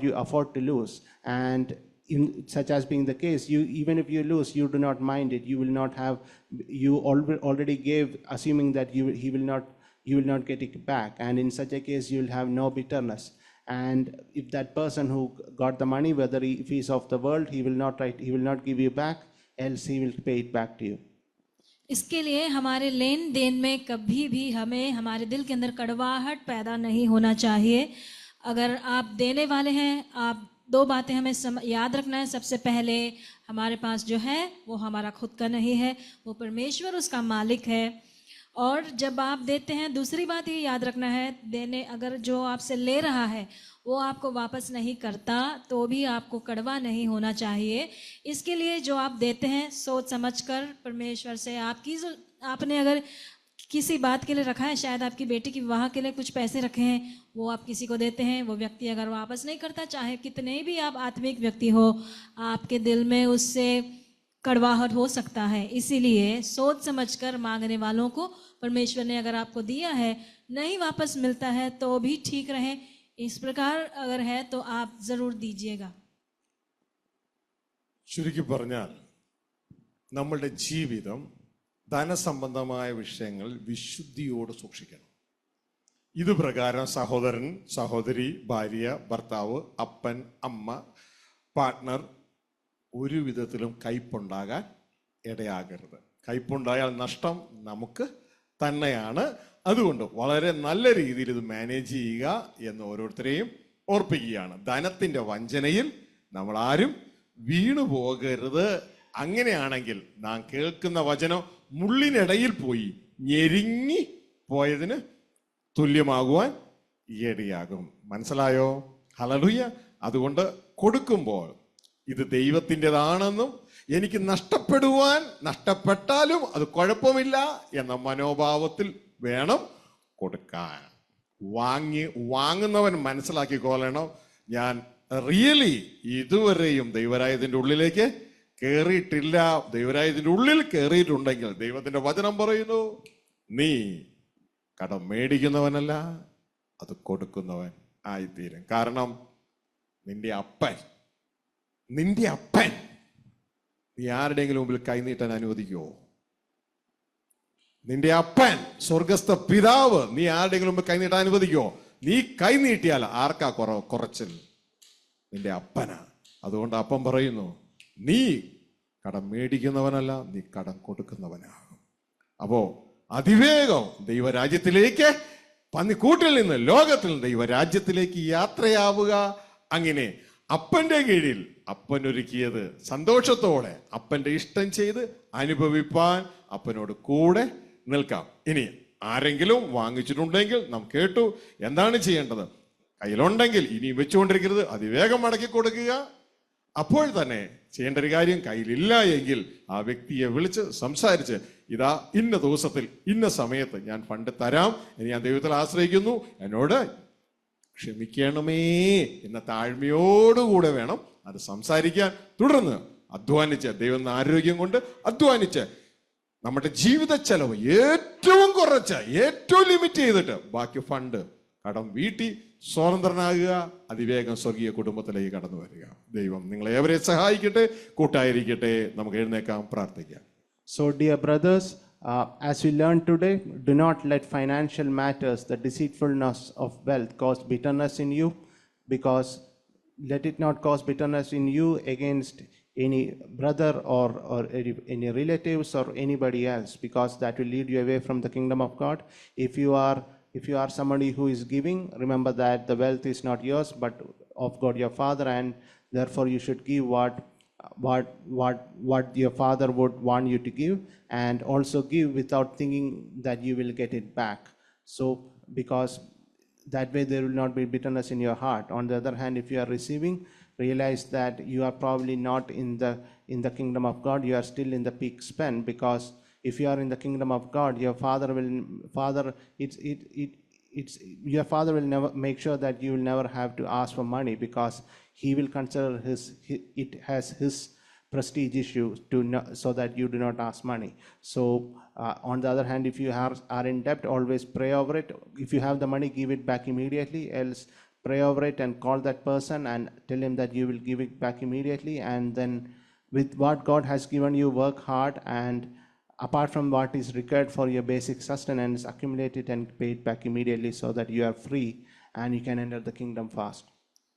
you afford to lose. And in such as being the case, even if you lose, you do not mind it. You already gave, assuming that you will not get it back, and in such a case you will have no bitterness. And if that person who got the money, if he is of the world, he will not give you back, else he will pay it back to you. इसके लिए हमारे लेन then में कभी भी हमें हमारे दिल के अंदर कड़वाहट पैदा नहीं होना चाहिए। अगर आप देने वाले हैं, आप दो बातें हमें याद रखना है। सबसे पहले, हमारे पास जो है वो हमारा खुद का नहीं है, वो परमेश्वर उसका मालिक है। और जब आप देते हैं, दूसरी बात ये याद रखना है, अगर जो आपसे ले रहा है वो आपको वापस नहीं करता तो भी आपको कड़वा नहीं होना चाहिए। इसके लिए जो आप देते हैं, सोच समझकर परमेश्वर से, आपने अगर किसी बात के लिए रखा है, शायद आपकी बेटी की विवाह के लिए कुछ पैसे रखे हैं, वो आप किसी को देते हैं, वो व्यक्ति अगर वापस नहीं करता, चाहे कितने भी आप आत्मिक व्यक्ति हो, आपके दिल में उससे कड़वाहट हो सकता है। इसीलिए सोच समझकर मांगने वालों को परमेश्वर ने अगर आपको दिया है, नहीं वापस मिलता है तो भी ठीक रहे। इस प्रकार अगर है तो आप जरूर दीजिएगा। ചുരുക്കി പറഞ്ഞാൽ, നമ്മളുടെ ജീവിതം ധനസംബന്ധമായ വിഷയങ്ങൾ വിശുദ്ധിയോട് സൂക്ഷിക്കണം. ഇത് പ്രകാരം സഹോദരൻ, സഹോദരി, ഭാര്യ, ഭർത്താവ്, അപ്പൻ, അമ്മ, പാർട്ട്ണർ ഒരു വിധത്തിലും കയ്പുണ്ടാകാൻ ഇടയാകരുത്. കയ്പുണ്ടായാൽ നഷ്ടം നമുക്ക് തന്നെയാണ്. അതുകൊണ്ട് വളരെ നല്ല രീതിയിൽ ഇത് മാനേജ് ചെയ്യുക എന്ന് ഓരോരുത്തരെയും ഓർപ്പിക്കുകയാണ്. ധനത്തിന്റെ വഞ്ചനയിൽ നമ്മൾ ആരും വീണു പോകരുത്. അങ്ങനെയാണെങ്കിൽ നാം കേൾക്കുന്ന വചനം മുള്ളിനിടയിൽ പോയി ഞെരുങ്ങി പോയതിന് തുല്യമാകുവാൻ ഇടയാകും. മനസ്സിലായോ? ഹല്ലേലൂയ. അതുകൊണ്ട് കൊടുക്കുമ്പോൾ ഇത് ദൈവത്തിൻ്റെതാണെന്നും എനിക്ക് നഷ്ടപ്പെട്ടാലും അത് കുഴപ്പമില്ല എന്ന മനോഭാവത്തിൽ വേണം കൊടുക്കാൻ. വാങ്ങുന്നവൻ മനസ്സിലാക്കിക്കൊള്ളണം, ഞാൻ റിയലി ഇതുവരെയും ദൈവരാജ്യത്തിന്റെ ഉള്ളിലേക്ക് കയറിയിട്ടില്ല. ദൈവരാജ്യത്തിന്റെ ഉള്ളിൽ കയറിയിട്ടുണ്ടെങ്കിൽ ദൈവത്തിന്റെ വചനം പറയുന്നു, നീ കടം മേടിക്കുന്നവനല്ല, അത് കൊടുക്കുന്നവൻ ആയിത്തീരും. കാരണം നിന്റെ അപ്പൻ നീ ആരുടെയെങ്കിലും മുമ്പിൽ കൈനീട്ടാൻ അനുവദിക്കുമോ? നിന്റെ അപ്പൻ സ്വർഗസ്ഥ പിതാവ് നീ ആരുടെയെങ്കിലും മുമ്പിൽ കൈനീട്ടാൻ അനുവദിക്കുമോ? നീ കൈനീട്ടിയാൽ ആർക്കാ കുറച്ചിൽ? നിന്റെ അപ്പനാ. അതുകൊണ്ട് അപ്പൻ പറയുന്നു, നീ കടം മേടിക്കുന്നവനല്ല, നീ കടം കൊടുക്കുന്നവനാകും. അപ്പോ അതിവേഗം ദൈവരാജ്യത്തിലേക്ക്, പന്നിക്കൂട്ടിൽ നിന്ന് ലോകത്തിൽ നിന്ന് ദൈവരാജ്യത്തിലേക്ക് യാത്രയാവുക. അങ്ങനെ അപ്പന്റെ കീഴിൽ അപ്പനൊരുക്കിയത് സന്തോഷത്തോടെ അപ്പന്റെ ഇഷ്ടം ചെയ്ത് അനുഭവിപ്പാൻ അപ്പനോട് കൂടെ നിൽക്കാം. ഇനി ആരെങ്കിലും വാങ്ങിച്ചിട്ടുണ്ടെങ്കിൽ നാം കേട്ടു, എന്താണ് ചെയ്യേണ്ടത്? കയ്യിലുണ്ടെങ്കിൽ ഇനി വെച്ചുകൊണ്ടിരിക്കരുത്, അതിവേഗം മടക്കി കൊടുക്കുക. അപ്പോൾ തന്നെ ചെയ്യേണ്ട ഒരു കാര്യം, കയ്യിലില്ല എങ്കിൽ ആ വ്യക്തിയെ വിളിച്ച് സംസാരിച്ച്, ഇതാ ഇന്ന ദിവസത്തിൽ ഇന്ന സമയത്ത് ഞാൻ ഫണ്ട് തരാം, ഞാൻ ദൈവത്തിൽ ആശ്രയിക്കുന്നു, എന്നോട് ക്ഷമിക്കണമേ എന്ന താഴ്മയോടുകൂടെ വേണം അത് സംസാരിക്കാൻ. തുടർന്ന് അധ്വാനിച്ച്, ദൈവം ആരോഗ്യം കൊണ്ട് അധ്വാനിച്ച് നമ്മുടെ ജീവിത ചെലവ് ഏറ്റവും കുറച്ച്, ഏറ്റവും ലിമിറ്റ് ചെയ്തിട്ട് ബാക്കി ഫണ്ട് കടം വീട്ടി സ്വതന്ത്രനാകുക, അതിവേഗം സ്വർഗീയ കുടുംബത്തിലേക്ക് കടന്നു വരിക. ദൈവം നിങ്ങളെ ഏവരെ സഹായിക്കട്ടെ, കൂട്ടായിരിക്കട്ടെ. നമുക്ക് എഴുന്നേക്കാം, പ്രാർത്ഥിക്കാം. So, dear brothers, as we learned today, do not let financial matters, the deceitfulness of wealth, cause bitterness in you, because let it not cause bitterness in you against any brother or any relatives or anybody else, because that will lead you away from the kingdom of God. If you are somebody who is giving, remember that the wealth is not yours but of God your Father, and therefore you should give what your Father would want you to give, and also give without thinking that you will get it back. So, because that way there will not be bitterness in your heart. On the other hand, if you are receiving, realize that you are probably not in the kingdom of God. You are still in the peak spend, because if you are in the kingdom of God, your Father will never make sure that you will never have to ask for money, because he will consider it as his prestige issue so that you do not ask money. So on the other hand, if you are in debt, always pray over it. If you have the money, give it back immediately. Else, pray over it and call that person and tell him that you will give it back immediately. And then with what God has given you, work hard, and apart from what is required for your basic sustenance, accumulate it and pay it back immediately, so that you are free and you can enter the kingdom fast.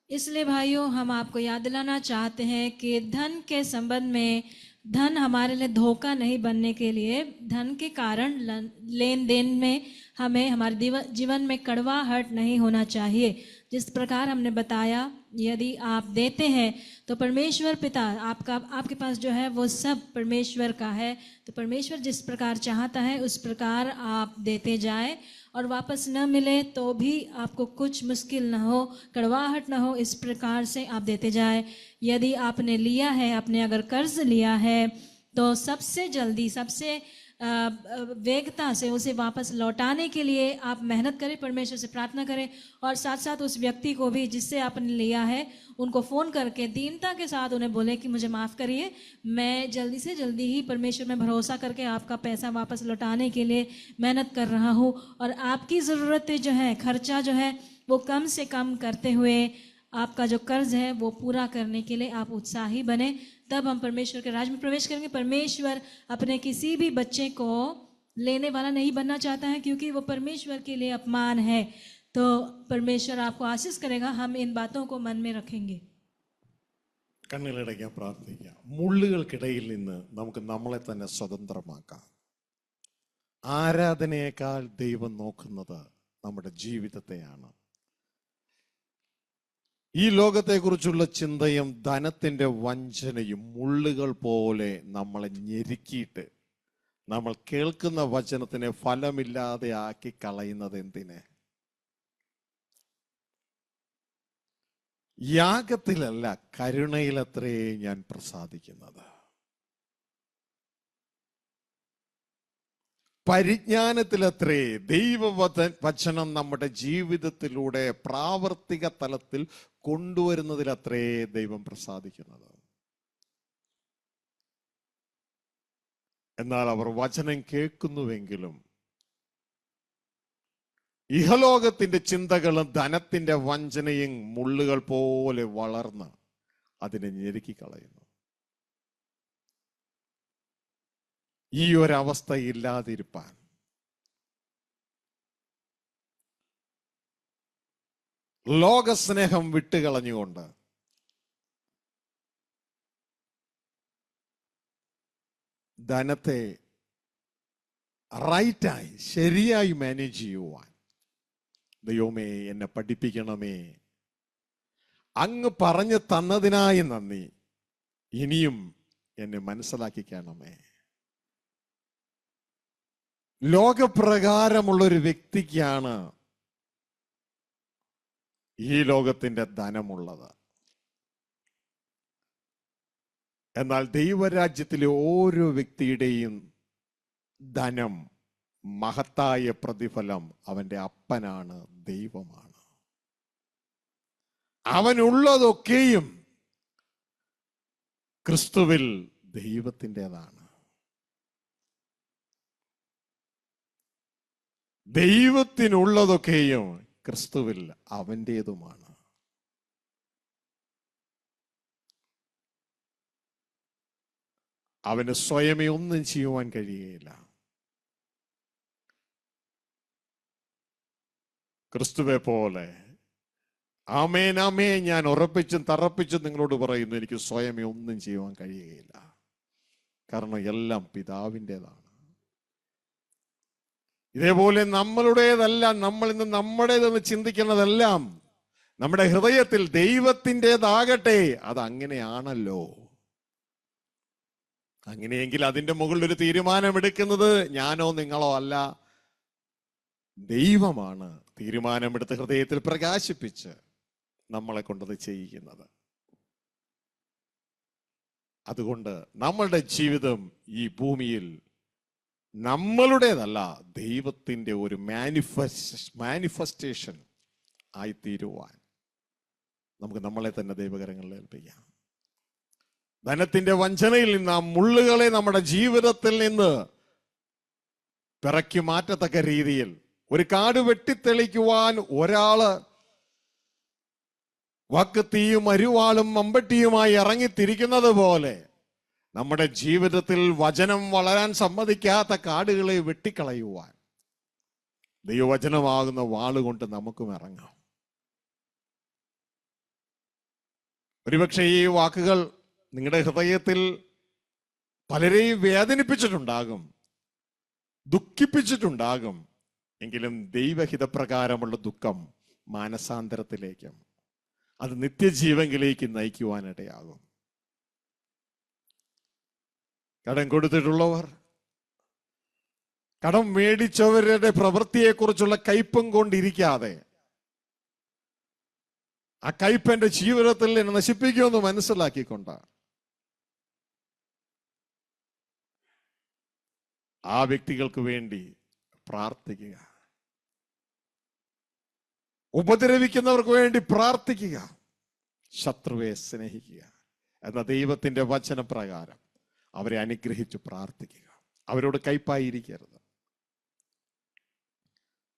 इसलिए भाइयों, हम आपको याद दिलाना चाहते हैं कि धन के संबंध में, धन हमारे लिए धोखा नहीं बनने के लिए, धन के कारण लेन देन में हमें हमारे जीवन में कड़वाहट नहीं होना चाहिए। जिस प्रकार हमने बताया, यदि आप देते हैं तो परमेश्वर पिता आपके पास जो है वो सब परमेश्वर का है। तो परमेश्वर जिस प्रकार चाहता है उस प्रकार आप देते जाए, और वापस न मिले तो भी आपको कुछ मुश्किल न हो, कड़वाहट न हो, इस प्रकार से आप देते जाए। यदि आपने लिया है, आपने अगर कर्ज लिया है, तो सबसे जल्दी, सबसे वेगता से उसे वापस लौटाने के लिए आप मेहनत करें, परमेश्वर से प्रार्थना करें, और साथ साथ उस व्यक्ति को भी जिससे आपने लिया है उनको फ़ोन करके दीनता के साथ उन्हें बोले कि मुझे माफ़ करिए, मैं जल्दी से जल्दी ही परमेश्वर में भरोसा करके आपका पैसा वापस लौटाने के लिए मेहनत कर रहा हूँ, और आपकी ज़रूरतें जो है, खर्चा जो है वो कम से कम करते हुए आपका जो कर्ज है वो पूरा करने के लिए आप उत्साही बने। तब हम परमेश्वर के राज में प्रवेश करेंगे। परमेश्वर अपने किसी भी बच्चे को लेने वाला नहीं बनना चाहता है, क्योंकि वो परमेश्वर के लिए अपमान है। तो परमेश्वर आपको आशीष करेगा, हम इन बातों को मन में रखेंगे। കണ്ണുകളടയ്ക്കാൻ പ്രാർത്ഥിക്കാം. മുള്ളുകൾക്കിടയിൽ നിന്ന് നമുക്ക് നമ്മളെ തന്നെ സ്വതന്ത്രമാക്കാം. ആരാധനയേക്കാൾ ദൈവം നോക്കുന്നത് നമ്മുടെ ജീവിതത്തെയാണ്. ഈ ലോകത്തെക്കുറിച്ചുള്ള ചിന്തയും ധനത്തിന്റെ വഞ്ചനയും മുള്ളുകൾ പോലെ നമ്മളെ ഞെരുക്കിയിട്ട് നമ്മൾ കേൾക്കുന്ന വചനത്തിനെ ഫലമില്ലാതെ ആക്കി കളയുന്നത് എന്തിന്? യാഗത്തിലല്ല, കരുണയിലത്രേ ഞാൻ പ്രസാദിക്കുന്നത്. പരിജ്ഞാനത്തിലത്രേ ദൈവവചനം നമ്മുടെ ജീവിതത്തിലൂടെ പ്രാവർത്തിക തലത്തിൽ കൊണ്ടുവരുന്നതിലത്രേ ദൈവം പ്രസാദിക്കുന്നത്. എന്നാൽ അവർ വചനം കേൾക്കുന്നുവെങ്കിലും ഇഹലോകത്തിന്റെ ചിന്തകളും ധനത്തിന്റെ വഞ്ചനയും മുള്ളുകൾ പോലെ വളർന്ന് അതിനെ ഞെരുക്കിക്കളയുന്നു. ഈ ഒരവസ്ഥ ഇല്ലാതിരിപ്പാൻ ലോകസ്നേഹം വിട്ടുകളഞ്ഞുകൊണ്ട് ധനത്തെ റൈറ്റായി, ശരിയായി മാനേജ് ചെയ്യുവാൻ ദൈവമേ എന്നെ പഠിപ്പിക്കണമേ, അങ്ങ് പറഞ്ഞു തന്നതിനായി നന്ദി, ഇനിയും എന്നെ മനസ്സിലാക്കിക്കണമേ. ലോകപ്രകാരമുള്ളൊരു വ്യക്തിക്കാണ് ഈ ലോകത്തിന്റെ ധനമുള്ളത്. എന്നാൽ ദൈവരാജ്യത്തിലെ ഓരോ വ്യക്തിയുടെയും ധനം, മഹത്തായ പ്രതിഫലം അവന്റെ അപ്പനാണ്, ദൈവമാണ്. അവനുള്ളതൊക്കെയും ക്രിസ്തുവിൽ ദൈവത്തിൻ്റെതാണ്. ദൈവത്തിനുള്ളതൊക്കെയും ക്രിസ്തുവിൽ അവൻ്റേതുമാണ്. അവന് സ്വയമേ ഒന്നും ചെയ്യുവാൻ കഴിയുകയില്ല. ക്രിസ്തുവെ പോലെ ആമേൻ ആമേൻ ഞാൻ ഉറപ്പിച്ചും തറപ്പിച്ചും നിങ്ങളോട് പറയുന്നു, എനിക്ക് സ്വയമേ ഒന്നും ചെയ്യുവാൻ കഴിയുകയില്ല. കാരണം എല്ലാം പിതാവിൻ്റെതാണ്. ഇതേപോലെ നമ്മളുടേതല്ല, നമ്മൾ ഇന്ന് നമ്മുടേതെന്ന് ചിന്തിക്കുന്നതെല്ലാം നമ്മുടെ ഹൃദയത്തിൽ ദൈവത്തിൻ്റെതാകട്ടെ. അത് അങ്ങനെയാണല്ലോ. അങ്ങനെയെങ്കിൽ അതിൻ്റെ മുകളിൽ ഒരു തീരുമാനമെടുക്കുന്നത് ഞാനോ നിങ്ങളോ അല്ല, ദൈവമാണ് തീരുമാനമെടുത്ത് ഹൃദയത്തിൽ പ്രകാശിപ്പിച്ച് നമ്മളെ കൊണ്ടത് ചെയ്യിക്കുന്നത്. അതുകൊണ്ട് നമ്മളുടെ ജീവിതം ഈ ഭൂമിയിൽ നമ്മളുടേതല്ല, ദൈവത്തിൻ്റെ ഒരു മാനിഫെസ്റ്റേഷൻ ആയിത്തീരുവാൻ നമുക്ക് നമ്മളെ തന്നെ ദൈവകരങ്ങളിൽ ഏൽപ്പിക്കാം. ധനത്തിന്റെ വഞ്ചനയിൽ നിന്ന്, ആ മുള്ളുകളെ നമ്മുടെ ജീവിതത്തിൽ നിന്ന് പിറക്കി മാറ്റത്തക്ക രീതിയിൽ ഒരു കാട് വെട്ടിത്തെളിക്കുവാൻ ഒരാള് വക്കത്തിയും അരുവാളും മമ്പട്ടിയുമായി ഇറങ്ങിത്തിരിക്കുന്നത് പോലെ നമ്മുടെ ജീവിതത്തിൽ വചനം വളരാൻ സമ്മതിക്കാത്ത കാടുകളെ വെട്ടിക്കളയുവാൻ ദൈവവചനമാകുന്ന വാളുകൊണ്ട് നമുക്കും ഇറങ്ങാം. ഒരുപക്ഷെ ഈ വാക്കുകൾ നിങ്ങളുടെ ഹൃദയത്തിൽ പലരെയും വേദനിപ്പിച്ചിട്ടുണ്ടാകും, ദുഃഖിപ്പിച്ചിട്ടുണ്ടാകും. എങ്കിലും ദൈവഹിതപ്രകാരമുള്ള ദുഃഖം മാനസാന്തരത്തിലേക്കും അത് നിത്യജീവനിലേക്ക് നയിക്കുവാനിടയാകും. കടം കൊടുത്തിട്ടുള്ളവർ, കടം മേടിച്ചവരുടെ പ്രവൃത്തിയെക്കുറിച്ചുള്ള കയ്പും കൊണ്ടിരിക്കാതെ ആ കയ്പ് എന്റെ ജീവിതത്തിൽ എന്നെ നശിപ്പിക്കുമെന്ന് മനസ്സിലാക്കിക്കൊണ്ട് ആ വ്യക്തികൾക്ക് വേണ്ടി പ്രാർത്ഥിക്കുക. ഉപദ്രവിക്കുന്നവർക്ക് വേണ്ടി പ്രാർത്ഥിക്കുക. ശത്രുവെ സ്നേഹിക്കുക എന്ന ദൈവത്തിന്റെ വചനപ്രകാരം അവരെ അനുഗ്രഹിച്ച് പ്രാർത്ഥിക്കുക. അവരോട് കയ്പായിരിക്കരുത്.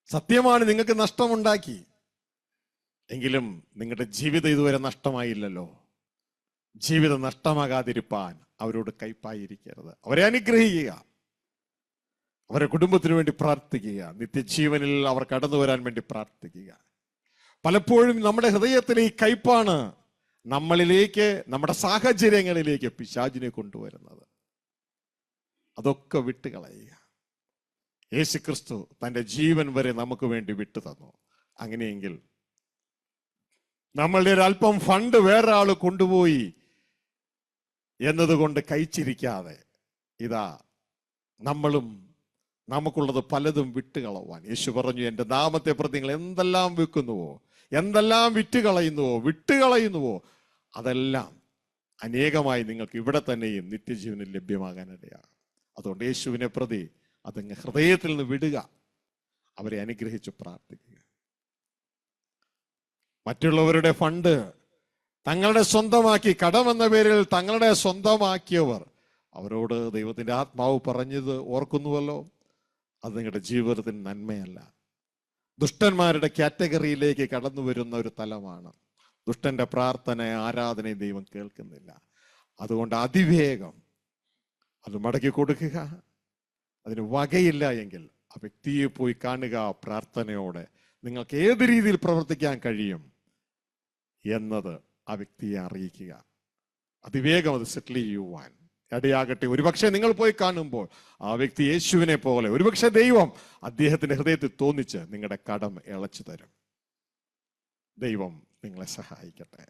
സത്യമാണ്, നിങ്ങൾക്ക് നഷ്ടമുണ്ടാക്കി, എങ്കിലും നിങ്ങളുടെ ജീവിതം ഇതുവരെ നഷ്ടമായില്ലല്ലോ. ജീവിതം നഷ്ടമാകാതിരിപ്പാൻ അവരോട് കയ്പായിരിക്കരുത്. അവരെ അനുഗ്രഹിക്കുക, അവരുടെ കുടുംബത്തിന് വേണ്ടി പ്രാർത്ഥിക്കുക, നിത്യജീവനിൽ അവർ കടന്നു വരാൻ വേണ്ടി പ്രാർത്ഥിക്കുക. പലപ്പോഴും നമ്മുടെ ഹൃദയത്തിലെ ഈ കയ്പാണ് നമ്മളിലേക്ക്, നമ്മുടെ സാഹചര്യങ്ങളിലേക്ക് പിശാചിനെ കൊണ്ടുവരുന്നത്. അതൊക്കെ വിട്ടുകളയുക. യേശുക്രിസ്തു തൻ്റെ ജീവൻ വരെ നമുക്ക് വേണ്ടി വിട്ടു തന്നു. അങ്ങനെയെങ്കിൽ നമ്മളുടെ ഒരല്പം ഫണ്ട് വേറൊരാൾ കൊണ്ടുപോയി എന്നതുകൊണ്ട് കഴിച്ചിരിക്കാതെ ഇതാ നമ്മളും നമുക്കുള്ളത് പലതും വിട്ടുകളവാൻ യേശു പറഞ്ഞു, എൻ്റെ നാമത്തെ പ്രതി നിങ്ങൾ എന്തെല്ലാം വിൽക്കുന്നുവോ, എന്തെല്ലാം വിട്ടുകളയുന്നുവോ അതെല്ലാം അനേകമായി നിങ്ങൾക്ക് ഇവിടെ തന്നെയും നിത്യജീവനിൽ ലഭ്യമാകാനിടയാണ്. അതുകൊണ്ട് യേശുവിനെ പ്രതി അതങ്ങ് ഹൃദയത്തിൽ നിന്ന് വിടുക, അവരെ അനുഗ്രഹിച്ച് പ്രാർത്ഥിക്കുക. മറ്റുള്ളവരുടെ ഫണ്ട് തങ്ങളുടെ സ്വന്തമാക്കി, കടമെന്ന പേരിൽ തങ്ങളുടെ സ്വന്തമാക്കിയവർ, അവരോട് ദൈവത്തിന്റെ ആത്മാവ് പറഞ്ഞത് ഓർക്കുന്നുവല്ലോ. അത് നിങ്ങളുടെ ജീവിതത്തിന് നന്മയല്ല. ദുഷ്ടന്മാരുടെ കാറ്റഗറിയിലേക്ക് കടന്നു വരുന്ന ഒരു തലമാണ്. ദുഷ്ടന്റെ പ്രാർത്ഥന, ആരാധനയും ദൈവം കേൾക്കുന്നില്ല. അതുകൊണ്ട് അതിവേഗം അത് മടക്കി കൊടുക്കുക. അതിന് വകയില്ല എങ്കിൽ ആ വ്യക്തിയെ പോയി കാണുക. പ്രാർത്ഥനയോടെ നിങ്ങൾക്ക് ഏത് രീതിയിൽ പ്രവർത്തിക്കാൻ കഴിയും എന്നത് ആ വ്യക്തിയെ അറിയിക്കുക. അതിവേഗം അത് സെറ്റിൽ ചെയ്യുവാൻ ഇടയാകട്ടെ. ഒരുപക്ഷെ നിങ്ങൾ പോയി കാണുമ്പോൾ ആ വ്യക്തി യേശുവിനെ പോലെ, ഒരുപക്ഷെ ദൈവം അദ്ദേഹത്തിന്റെ ഹൃദയത്തിൽ തോന്നിച്ച് നിങ്ങളുടെ കടം ഇളച്ചു തരും. ദൈവം നിങ്ങളെ സഹായിക്കട്ടെ.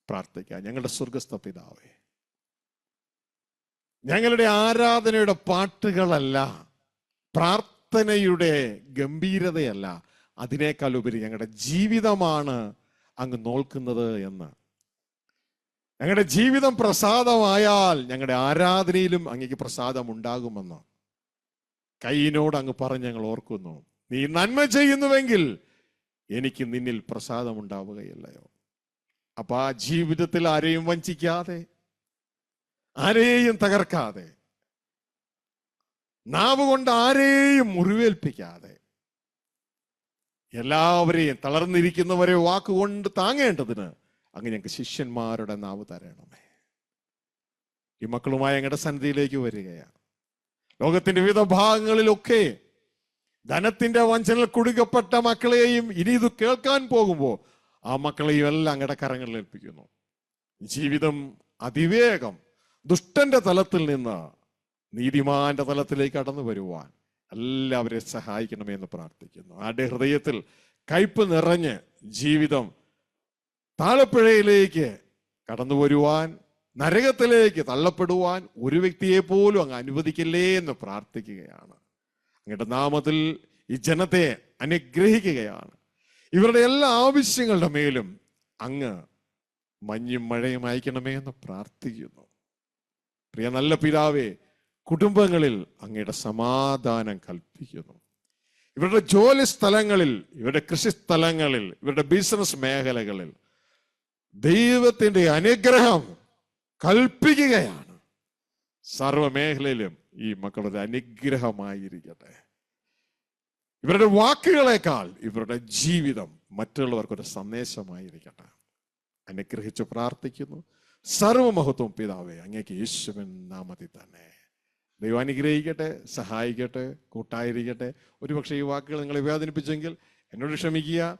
പ്രാർത്ഥിക്കുക. ഞങ്ങളുടെ സ്വർഗസ്ഥ പിതാവേ, ഞങ്ങളുടെ ആരാധനയുടെ പാട്ടുകളല്ല, പ്രാർത്ഥനയുടെ ഗംഭീരതയല്ല, അതിനേക്കാൾ ഉപരി ഞങ്ങളുടെ ജീവിതമാണ് അങ്ങ് നോക്കുന്നത് എന്ന് ഞങ്ങളുടെ ജീവിതം പ്രസാദമായാൽ ഞങ്ങളുടെ ആരാധനയിലും അങ്ങേക്ക് പ്രസാദം ഉണ്ടാകുമെന്ന് കയ്യിനോട് അങ്ങ് പറഞ്ഞ് ഞങ്ങൾ ഓർക്കുന്നു. നീ നന്മ ചെയ്യുന്നുവെങ്കിൽ എനിക്ക് നിന്നിൽ പ്രസാദം ഉണ്ടാവുകയില്ലയോ. അപ്പൊ ആ ജീവിതത്തിൽ ആരെയും വഞ്ചിക്കാതെ, ആരെയും തകർക്കാതെ, നാവ് കൊണ്ട് ആരെയും മുറിവേൽപ്പിക്കാതെ, എല്ലാവരെയും തളർന്നിരിക്കുന്നവരെ വാക്കുകൊണ്ട് താങ്ങേണ്ടതിന് അങ്ങ് ഞങ്ങൾക്ക് ശിഷ്യന്മാരുടെ നാവ് തരണമേ. ഈ മക്കളുമായി ഞങ്ങളുടെ സന്നിധിയിലേക്ക് വരികയാണ്. ലോകത്തിന്റെ വിവിധ ഭാഗങ്ങളിലൊക്കെ ധനത്തിന്റെ വഞ്ചനയിൽ കുടുക്കപ്പെട്ട മക്കളെയും ഇനി ഇത് കേൾക്കാൻ പോകുമ്പോൾ ആ മക്കളെയും എല്ലാം അങ്ങയുടെ കരങ്ങളിൽ ഏൽപ്പിക്കുന്നു. ജീവിതം അതിവേഗം ദുഷ്ടന്റെ തലത്തിൽ നിന്ന് നീതിമാന്റെ തലത്തിലേക്ക് കടന്നു വരുവാൻ എല്ലാവരെയും സഹായിക്കണമേ എന്ന് പ്രാർത്ഥിക്കുന്നു. ആരുടെ ഹൃദയത്തിൽ കയ്പ് നിറഞ്ഞ് ജീവിതം താളപ്പിഴയിലേക്ക് കടന്നു വരുവാൻ, നരകത്തിലേക്ക് തള്ളപ്പെടുവാൻ ഒരു വ്യക്തിയെ പോലും അങ്ങ് അനുവദിക്കില്ലേ എന്ന് പ്രാർത്ഥിക്കുകയാണ്. അങ്ങയുടെ നാമത്തിൽ ഈ ജനത്തെ അനുഗ്രഹിക്കുകയാണ്. ഇവരുടെ എല്ലാ ആവശ്യങ്ങളുടെ മേലും അങ്ങ് മഞ്ഞും മഴയും അയക്കണമേ എന്ന് പ്രാർത്ഥിക്കുന്നു. പ്രിയ നല്ല പിതാവേ, കുടുംബങ്ങളിൽ അങ്ങയുടെ സമാധാനം കൽപ്പിക്കുന്നു. ഇവരുടെ ജോലി സ്ഥലങ്ങളിൽ, ഇവരുടെ കൃഷിസ്ഥലങ്ങളിൽ, ഇവരുടെ ബിസിനസ് മേഖലകളിൽ ദൈവത്തിന്റെ അനുഗ്രഹം കൽപ്പിക്കുകയാണ്. സർവമേഖലയിലും ഈ മക്കളുടെ അനുഗ്രഹമായിരിക്കട്ടെ. ഇവരുടെ വാക്കുകളെക്കാൾ ഇവരുടെ ജീവിതം മറ്റുള്ളവർക്കൊരു സന്ദേശമായിരിക്കട്ടെ. അനുഗ്രഹിച്ച് പ്രാർത്ഥിക്കുന്നു. സർവമഹത്വം പിതാവേ അങ്ങേക്ക് യേശുവിൻ നാമത്തിൽ തന്നെ. ദൈവം അനുഗ്രഹിക്കട്ടെ, സഹായിക്കട്ടെ, കൂട്ടായിരിക്കട്ടെ. ഒരുപക്ഷെ ഈ വാക്കുകൾ നിങ്ങളെ വേദനിപ്പിച്ചെങ്കിൽ എന്നോട് ക്ഷമിക്കുക.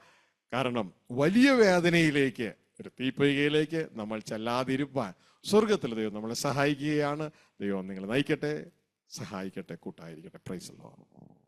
കാരണം വലിയ വേദനയിലേക്ക്, ഒരു തീപ്പൊയ്കയിലേക്ക് നമ്മൾ ചെല്ലാതിരുപ്പാൻ സ്വർഗത്തിൽ ദൈവം നമ്മളെ സഹായിക്കുകയാണ്. ദൈവം നിങ്ങളെ നയിക്കട്ടെ, സഹായിക്കട്ടെ, കൂട്ടായിരിക്കട്ടെ. Praise the Lord.